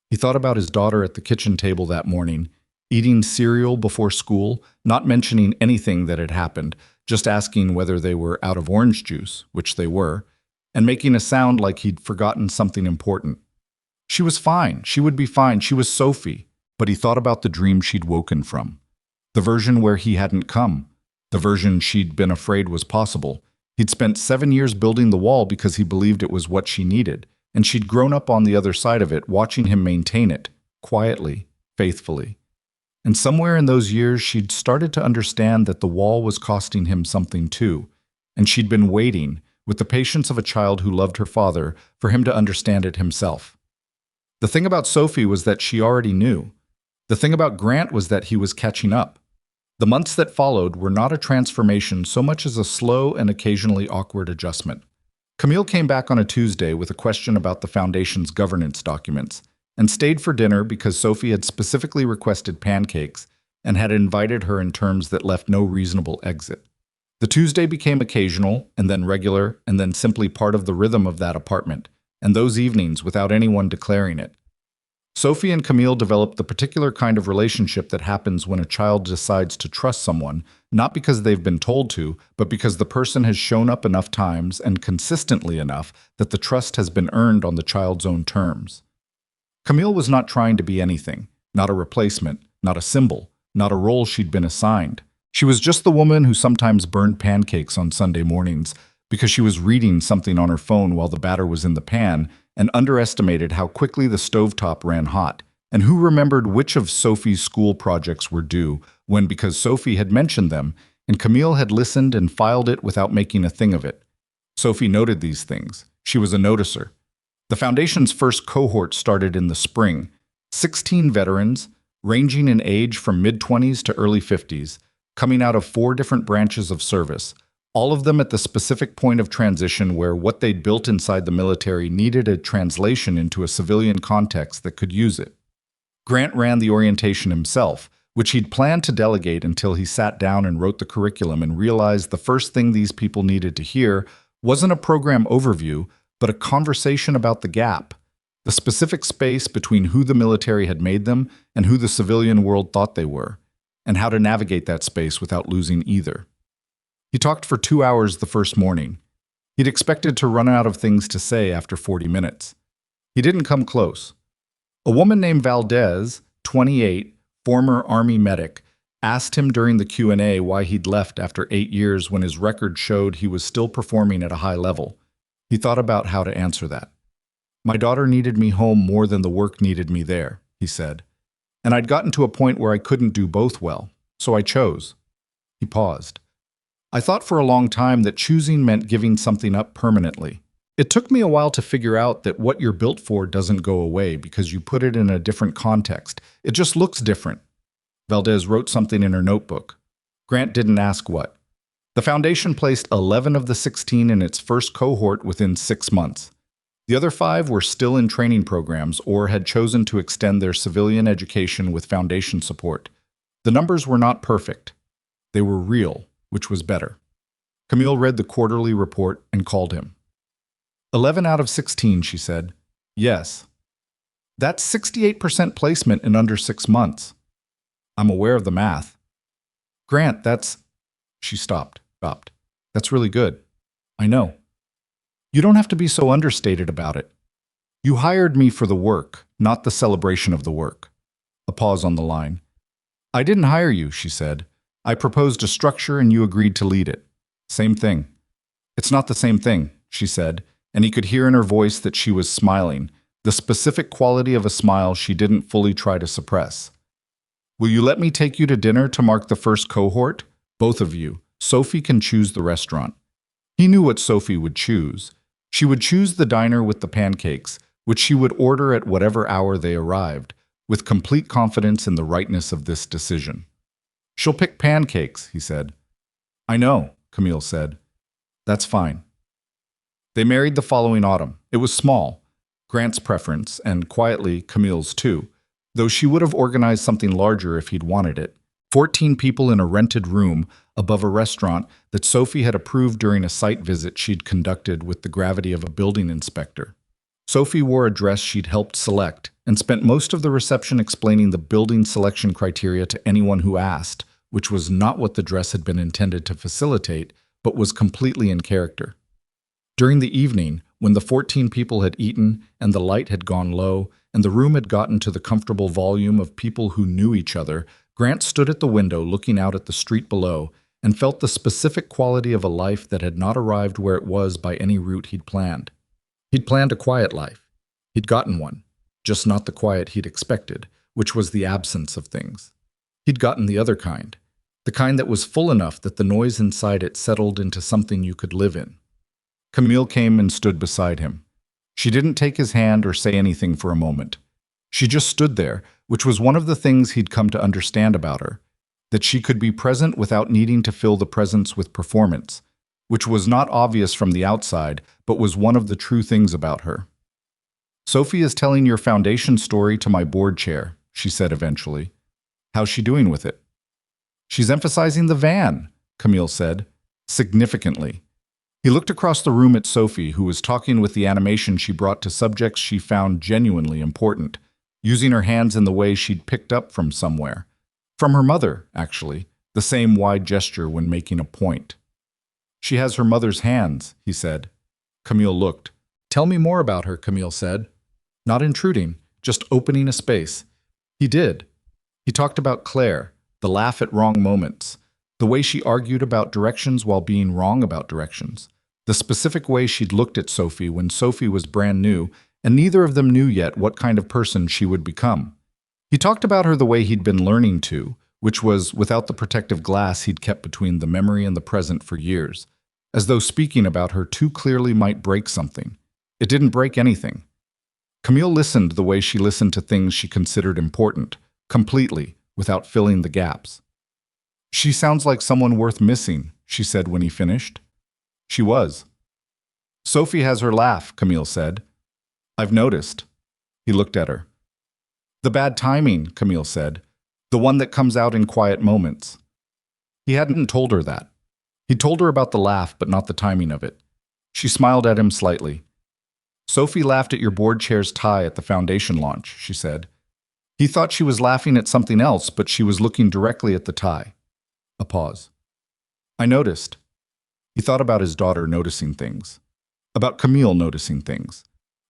He thought about his daughter at the kitchen table that morning, eating cereal before school, not mentioning anything that had happened, just asking whether they were out of orange juice, which they were, and making a sound like he'd forgotten something important. She was fine. She would be fine. She was Sophie. But he thought about the dream she'd woken from. The version where he hadn't come. The version she'd been afraid was possible. He'd spent 7 years building the wall because he believed it was what she needed, and she'd grown up on the other side of it, watching him maintain it, quietly, faithfully. And somewhere in those years, she'd started to understand that the wall was costing him something too, and she'd been waiting, with the patience of a child who loved her father, for him to understand it himself. The thing about Sophie was that she already knew. The thing about Grant was that he was catching up. The months that followed were not a transformation so much as a slow and occasionally awkward adjustment. Camille came back on a Tuesday with a question about the Foundation's governance documents, and stayed for dinner because Sophie had specifically requested pancakes and had invited her in terms that left no reasonable exit. The Tuesday became occasional, and then regular, and then simply part of the rhythm of that apartment, and those evenings without anyone declaring it. Sophie and Camille developed the particular kind of relationship that happens when a child decides to trust someone, not because they've been told to, but because the person has shown up enough times and consistently enough that the trust has been earned on the child's own terms. Camille was not trying to be anything, not a replacement, not a symbol, not a role she'd been assigned. She was just the woman who sometimes burned pancakes on Sunday mornings because she was reading something on her phone while the batter was in the pan and underestimated how quickly the stovetop ran hot, and who remembered which of Sophie's school projects were due when, because Sophie had mentioned them, and Camille had listened and filed it without making a thing of it. Sophie noted these things. She was a noticer. The Foundation's first cohort started in the spring. 16 veterans, ranging in age from mid-20s to early 50s, coming out of 4 different branches of service, all of them at the specific point of transition where what they'd built inside the military needed a translation into a civilian context that could use it. Grant ran the orientation himself, which he'd planned to delegate until he sat down and wrote the curriculum and realized the first thing these people needed to hear wasn't a program overview, but a conversation about the gap, the specific space between who the military had made them and who the civilian world thought they were, and how to navigate that space without losing either. He talked for 2 hours the first morning. He'd expected to run out of things to say after 40 minutes. He didn't come close. A woman named Valdez, 28, former Army medic, asked him during the Q&A why he'd left after 8 years when his record showed he was still performing at a high level. He thought about how to answer that. "My daughter needed me home more than the work needed me there," he said. "And I'd gotten to a point where I couldn't do both well, so I chose." He paused. "I thought for a long time that choosing meant giving something up permanently. It took me a while to figure out that what you're built for doesn't go away because you put it in a different context. It just looks different." Valdez wrote something in her notebook. Grant didn't ask what. The Foundation placed 11 of the 16 in its first cohort within 6 months. The other 5 were still in training programs or had chosen to extend their civilian education with foundation support. The numbers were not perfect. They were real, which was better. Camille read the quarterly report and called him. 11 out of 16, she said. Yes. That's 68% placement in under 6 months. I'm aware of the math. Grant, that's... She stopped. That's really good. I know. You don't have to be so understated about it. You hired me for the work, not the celebration of the work. A pause on the line. I didn't hire you, she said. I proposed a structure and you agreed to lead it. Same thing. It's not the same thing, she said, and he could hear in her voice that she was smiling, the specific quality of a smile she didn't fully try to suppress. Will you let me take you to dinner to mark the first cohort? Both of you. Sophie can choose the restaurant. He knew what Sophie would choose. She would choose the diner with the pancakes, which she would order at whatever hour they arrived, with complete confidence in the rightness of this decision. She'll pick pancakes, he said. I know, Camille said. That's fine. They married the following autumn. It was small, Grant's preference, and quietly Camille's too, though she would have organized something larger if he'd wanted it. 14 people in a rented room above a restaurant that Sophie had approved during a site visit she'd conducted with the gravity of a building inspector. Sophie wore a dress she'd helped select and spent most of the reception explaining the building selection criteria to anyone who asked, which was not what the dress had been intended to facilitate, but was completely in character. During the evening, when the 14 people had eaten and the light had gone low and the room had gotten to the comfortable volume of people who knew each other, Grant stood at the window looking out at the street below and felt the specific quality of a life that had not arrived where it was by any route he'd planned. He'd planned a quiet life. He'd gotten one, just not the quiet he'd expected, which was the absence of things. He'd gotten the other kind, the kind that was full enough that the noise inside it settled into something you could live in. Camille came and stood beside him. She didn't take his hand or say anything for a moment. She just stood there, which was one of the things he'd come to understand about her, that she could be present without needing to fill the presence with performance, which was not obvious from the outside, but was one of the true things about her. Sophie is telling your foundation story to my board chair, she said eventually. How's she doing with it? She's emphasizing the van, Camille said, significantly. He looked across the room at Sophie, who was talking with the animation she brought to subjects she found genuinely important, using her hands in the way she'd picked up from somewhere. From her mother, actually, the same wide gesture when making a point. She has her mother's hands, he said. Camille looked. Tell me more about her, Camille said. Not intruding, just opening a space. He did. He talked about Claire, the laugh at wrong moments, the way she argued about directions while being wrong about directions, the specific way she'd looked at Sophie when Sophie was brand new, and neither of them knew yet what kind of person she would become. He talked about her the way he'd been learning to, which was without the protective glass he'd kept between the memory and the present for years, as though speaking about her too clearly might break something. It didn't break anything. Camille listened the way she listened to things she considered important, completely, without filling the gaps. She sounds like someone worth missing, she said when he finished. She was. Sophie has her laugh, Camille said. I've noticed. He looked at her. The bad timing, Camille said. The one that comes out in quiet moments. He hadn't told her that. He'd told her about the laugh, but not the timing of it. She smiled at him slightly. Sophie laughed at your board chair's tie at the foundation launch, she said. He thought she was laughing at something else, but she was looking directly at the tie. A pause. I noticed. He thought about his daughter noticing things. About Camille noticing things.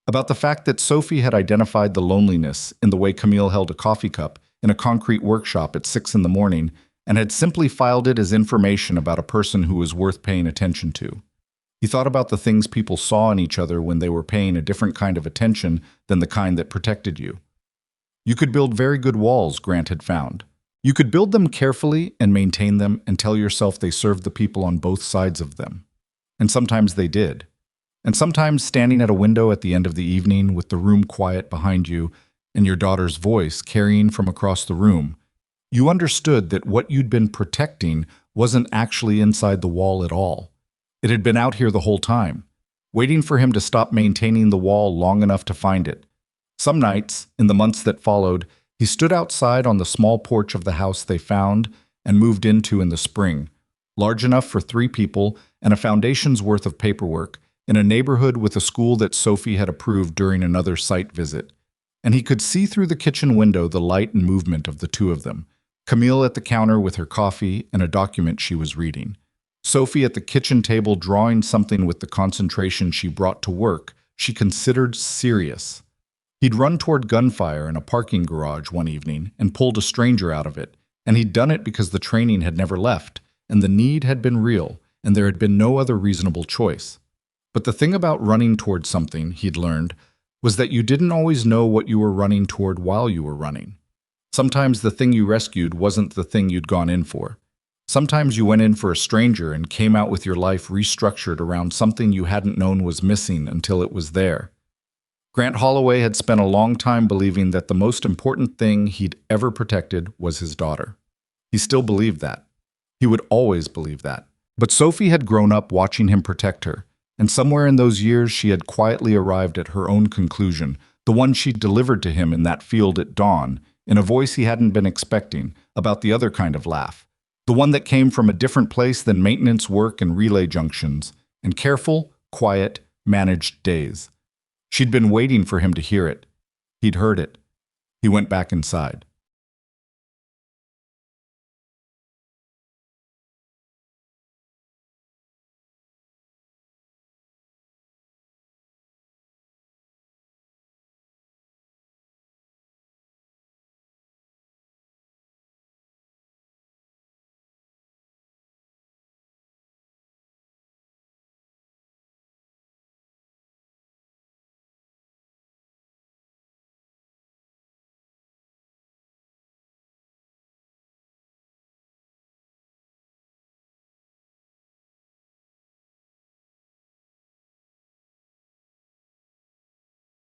About the fact that Sophie had identified the loneliness in the way Camille held a coffee cup in a concrete workshop at 6 in the morning and had simply filed it as information about a person who was worth paying attention to. He thought about the things people saw in each other when they were paying a different kind of attention than the kind that protected you. You could build very good walls, Grant had found. You could build them carefully and maintain them and tell yourself they served the people on both sides of them. And sometimes they did. And sometimes standing at a window at the end of the evening with the room quiet behind you and your daughter's voice carrying from across the room, you understood that what you'd been protecting wasn't actually inside the wall at all. It had been out here the whole time, waiting for him to stop maintaining the wall long enough to find it. Some nights, in the months that followed, he stood outside on the small porch of the house they found and moved into in the spring, large enough for 3 people and a foundation's worth of paperwork, in a neighborhood with a school that Sophie had approved during another site visit. And he could see through the kitchen window the light and movement of the two of them, Camille at the counter with her coffee and a document she was reading. Sophie at the kitchen table drawing something with the concentration she brought to work she considered serious. He'd run toward gunfire in a parking garage one evening and pulled a stranger out of it, and he'd done it because the training had never left, and the need had been real, and there had been no other reasonable choice. But the thing about running toward something, he'd learned, was that you didn't always know what you were running toward while you were running. Sometimes the thing you rescued wasn't the thing you'd gone in for. Sometimes you went in for a stranger and came out with your life restructured around something you hadn't known was missing until it was there. Grant Holloway had spent a long time believing that the most important thing he'd ever protected was his daughter. He still believed that. He would always believe that. But Sophie had grown up watching him protect her, and somewhere in those years she had quietly arrived at her own conclusion, the one she'd delivered to him in that field at dawn, in a voice he hadn't been expecting, about the other kind of laugh, the one that came from a different place than maintenance work and relay junctions, and careful, quiet, managed days. She'd been waiting for him to hear it. He'd heard it. He went back inside.